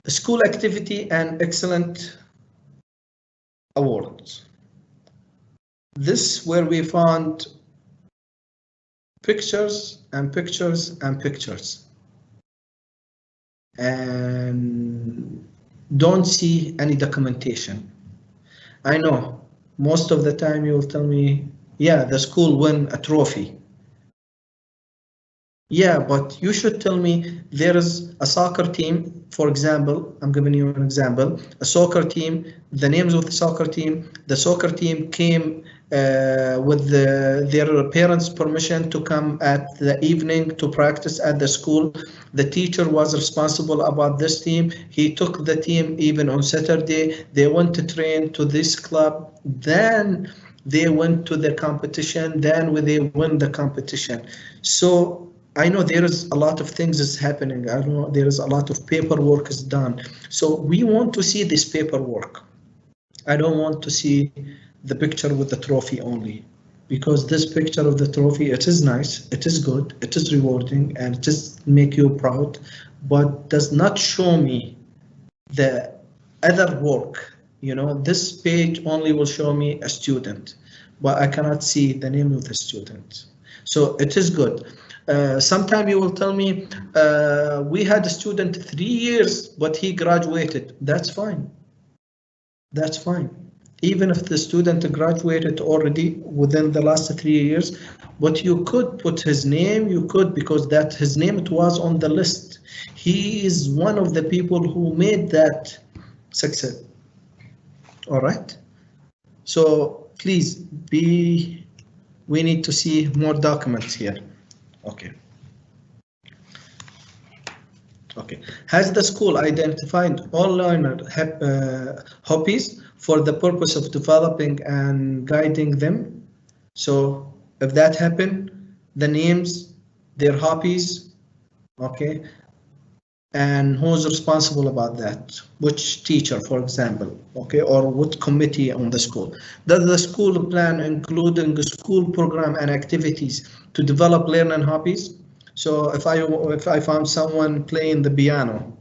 School activity and excellent awards. This where we found pictures and pictures and pictures, and don't see any documentation. I know most of the time you will tell me, yeah, the school won a trophy. Yeah, but you should tell me there is a soccer team, for example, I'm giving you an example, a soccer team, the names of the soccer team came with their parents' permission to come at the evening to practice at the school. The teacher was responsible about this team. He took the team even on Saturday. They went to train to this club. Then they went to the competition. Then they won the competition. So I know there is a lot of things is happening. I know there is a lot of paperwork is done. So we want to see this paperwork. I don't want to see the picture with the trophy only, because this picture of the trophy, it is nice, it is good, it is rewarding, and it just make you proud, but does not show me the other work. You know, this page only will show me a student, but I cannot see the name of the student. So it is good. Sometime you will tell me, we had a student 3 years, but he graduated. That's fine. That's fine. Even if the student graduated already within the last 3 years, but you could put his name, you could, because that his name, it was on the list. He is one of the people who made that success. All right. So please we need to see more documents here. Okay. Okay. Has the school identified all learner hobbies for the purpose of developing and guiding them? So if that happened, the names, their hobbies, okay, and who's responsible about that? Which teacher, for example, okay, or what committee on the school? Does the school plan including the school program and activities to develop learning hobbies? So if I found someone playing the piano,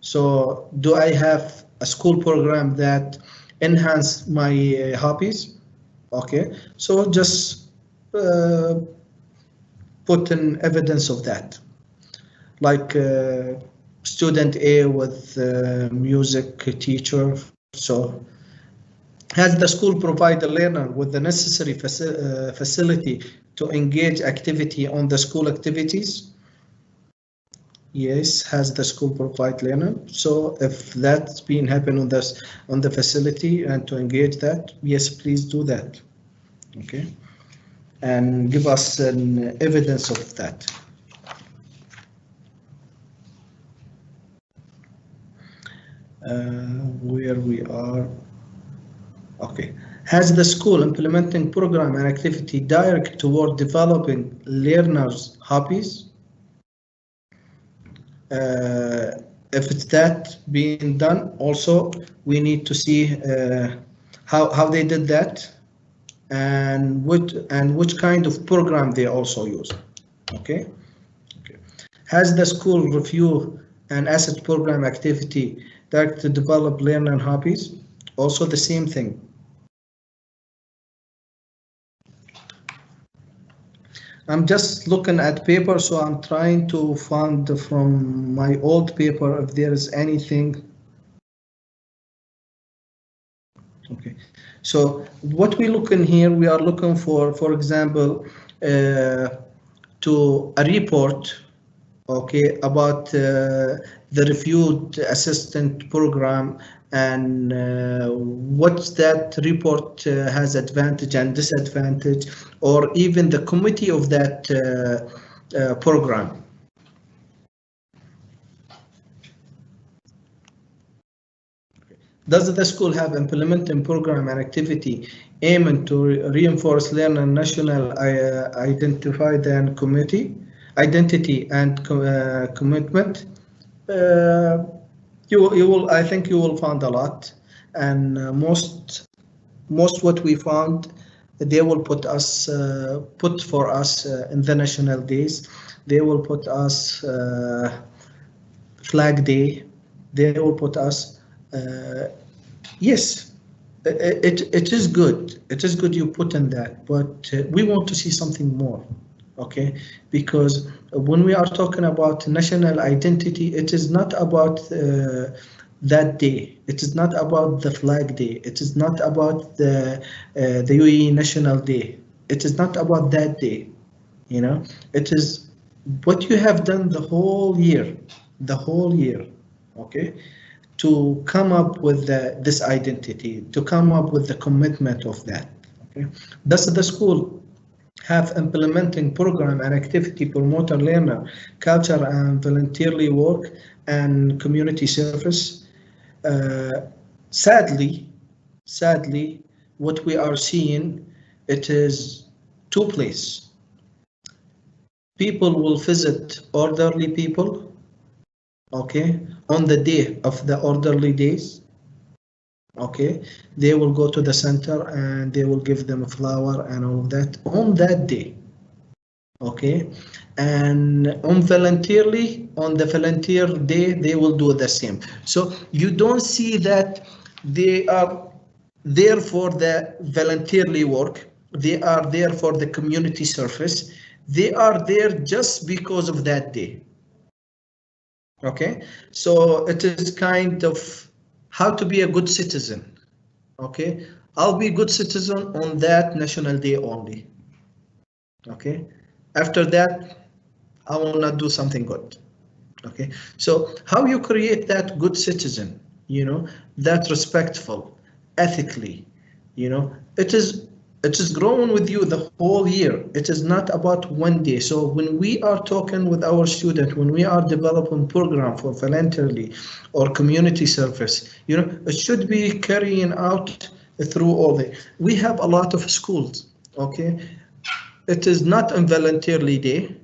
so do I have a school program that enhance my hobbies? Okay, so just put in evidence of that, like student A with music teacher. So has the school provide the learner with the necessary facility to engage activity on the school activities? Yes, has the school provide learner? So if that's been happen on the facility and to engage that, yes, please do that. Okay, and give us an evidence of that. Where we are. Okay. Has the school implementing program and activity direct toward developing learners' hobbies? If it's that being done, also we need to see how they did that and which kind of program they also use. Okay. Okay. Has the school review and asset program activity direct to develop learner hobbies? Also the same thing. I'm just looking at paper, so I'm trying to find from my old paper if there is anything. Okay, so what we look in here, we are looking for example, to a report, okay, about the reviewed assistant program and what that report has advantage and disadvantage, or even the committee of that program. Does the school have implementing program and activity aiming to reinforce learner national identified and identity and commitment? You will, I think you will find a lot, and most what we found, they will put us for us in the national days. They will put us Flag Day. They will put us. Yes, it is good. It is good you put in that, but we want to see something more. Okay, because when we are talking about national identity, it is not about that day. It is not about the Flag Day. It is not about the UAE National Day. It is not about that day. You know, it is what you have done the whole year, okay, to come up with this identity, to come up with the commitment of that. Okay, does the school have implementing program and activity promoter learner culture and volunteerly work and community service? Sadly, what we are seeing, it is two places. People will visit orderly people, okay, on the day of the orderly days. Okay, they will go to the center and they will give them a flower and all of that on that day. Okay, and on the volunteer day, they will do the same. So you don't see that they are there for the volunteerly work. They are there for the community service. They are there just because of that day. Okay, so it is kind of how to be a good citizen. Okay, I'll be a good citizen on that national day only. Okay, after that, I will not do something good. Okay, so how you create that good citizen, that respectful, ethically, it is growing with you the whole year. It is not about one day. So when we are talking with our student, when we are developing program for voluntarily or community service, it should be carrying out through all the. We have a lot of schools. Okay, it is not on voluntarily day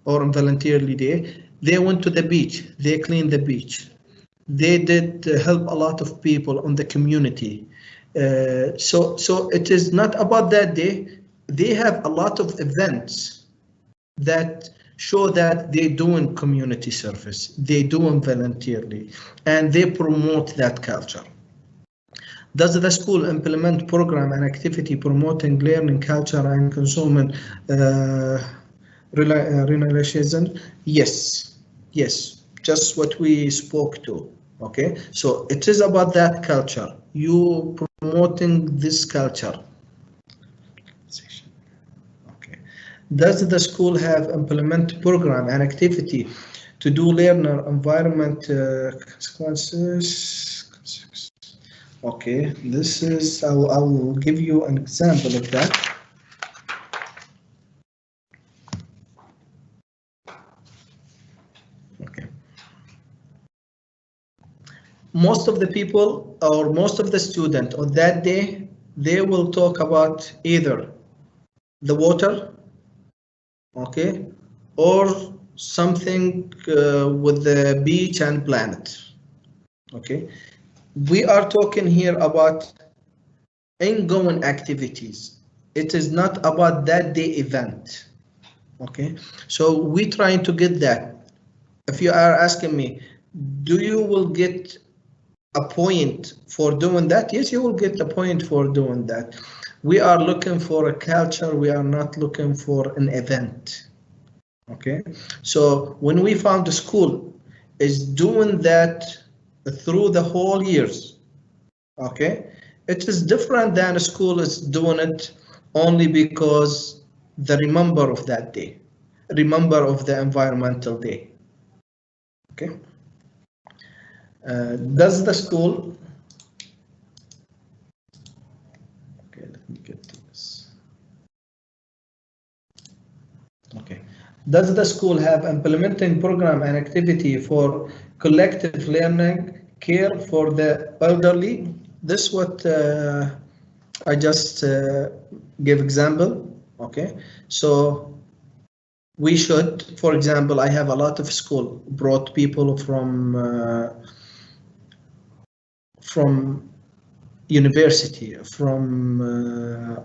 or on voluntarily day. They went to the beach. They cleaned the beach. They did help a lot of people on the community. So it is not about that day. They have a lot of events that show that they doing community service. They doing voluntarily, and they promote that culture. Does the school implement program and activity promoting learning culture and consumer relaxation? Yes, yes, just what we spoke to. Okay, so it is about that culture. You promoting this culture. Okay. Does the school have implement program and activity to do learner environment consequences? Okay, this is, I will give you an example of that. Okay. Most of the people or most of the students on that day, they will talk about either the water, okay, or something with the beach and planet. Okay, we are talking here about ongoing activities. It is not about that day event. Okay, so we trying to get that. If you are asking me, do you will get a point for doing that? Yes, you will get a point for doing that. We are looking for a culture. We are not looking for an event. Okay, so when we found the school is doing that through the whole years, okay, it is different than a school is doing it only because the remember of that day, remember of the environmental day. Okay, does the school, okay, let me get to this. Okay, does the school have implementing program and activity for collective learning care for the elderly? This what I just give example. Okay, so we should, for example, I have a lot of school brought people from university, from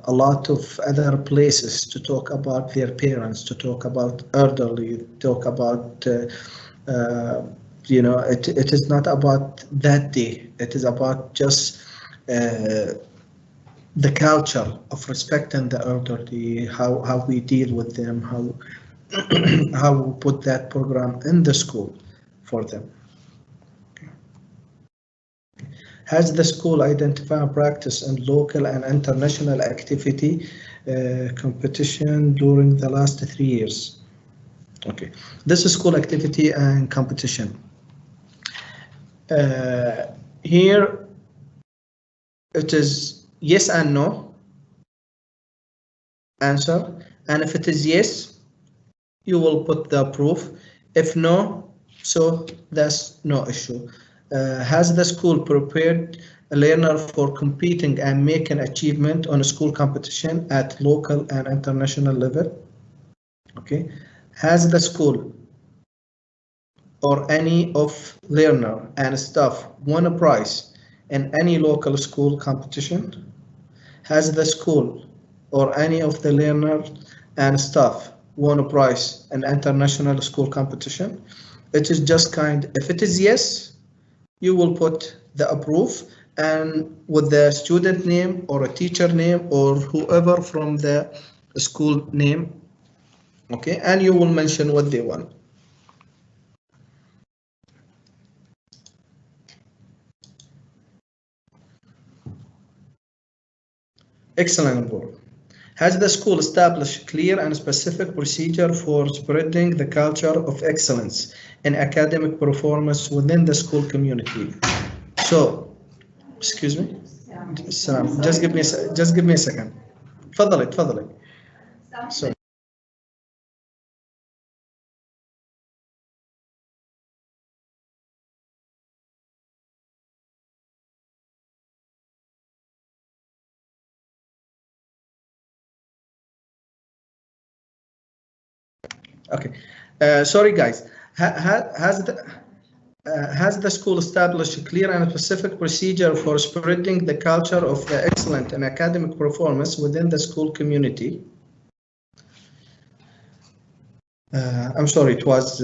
a lot of other places to talk about their parents, to talk about elderly, talk about it is not about that day. It is about just the culture of respecting the elderly, how we deal with them, how we put that program in the school for them. Has the school identified practice in local and international activity competition during the last 3 years? Okay, this is school activity and competition. Here it is yes and no answer, and if it is yes, you will put the proof. If no, so that's no issue. Has the school prepared a learner for competing and making achievement on a school competition at local and international level? Okay. Has the school or any of learner and staff won a prize in any local school competition? Has the school or any of the learners and staff won a prize in international school competition? It is just kind, if it is yes, you will put the approve and with the student name or a teacher name or whoever from the school name Okay, and you will mention what they want. Excellent work. Has the school established clear and specific procedure for spreading the culture of excellence in academic performance within the school community? So, excuse me, Sam, just give me a second. تفضلي. Sorry. Okay. Sorry, guys. Has the school established a clear and specific procedure for spreading the culture of the excellent and academic performance within the school community? I'm sorry, it was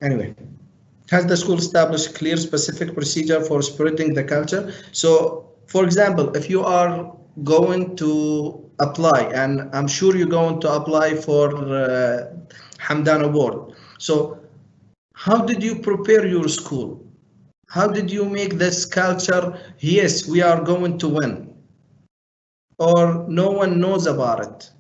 anyway. Has the school established clear specific procedure for spreading the culture? So, for example, if you are going to apply, and I'm sure you're going to apply for Hamdan Award. So, how did you prepare your school? How did you make this culture? Yes, we are going to win. Or no one knows about it.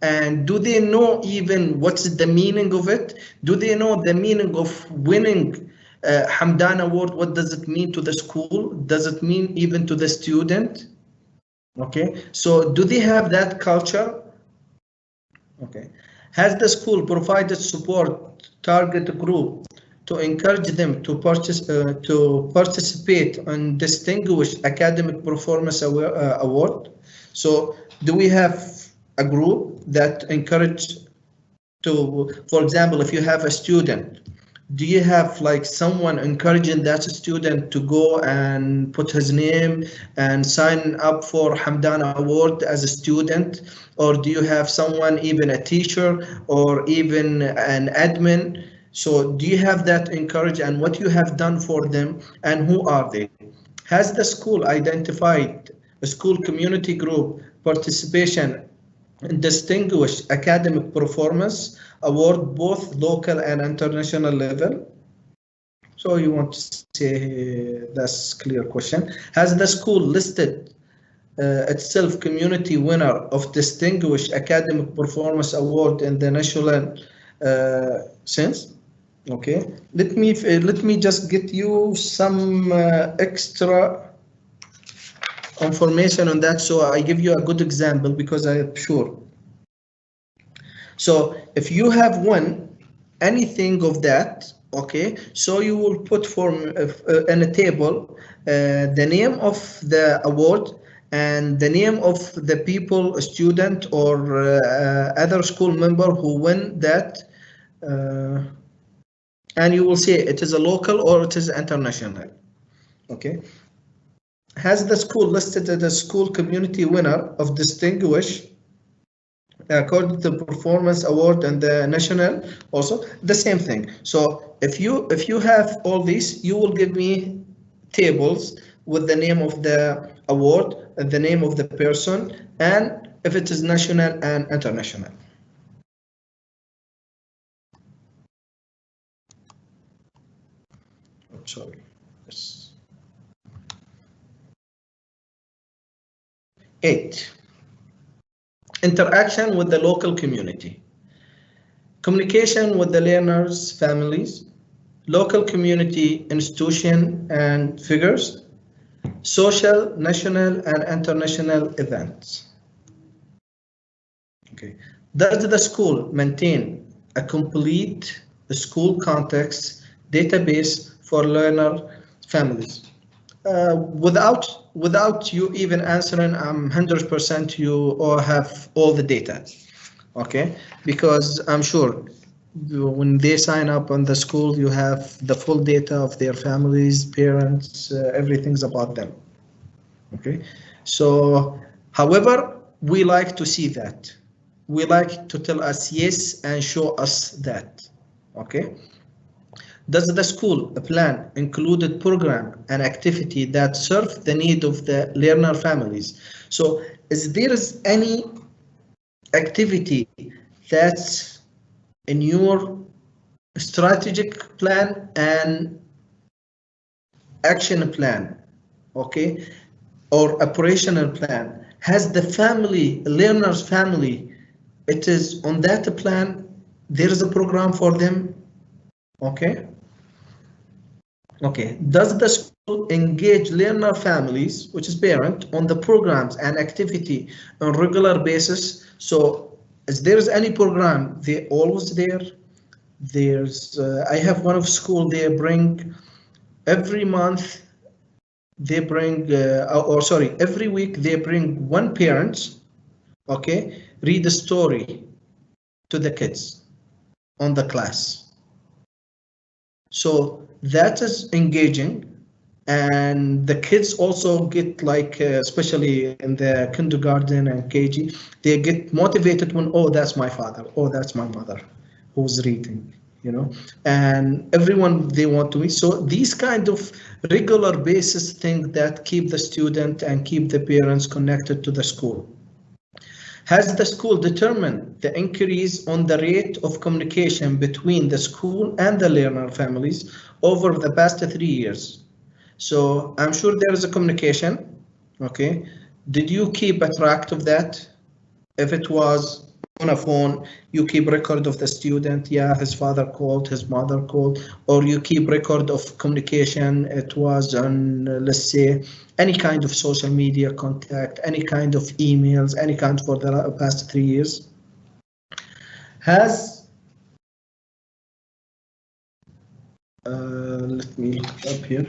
And do they know even what's the meaning of it? Do they know the meaning of winning Hamdan Award? What does it mean to the school? Does it mean even to the student? Okay, so do they have that culture? Okay, has the school provided support target group to encourage them to participate on distinguished academic performance award? So do we have a group that encourage to, for example, if you have a student, do you have like someone encouraging that student to go and put his name and sign up for Hamdan Award as a student? Or do you have someone, even a teacher or even an admin? So do you have that encourage, and what you have done for them, and who are they? Has the school identified a school community group participation Distinguished Academic Performance Award, both local and international level? So you want to say that's clear question. Has the school listed itself community winner of Distinguished Academic Performance Award in the national sense? Okay, let me just get you some extra information on that, so I give you a good example because I am sure. So if you have won anything of that, okay, so you will put in a table the name of the award and the name of the people, student or other school member who win that, and you will say it is a local or it is international. Okay. Has the school listed as a school community winner of distinguished according to the performance award and the national? Also the same thing. So if you have all these, you will give me tables with the name of the award, the name of the person, and if it is national and international. Sorry. Yes. 8. Interaction with the local community. Communication with the learners' families, local community institution and figures, social, national, and international events. Okay. Does the school maintain a complete school context database for learner families? Without you even answering, I'm 100% you all have all the data, okay? Because I'm sure when they sign up on the school, you have the full data of their families, parents, everything's about them, okay? So, however, we like to see that. We like to tell us yes and show us that, okay? Does the school plan included program and activity that serve the need of the learner families? So is there any activity that's in your strategic plan and action plan, okay, or operational plan. Has the family, learner's family, it is on that plan, there is a program for them, okay? Okay, does the school engage learner families, which is parent, on the programs and activity on regular basis? So if there is any program, they always there. There's, I have one of school, they bring every month, they bring, or sorry, every week they bring one parent, okay, read a story to the kids on the class. So that is engaging, and the kids also get like, especially in the kindergarten and KG, they get motivated when, oh, that's my father, oh, that's my mother who's reading, you know, and everyone they want to meet. So these kind of regular basis things that keep the student and keep the parents connected to the school. Has the school determined the increase on the rate of communication between the school and the learner families over the past 3 years? So I'm sure there is a communication, okay? Did you keep a track of that? If it was on a phone, you keep record of the student, yeah, his father called, his mother called, or you keep record of communication, it was on, let's say, any kind of social media contact, any kind of emails, any kind for the past 3 years. Has, let me look up here.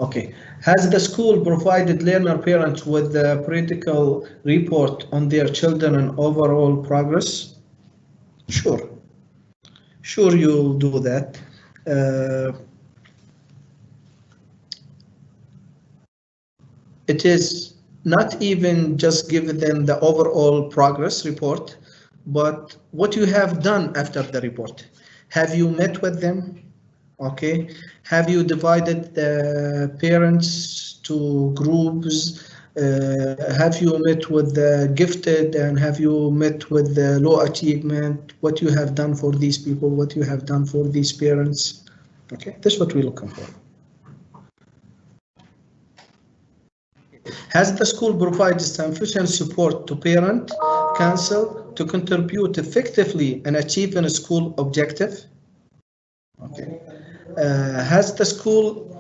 Okay, has the school provided learner parents with a periodical report on their children and overall progress? Sure, sure you'll do that. It is not even just give them the overall progress report, but what you have done after the report. Have you met with them? Okay. Have you divided the parents to groups? Have you met with the gifted, and have you met with the low achievement? What you have done for these people, what you have done for these parents? Okay, that's what we're looking for. Has the school provided sufficient support to parent, council to contribute effectively and achieve a school objective? Okay. Has the school?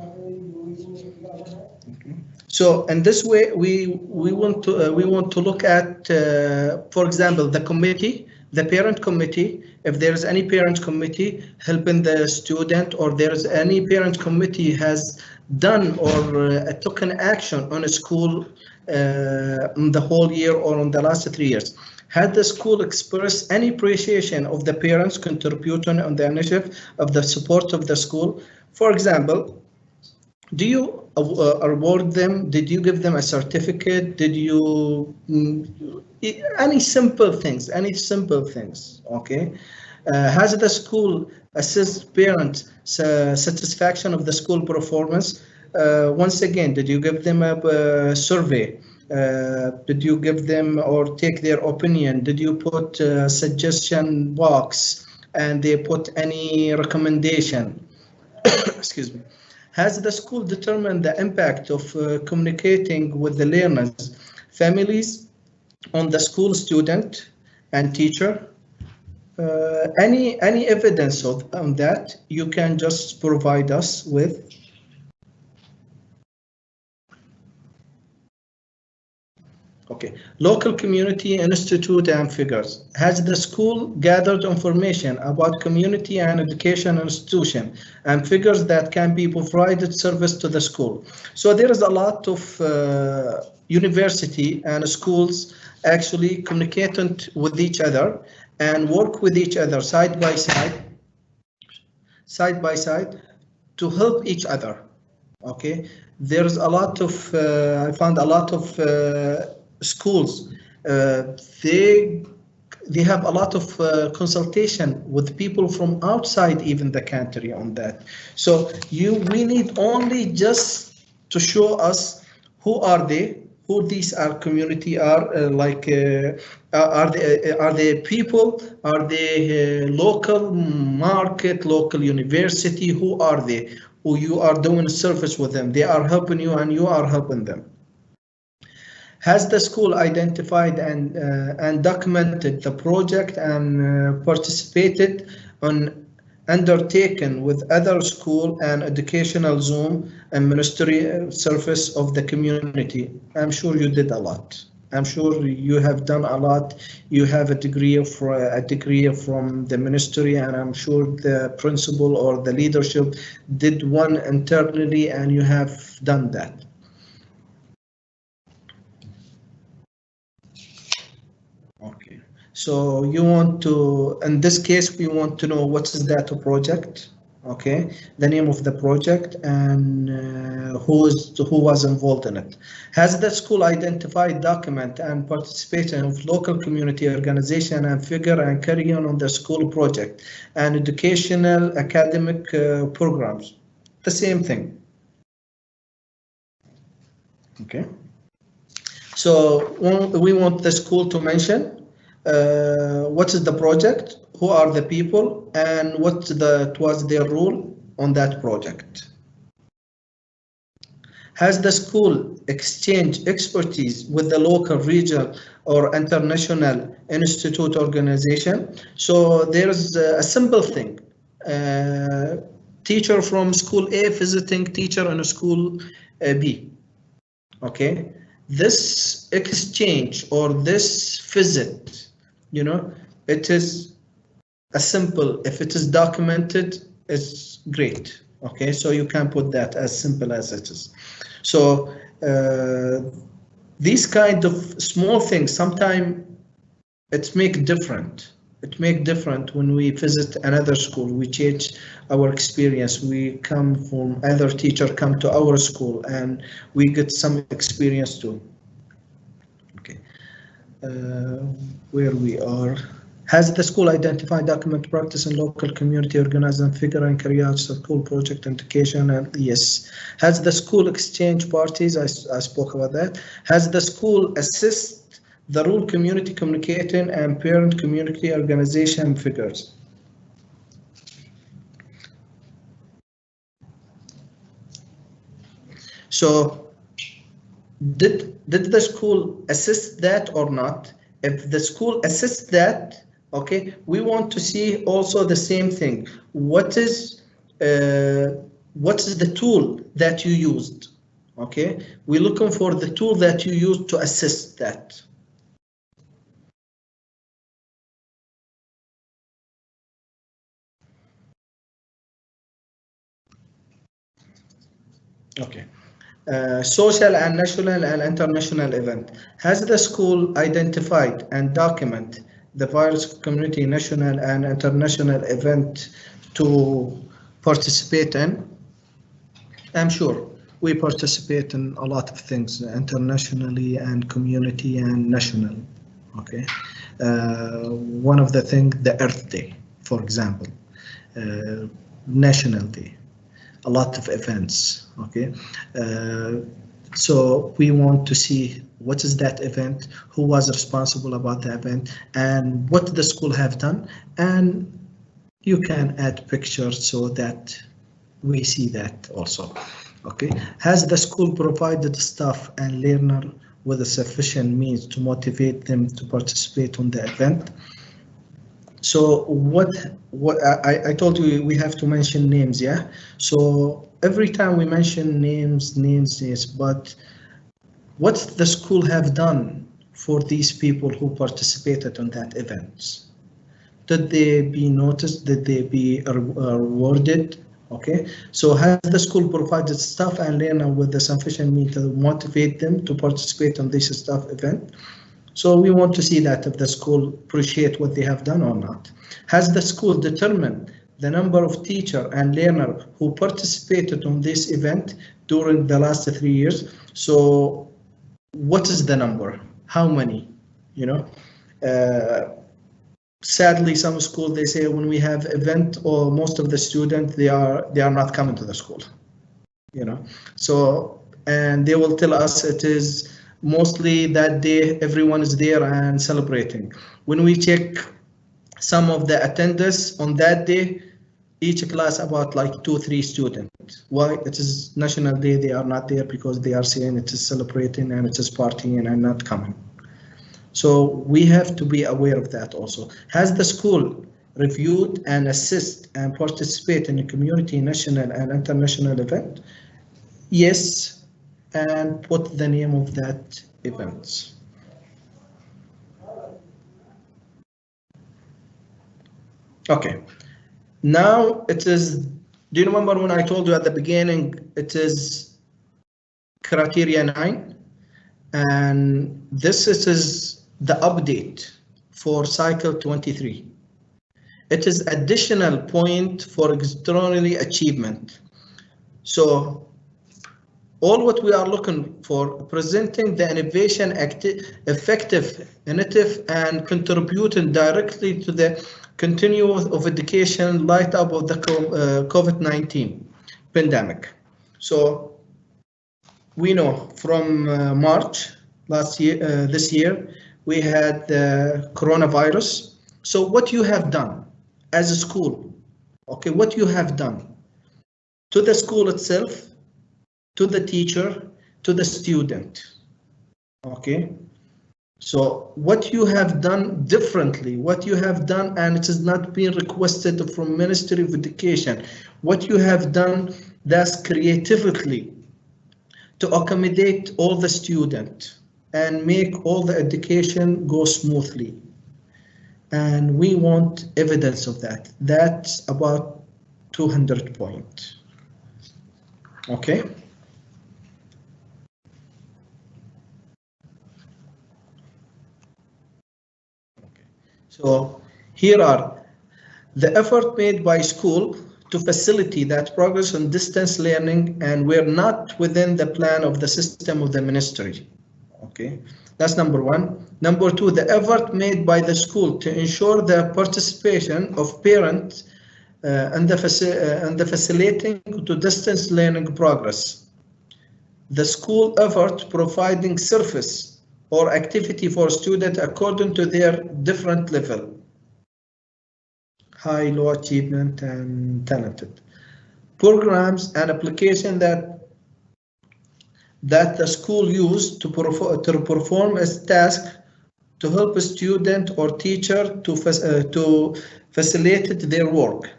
So in this way, we want to look at, for example, the committee, the parent committee. If there is any parent committee helping the student, or there is any parent committee has done or took an action on a school in the whole year or on the last 3 years. Had the school expressed any appreciation of the parents' contribution on the initiative of the support of the school? For example, do you award them? Did you give them a certificate? Did you any simple things? Any simple things? Okay. Has the school assessed parent satisfaction of the school performance? Once again, did you give them a survey? Did you give them or take their opinion? Did you put a suggestion box and they put any recommendation? Excuse me. Has the school determined the impact of communicating with the learners, families, on the school student and teacher? Any evidence on that you can just provide us with? Okay, local community institute and figures. Has the school gathered information about community and education institution and figures that can be provided service to the school? So there is a lot of university and schools actually communicating with each other and work with each other side by side to help each other. Okay, there's a lot of I found a lot of schools, they have a lot of consultation with people from outside even the country on that. So we need only just to show us who are they, who these are community are, are they people, are they local market, local university, who are they, who you are doing service with them, they are helping you and you are helping them. Has the school identified and documented the project and participated on undertaken with other school and educational Zoom and ministry service of the community? I'm sure you did a lot. I'm sure you have done a lot. You have a degree from the ministry, and I'm sure the principal or the leadership did one internally, and you have done that. Okay, so you want to, in this case, we want to know what is that project, okay, the name of the project and who was involved in it. Has the school identified, document and participation of local community organization and figure and carry on the school project and educational academic programs? The same thing. Okay. So we want the school to mention what is the project, who are the people, and what was their role on that project. Has the school exchanged expertise with the local, regional, or international institute organization? So there's a simple thing. Teacher from school A visiting teacher in school B. Okay. This exchange or this visit, it is a simple, if it is documented, it's great. Okay, so you can put that as simple as it is. So these kind of small things, sometimes it make different. It make different when we visit another school. We change our experience. We come from other teacher come to our school and we get some experience too. Okay, where we are. Has the school identified, document, practice in local community, organize and figure and carry out school project education? And yes. Has the school exchange parties? I spoke about that. Has the school assist the rural community communicating and parent community organization figures? So did the school assist that or not? If the school assists that, okay, we want to see also the same thing. What is the tool that you used? Okay, we're looking for the tool that you used to assist that. Okay. Social and national and international event. Has the school identified and document the various community national and international event to participate in? I'm sure we participate in a lot of things internationally and community and national. Okay. One of the things, the Earth Day, for example, National Day. A lot of events, okay? So we want to see what is that event, who was responsible about the event, and what the school have done, and you can add pictures so that we see that also, okay? Has the school provided staff and learner with a sufficient means to motivate them to participate on the event? So what I told you, we have to mention names, yeah? So every time we mention names, yes, but what the school have done for these people who participated on that event? Did they be noticed? Did they be rewarded? Okay, so has the school provided staff and learner with the sufficient means to motivate them to participate on this staff event? So we want to see that if the school appreciate what they have done or not. Has the school determined the number of teacher and learner who participated on this event during the last 3 years? So what is the number? How many? Sadly, some schools, they say when we have event or most of the students, they are not coming to the school. So, and they will tell us it is mostly that day everyone is there and celebrating. When we check some of the attendance on that day, each class about like 2-3 students. Why? It is National Day, they are not there because they are saying it is celebrating and it is partying and not coming. So we have to be aware of that also. Has the school reviewed and assist and participate in the community national and international event? Yes, and put the name of that event. Okay, now it is, do you remember when I told you at the beginning, it is criteria 9, and this is the update for cycle 23. It is additional point for extraordinary achievement. So all what we are looking for, presenting the innovation effective, innovative, and contributing directly to the continuum of education light up of the COVID-19 pandemic. So we know from March last year, this year, we had the coronavirus. So what you have done as a school, okay, what you have done to the school itself, to the teacher, to the student, okay? So what you have done differently, what you have done, and it has not been requested from Ministry of Education, what you have done that's creatively to accommodate all the students and make all the education go smoothly. And we want evidence of that. That's about 200 points. Okay. So here are the effort made by school to facilitate that progress on distance learning, and we're not within the plan of the system of the ministry. Okay, that's number one. Number two, the effort made by the school to ensure the participation of parents and the facilitating to distance learning progress. The school effort providing service or activity for students according to their different level, high, low achievement, and talented. Programs and application that the school used to perform a task to help a student or teacher to facilitate their work.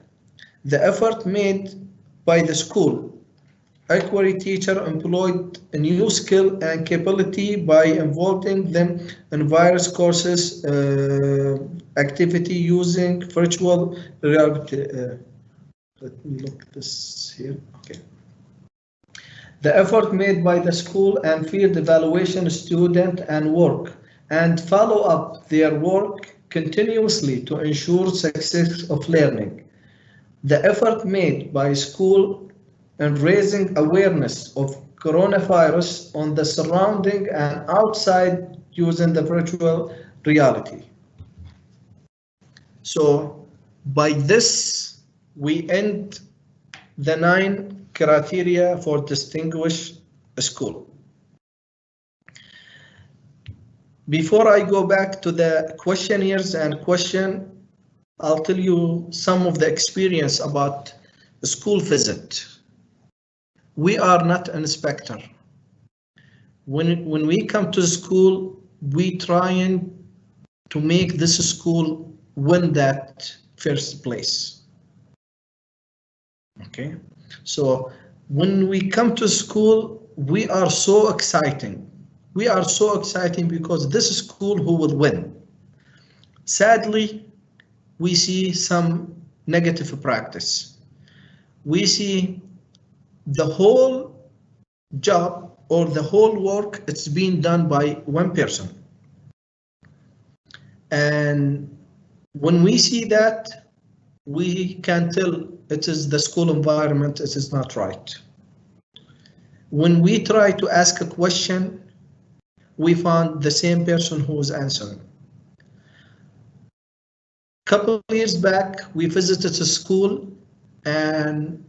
The effort made by the school Equity teacher employed a new skill and capability by involving them in various courses activity using virtual reality. Let me look this here. Okay. The effort made by the school and field evaluation student and work and follow up their work continuously to ensure success of learning. The effort made by school and raising awareness of coronavirus on the surrounding and outside using the virtual reality. So by this, we end the 9 criteria for distinguished school. Before I go back to the questionnaires and question, I'll tell you some of the experience about the school visit. We are not an inspector. When we come to school, we trying to make this school win that first place. Okay, so when we come to school, we are so exciting. We are so exciting because this school who will win. Sadly, we see some negative practice. We see the whole job or the whole work, it's being done by one person. And when we see that, we can tell it is the school environment, it is not right. When we try to ask a question, we found the same person who was answering. Couple of years back, we visited a school and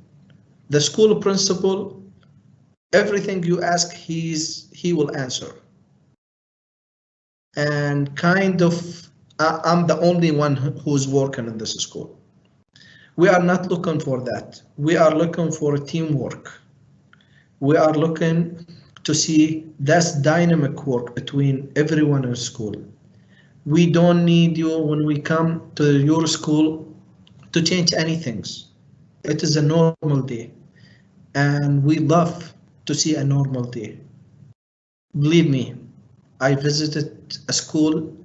the school principal, everything you ask, he will answer. and kind of I'm the only one who's working in this school. We are not looking for that. We are looking for teamwork. We are looking to see that's dynamic work between everyone in school. We don't need you when we come to your school to change anything. It is a normal day, and we love to see a normal day. Believe me, I visited a school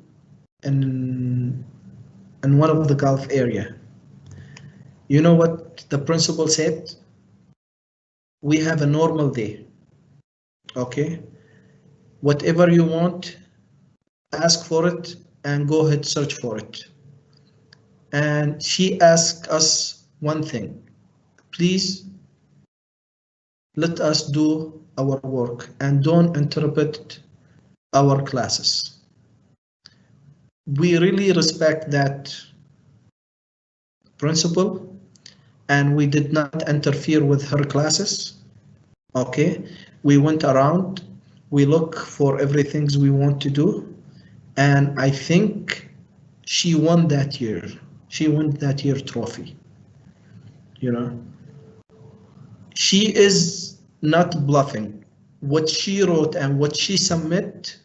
in one of the Gulf area. You know what the principal said? We have a normal day. Okay, whatever you want, ask for it and go ahead search for it. And she asked us one thing: please let us do our work and don't interrupt our classes. We really respect that principal, and we did not interfere with her classes. Okay, we went around, we look for everything we want to do, and I think she won that year. She won that year trophy. You know, she is not bluffing. What she wrote and what she submit,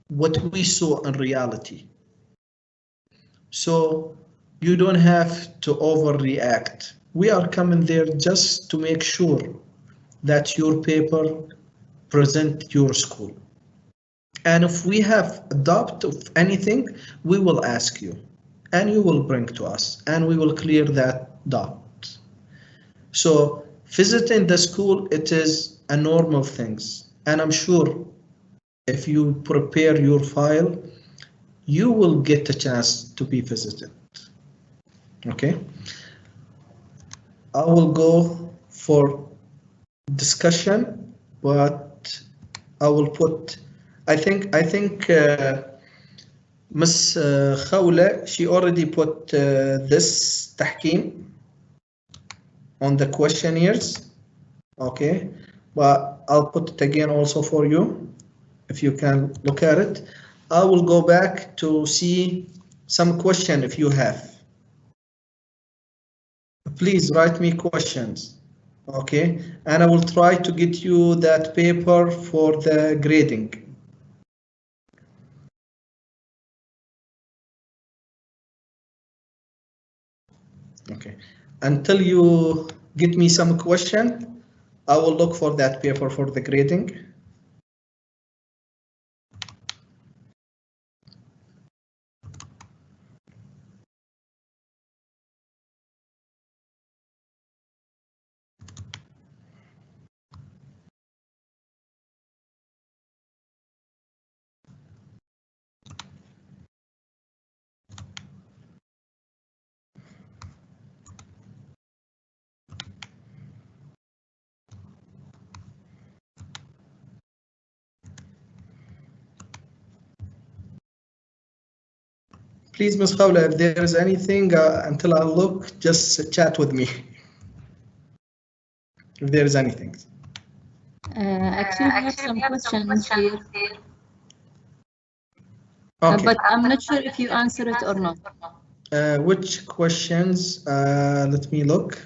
what we saw in reality. So you don't have to overreact. We are coming there just to make sure that your paper present your school. And if we have a doubt of anything, we will ask you and you will bring to us and we will clear that doubt. So visiting the school, it is a normal thing. And I'm sure if you prepare your file, you will get a chance to be visited. Okay. I will go for discussion, but I will put, I think Miss Khawla, she already put this tahkim on the questionnaires. Okay, but I'll put it again also for you, if you can look at it. I will go back to see some question if you have. Please write me questions. Okay, and I will try to get you that paper for the grading. Okay, until you get me some question, I will look for that paper for the grading. Please, Ms. Khawla, if there is anything until I look, just chat with me. If there is anything.
Actually, we have some questions here,
Okay.
but I'm not sure if you answer it or not.
Which questions? Let me look.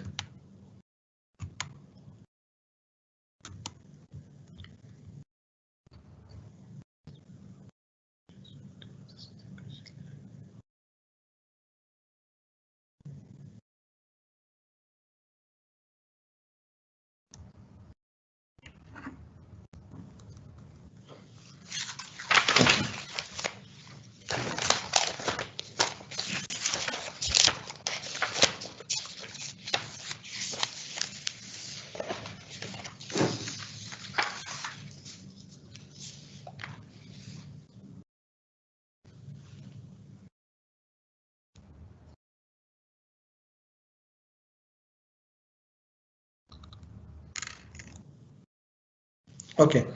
Okay.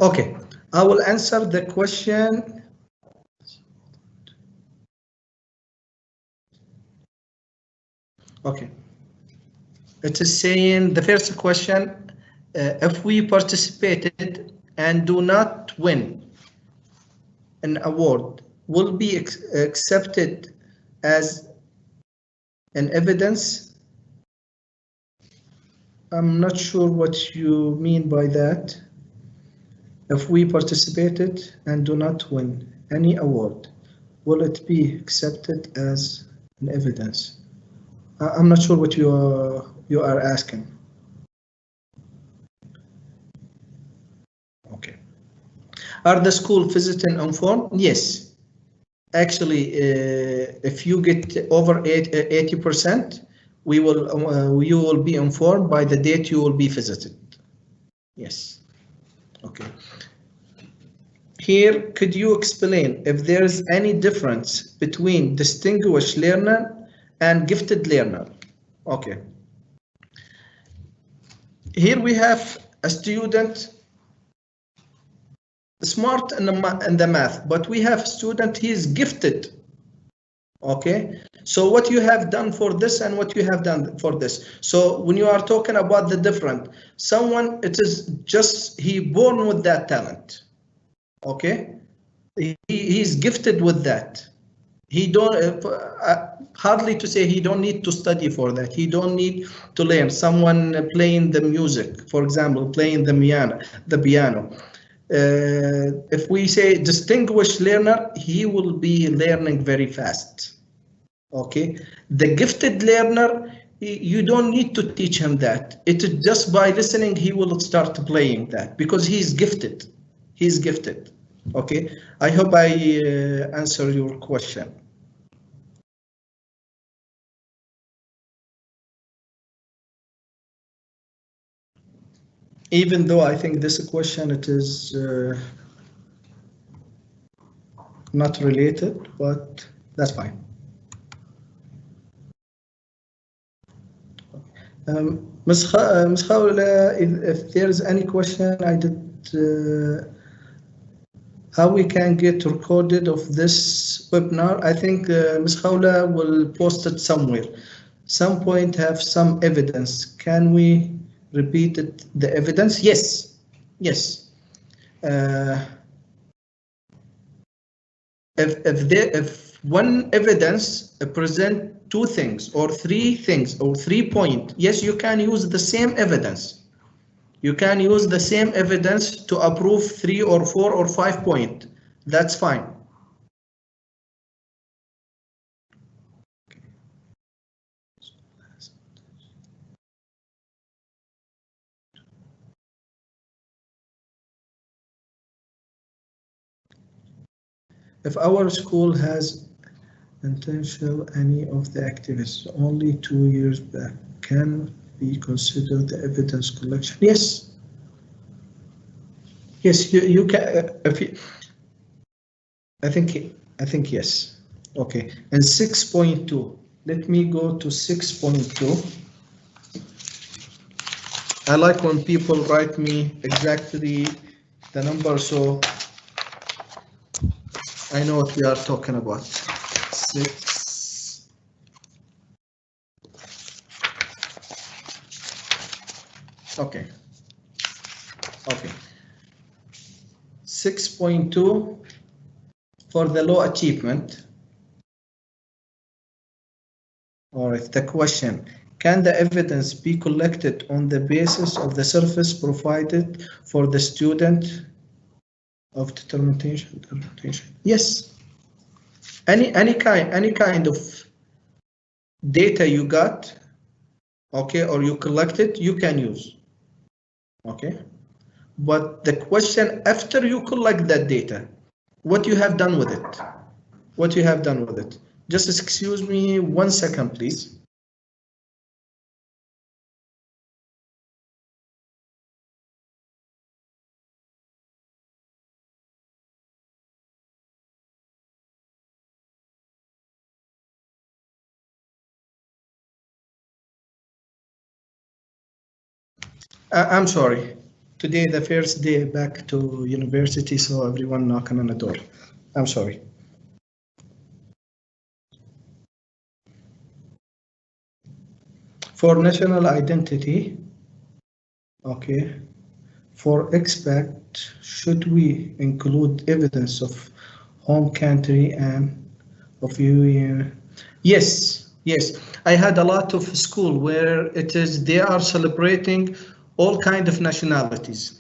Okay. I will answer the question. Okay. It is saying the first question, if we participated and do not win an award, will be accepted as an evidence. I'm not sure what you mean by that. If we participated and do not win any award, will it be accepted as an evidence? I'm not sure what you are asking. Okay. Are the school visiting informed? Yes. Actually, if you get over 80%, you will be informed by the date you will be visited. Yes. Okay. Here, could you explain if there is any difference between distinguished learner and gifted learner? Okay. Here we have a student smart in the math, but we have a student, he is gifted. Okay, so what you have done for this and what you have done for this. So when you are talking about the different, someone, it is just he born with that talent. Okay, he's gifted with that. He don't hardly to say he don't need to study for that. He don't need to learn. Someone playing the music, for example, playing the piano. If we say distinguished learner, he will be learning very fast. Okay, the gifted learner, you don't need to teach him that. It is just by listening he will start playing that because he's gifted. He's gifted. Okay, I hope I answer your question. Even though I think this question, it is not related, but that's fine. Ms. Khawla, if there's any question, I did how we can get recorded of this webinar. I think Ms. Khawla will post it somewhere. Some point have some evidence. Can we repeat it, the evidence? Yes, yes. If one evidence present two things or three things or 3 points, yes, you can use the same evidence. You can use the same evidence to approve 3 or 4 or 5 points. That's fine. If our school has intentional any of the activities only 2 years back, can we consider the evidence collection? Yes. Yes, you can. If you, I think yes. Okay, and 6.2. Let me go to 6.2. I like when people write me exactly the number, so I know what we are talking about. 6. Okay. Okay. 6.2 for the low achievement. All right, the question, can the evidence be collected on the basis of the service provided for the student of determination? Yes. Any kind of data you got, okay, or you collected, you can use. Okay. But the question, after you collect that data, what you have done with it? What you have done with it? Just excuse me 1 second, please. I'm sorry. Today, the first day back to university, so everyone knocking on the door. I'm sorry. For national identity, okay. For expect, should we include evidence of home country and of you? Yes, yes. I had a lot of school where it is they are celebrating all kind of nationalities.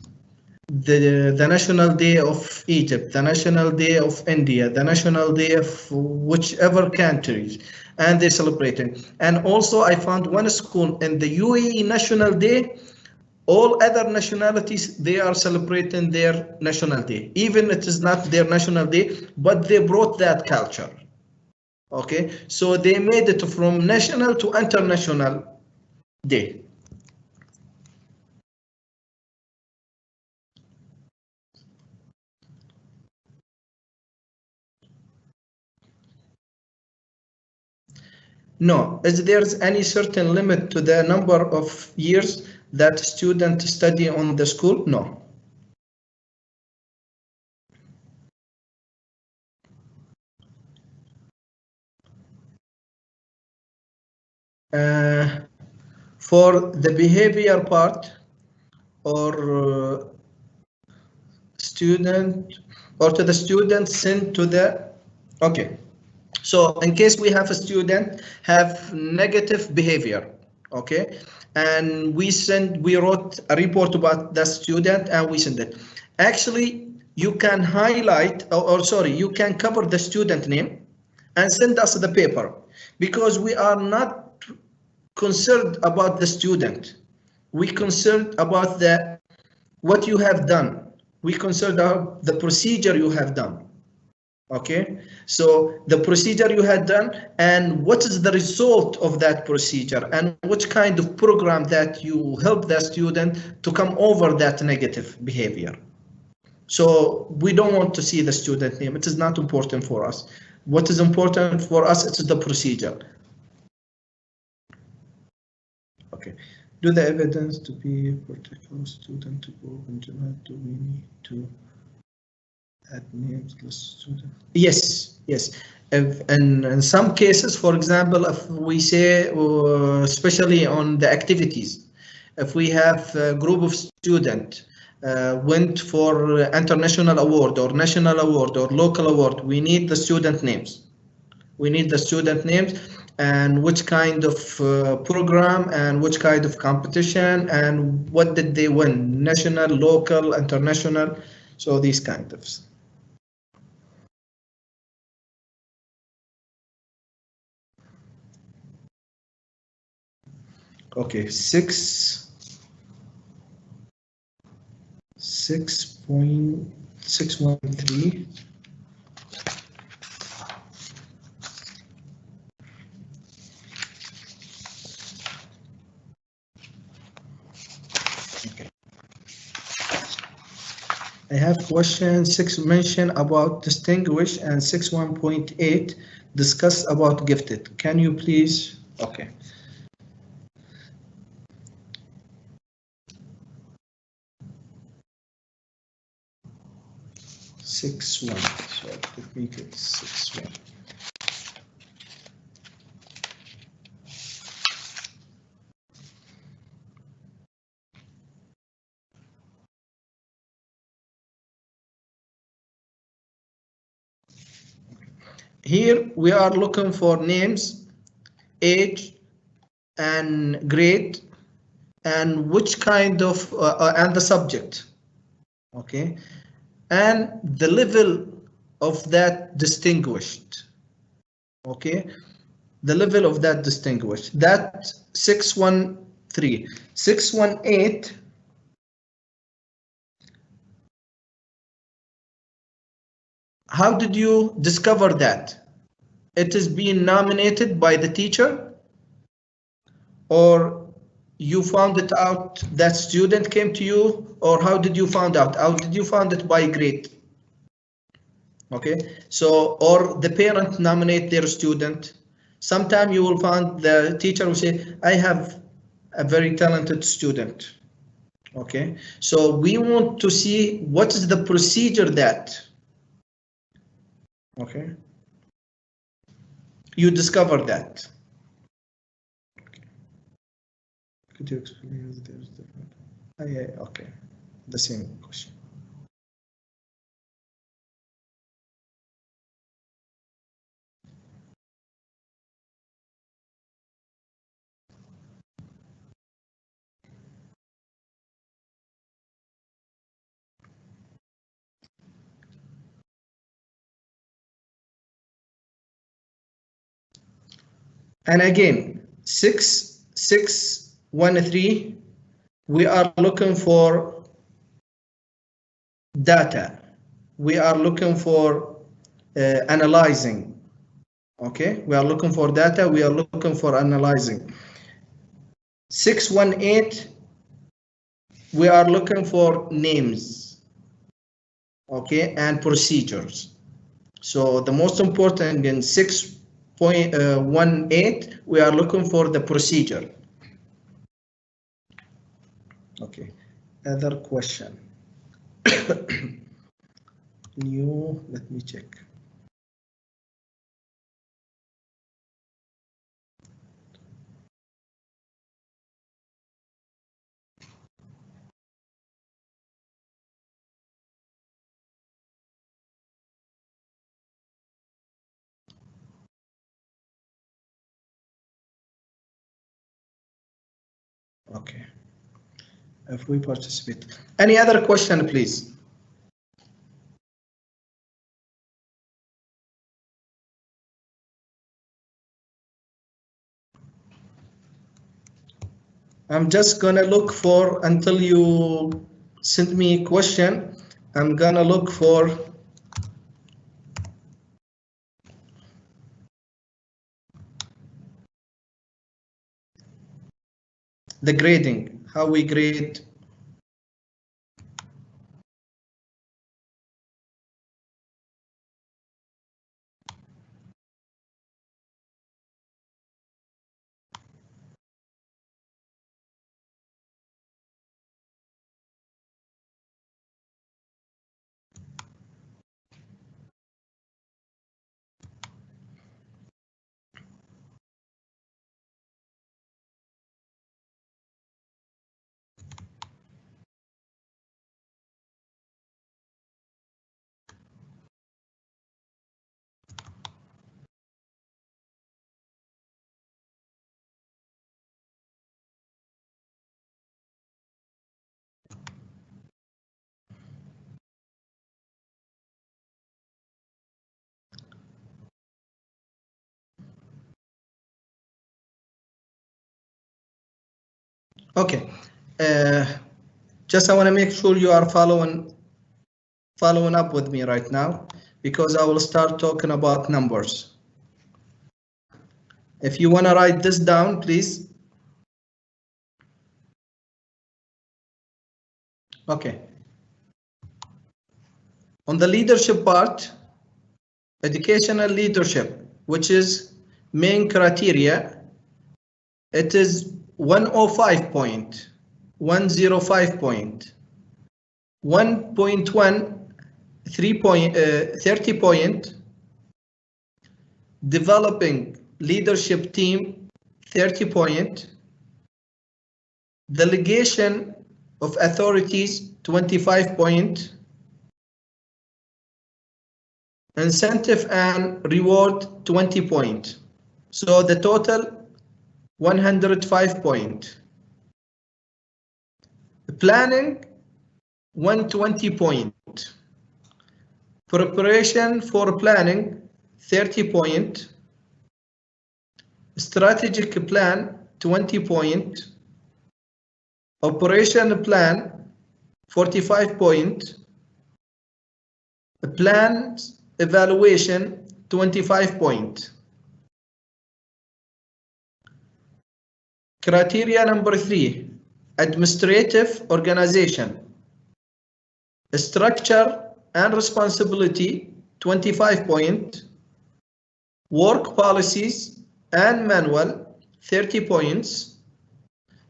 The National Day of Egypt, the National Day of India, the National Day of whichever countries, and they're celebrating. And also, I found one school in the UAE National Day. All other nationalities they are celebrating their national day, even it is not their national day, but they brought that culture. Okay, so they made it from national to international day. No, is there any certain limit to the number of years that students study on the school? No. Uh, for the behavior part or student or to the student sent to the, okay. So in case we have a student have negative behavior, okay, and we wrote a report about the student and we send it. Actually, you can highlight, or sorry, you can cover the student name and send us the paper because we are not concerned about the student. We concerned about the what you have done. We concerned about the procedure you have done. Okay, so the procedure you had done and what is the result of that procedure and which kind of program that you help the student to come over that negative behavior. So we don't want to see the student name. It is not important for us. What is important for us is the procedure. Okay. Do the evidence to be a particular student to go in general, do we need to add names list student? Yes, yes. If, in some cases, for example, if we say, especially on the activities, if we have a group of students went for international award or national award or local award, we need the student names. We need the student names and which kind of program and which kind of competition and what did they win, national, local, international, so these kind of. Okay, 6.613. Okay. I have question 6 mention about distinguish and 6.1.8 discuss about gifted. Can you please? Okay. 6.1. So let me get 6.1. Here we are looking for names, age, and grade, and which kind of and the subject. Okay, and the level of that distinguished. Okay, the level of that distinguished. That 613, 618. How did you discover that? It is being nominated by the teacher, or you found it out that student came to you, or how did you find out? How did you find it by grade? Okay, so or the parent nominate their student. Sometime you will find the teacher will say, I have a very talented student. Okay, so we want to see what is the procedure that, okay, you discover that. Could you explain if there's different? Yeah, okay, the same question. And again, 6613, we are looking for data. We are looking for analyzing. Okay, we are looking for data. We are looking for analyzing. 618, we are looking for names. Okay, and procedures. So the most important in 6.18, we are looking for the procedure. Okay, other question. New, let me check. Okay, if we participate. Any other question, please? I'm just gonna look for, until you send me a question, I'm gonna look for the grading, how we grade. Okay, just I want to make sure you are following up with me right now, because I will start talking about numbers. If you want to write this down, please. Okay. On the leadership part, educational leadership, which is main criteria, it is 105 point, 105 point, 1.1, 30 point, developing leadership team, 30 point, delegation of authorities, 25 point, incentive and reward, 20 point. So the total 105 point. Planning, 120 point. Preparation for planning, 30 point. Strategic plan, 20 point. Operation plan, 45 point. Plan evaluation, 25 point. Criteria number 3, administrative organization. Structure and responsibility, 25 point. Work policies and manual, 30 points.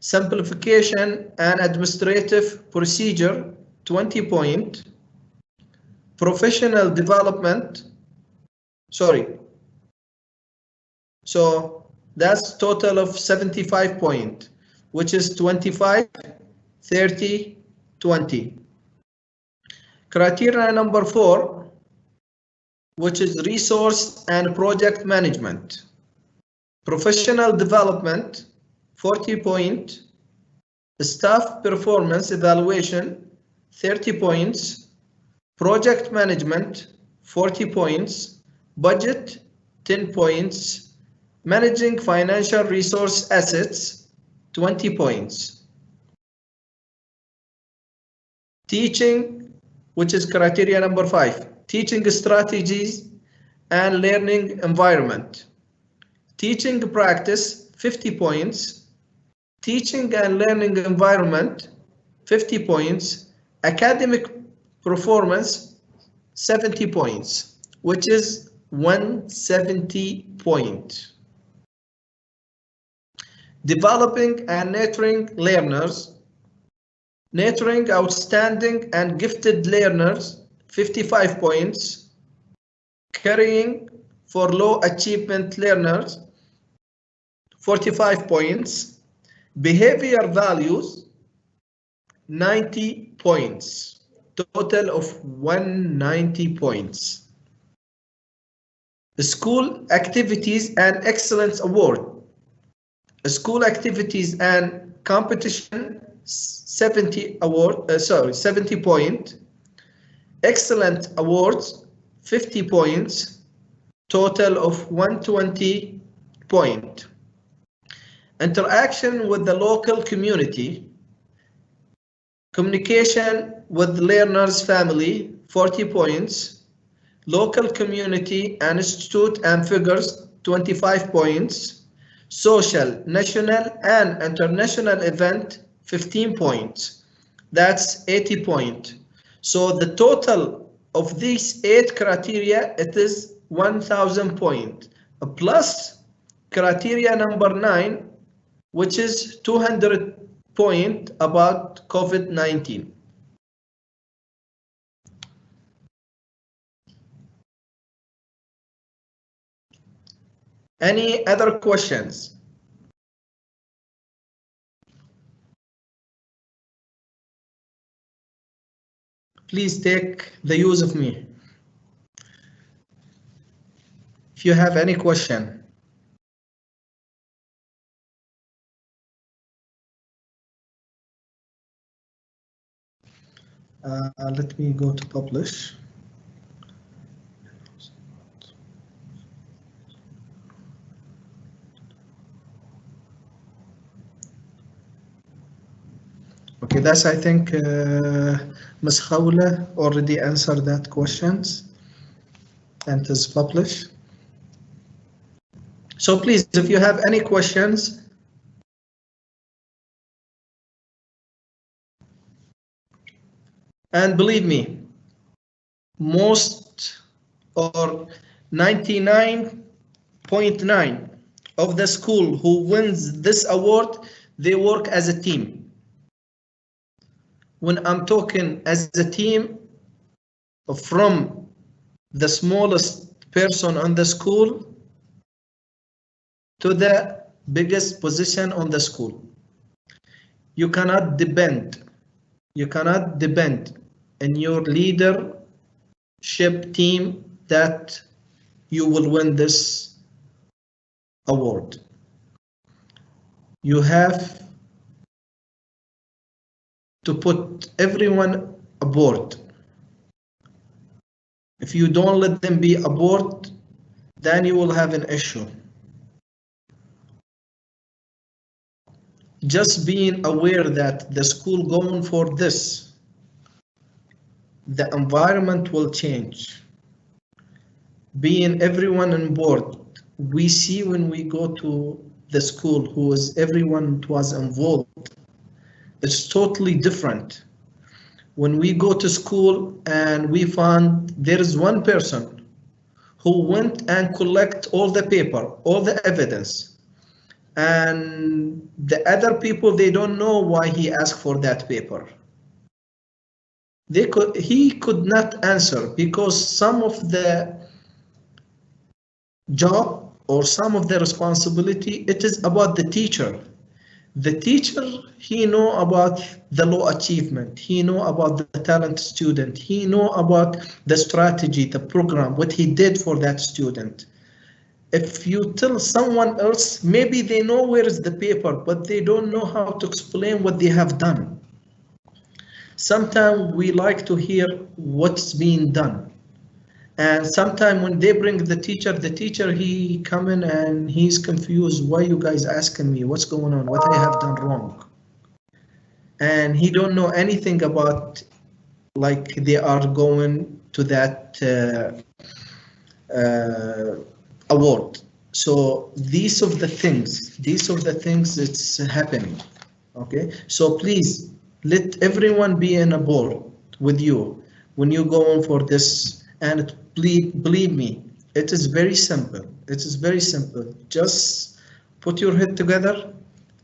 Simplification and administrative procedure, 20 point. Professional development, sorry. So that's total of 75 point. which is 25, 30, 20. Criteria number 4, which is resource and project management. Professional development, 40 points. Staff performance evaluation, 30 points. Project management, 40 points. Budget, 10 points. Managing financial resource assets, 20 points. Teaching, which is criteria number 5, teaching strategies and learning environment. Teaching practice, 50 points. Teaching and learning environment, 50 points. Academic performance, 70 points, which is 170 points. Developing and nurturing learners. Nurturing outstanding and gifted learners, 55 points. Caring for low achievement learners, 45 points. Behavior values, 90 points. Total of 190 points. School activities and excellence award. School activities and competition, 70 point. Excellent awards, 50 points. Total of 120 point. Interaction with the local community. Communication with learners' family, 40 points. Local community and institute and figures, 25 points. Social, national and international event, 15 points. That's 80 points. So the total of these 8 criteria, it is 1000 points. Plus criteria number 9, which is 200 points about COVID-19. Any other questions? Please take the use of me. If you have any question. Let me go to publish. Okay, that's I think Ms. Khawla already answered that questions and is published. So please, if you have any questions, and believe me, most or 99.9 of the school who wins this award, they work as a team. When I'm talking as a team, from the smallest person on the school to the biggest position on the school, you cannot depend in your leadership team that you will win this award. You have to put everyone aboard. If you don't let them be aboard, then you will have an issue. Just being aware that the school going for this, the environment will change. Being everyone on board, we see when we go to the school who is everyone was involved, it's totally different. When we go to school and we find there is one person who went and collect all the paper, all the evidence, and the other people, they don't know why he asked for that paper. He could not answer because some of the job or some of the responsibility, it is about the teacher. The teacher, he know about the low achievement, he know about the talent student, he know about the strategy, the program, what he did for that student. If you tell someone else, maybe they know where is the paper, but they don't know how to explain what they have done. Sometimes we like to hear what's being done. And sometimes when they bring the teacher, he come in and he's confused. Why you guys asking me? What's going on? What I have done wrong? And he don't know anything about, like, they are going to that award. So these of the things it's happening. Okay, so please let everyone be in a board with you when you go on for this. And believe me, it is very simple. It is very simple. Just put your head together,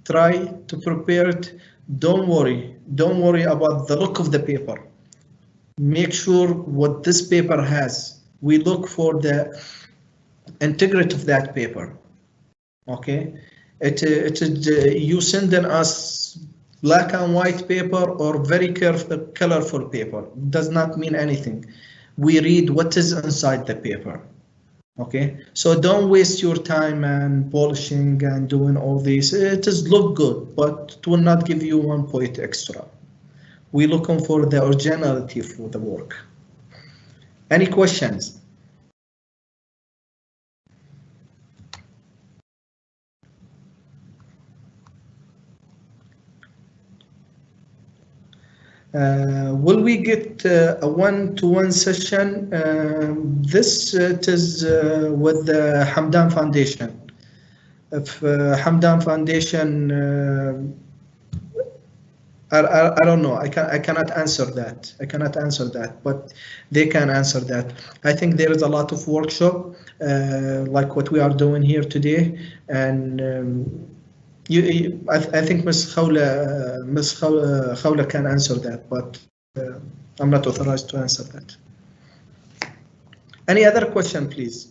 try to prepare it. Don't worry about the look of the paper. Make sure what this paper has. We look for the integrity of that paper. Okay, you send in us black and white paper or very colorful paper. Does not mean anything. We read what is inside the paper. Okay, so don't waste your time and polishing and doing all this. It is look good, but it will not give you 1 point extra. We're looking for the originality for the work. Any questions? Will we get a one-to-one session? This it is with the Hamdan Foundation. If Hamdan Foundation, I don't know. I cannot answer that. I cannot answer that, but they can answer that. I think there is a lot of workshop like what we are doing here today, and I think Ms. Khawla can answer that, but I'm not authorized to answer that. Any other question, please?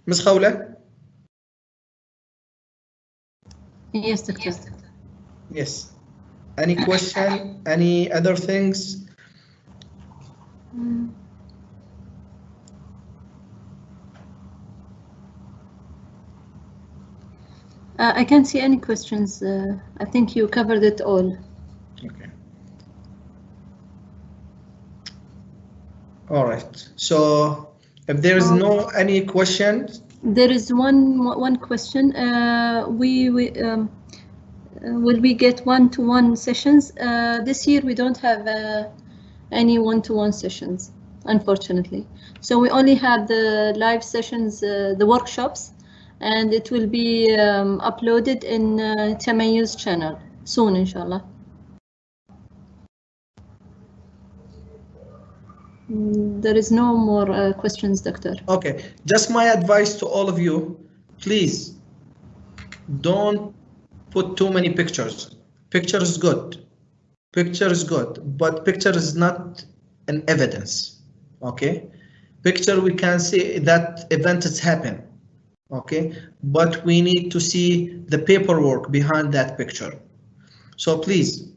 Ms. Khawla?
Yes, Doctor.
Yes. Any question? Any other things?
I can't see any questions. I think you covered it all.
Okay. All right. So if there is no any questions.
There is one question. Will we get one-to-one sessions? This year we don't have any one-to-one sessions, unfortunately. So we only have the live sessions, the workshops, and it will be uploaded in Tamayuz channel soon, inshallah. There is no more questions, Doctor.
Okay, just my advice to all of you, please don't put too many pictures. Picture is good. Picture is good, but picture is not an evidence. Okay, picture we can see that event has happened. Okay, but we need to see the paperwork behind that picture. So please,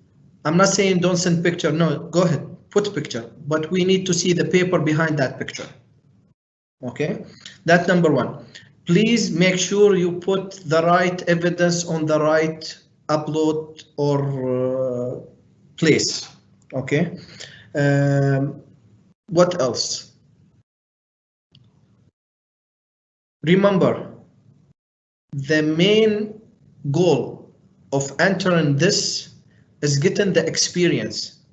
I'm not saying don't send picture. No, go ahead, put picture, but we need to see the paper behind that picture. Okay, that's number one. Please make sure you put the right evidence on the right upload or place. Okay, what else? Remember, the main goal of entering this is getting the experience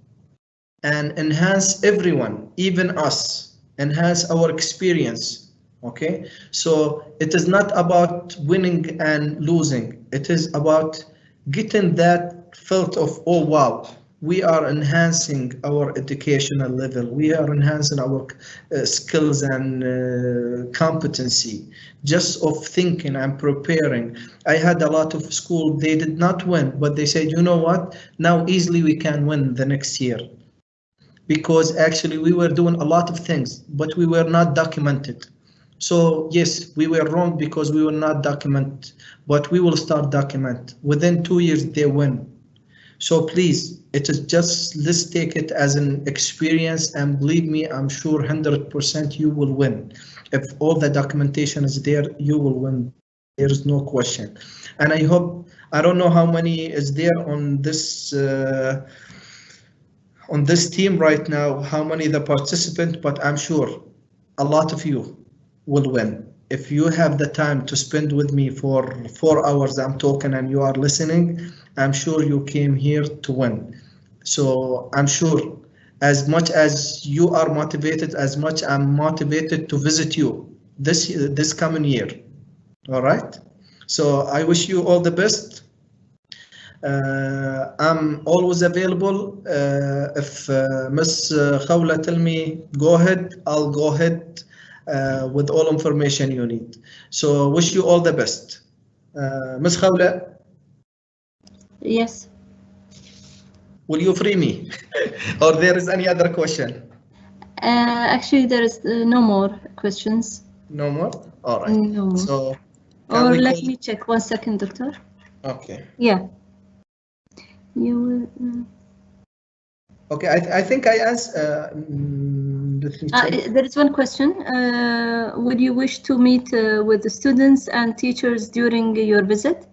and enhance everyone, even us, enhance our experience. Okay, so it is not about winning and losing. It is about getting that felt of, oh wow, we are enhancing our educational level. We are enhancing our skills and competency just of thinking and preparing. I had a lot of school, they did not win, but they said, you know what, now easily we can win the next year. because actually we were doing a lot of things, but we were not documented. So yes, we were wrong because we were not documented, but we will start document. Within 2 years, they win. So please, it is just, let's take it as an experience, and believe me, I'm sure 100% you will win. If all the documentation is there, you will win. There is no question. And I hope, I don't know how many is there on this team right now, how many the participant, but I'm sure a lot of you will win. If you have the time to spend with me for 4 hours, I'm talking and you are listening, I'm sure you came here to win. So I'm sure as much as you are motivated, as much I'm motivated to visit you this coming year. All right. So I wish you all the best. I'm always available. If Miss Khawla tell me go ahead, I'll go ahead with all information you need. So wish you all the best. Miss Khawla,
Yes.
will you free me? Or there is any other question?
Actually, there is no more questions.
No more? All right.
No more.
So
or let me check 1 second, doctor.
Okay.
Yeah. You will.
Okay, I think I asked.
There is one question. Would you wish to meet with the students and teachers during your visit?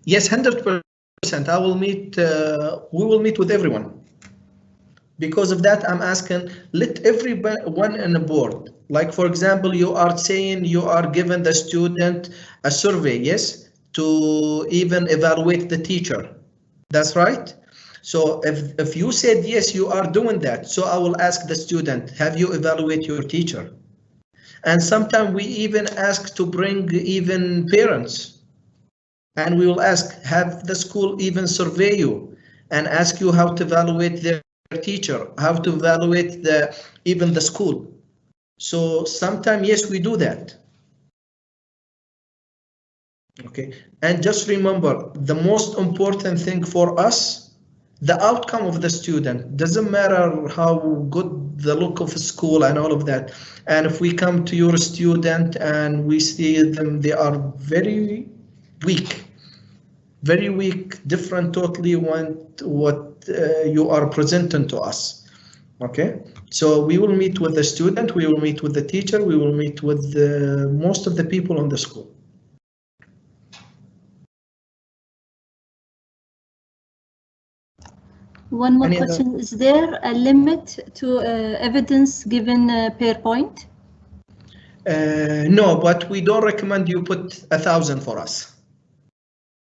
Yes, 100%. I will meet. We will meet with everyone. Because of that, I'm asking, let everyone on the board. Like, for example, you are saying you are giving the student a survey, yes, to even evaluate the teacher. That's right. So if you said yes, you are doing that. So I will ask the student, have you evaluated your teacher? And sometimes we even ask to bring even parents. And we will ask, have the school even survey you and ask you how to evaluate their teacher, how to evaluate even the school. So sometimes, yes, we do that. Okay, and just remember, the most important thing for us, the outcome of the student. Doesn't matter how good the look of school and all of that. And if we come to your student and we see them, they are very weak, different totally what you are presenting to us. Okay, so we will meet with the student, we will meet with the teacher, we will meet with most of the people on the school.
One more question. Is there a limit to evidence given per point?
No, but we don't recommend you put 1,000 for us.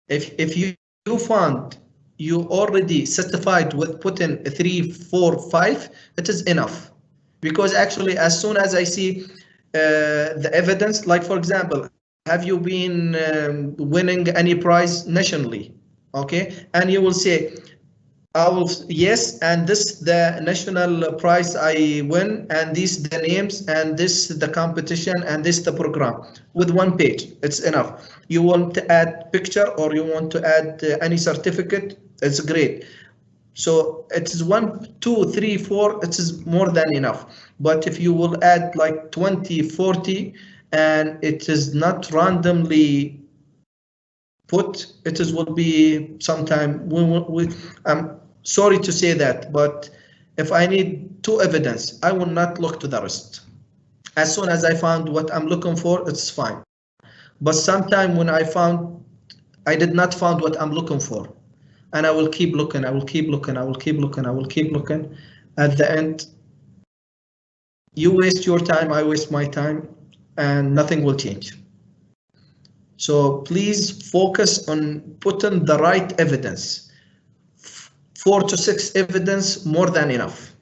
If you found you already satisfied with putting 3, 4, 5, it is enough. Because actually, as soon as I see the evidence, like for example, have you been winning any prize nationally? Okay, and you will say, I will, yes, and this the national prize I win, and these the names, and this the competition, and this the program. With 1 page, it's enough. You want to add picture or you want to add any certificate, it's great. So it is 1, 2, 3, 4, it is more than enough. But if you will add like 20, 40, and it is not randomly put, it is will be sometime I'm sorry to say that, but if I need 2 evidence, I will not look to the rest. As soon as I found what I'm looking for, it's fine. But sometime when I did not find what I'm looking for, and I will keep looking, I will keep looking, I will keep looking, I will keep looking. At the end, you waste your time, I waste my time, and nothing will change. So please focus on putting the right evidence. 4 to 6 evidence, more than enough.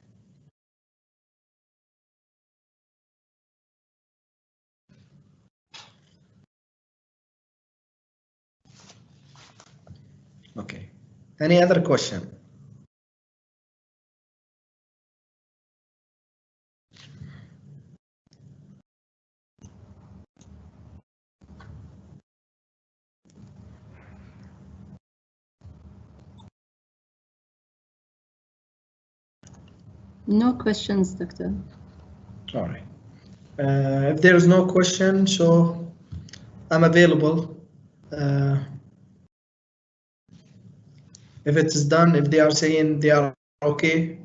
Okay. Any other question?
No questions, Doctor.
All right. If there is no question, so I'm available. If it is done, if they are saying they are okay,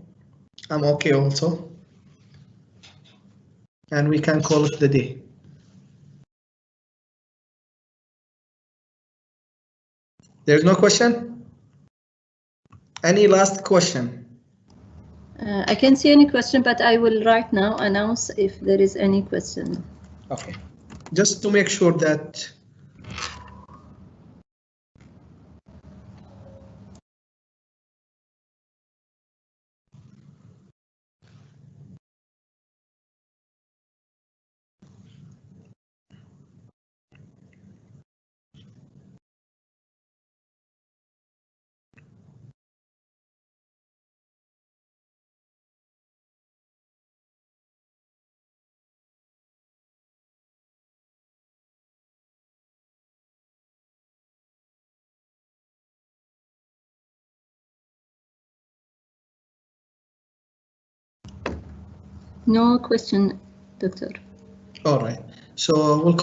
I'm okay also. And we can call it the day. There's no question? Any last question?
I can't see any question, but I will right now announce if there is any question.
Okay. Just to make sure that
No question, Doctor.
all right. So we'll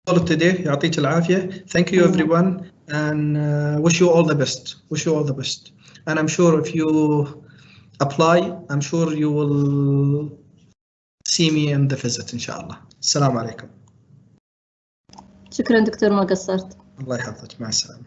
call it today. يعطيك العافية. Thank you everyone and wish you all the best. Wish you all the best. And I'm sure if you apply, I'm sure you will see me in the visit إن شاء الله. السلام عليكم.
شكرا دكتور، ما قصرت.
الله يحفظك. مع السلامة.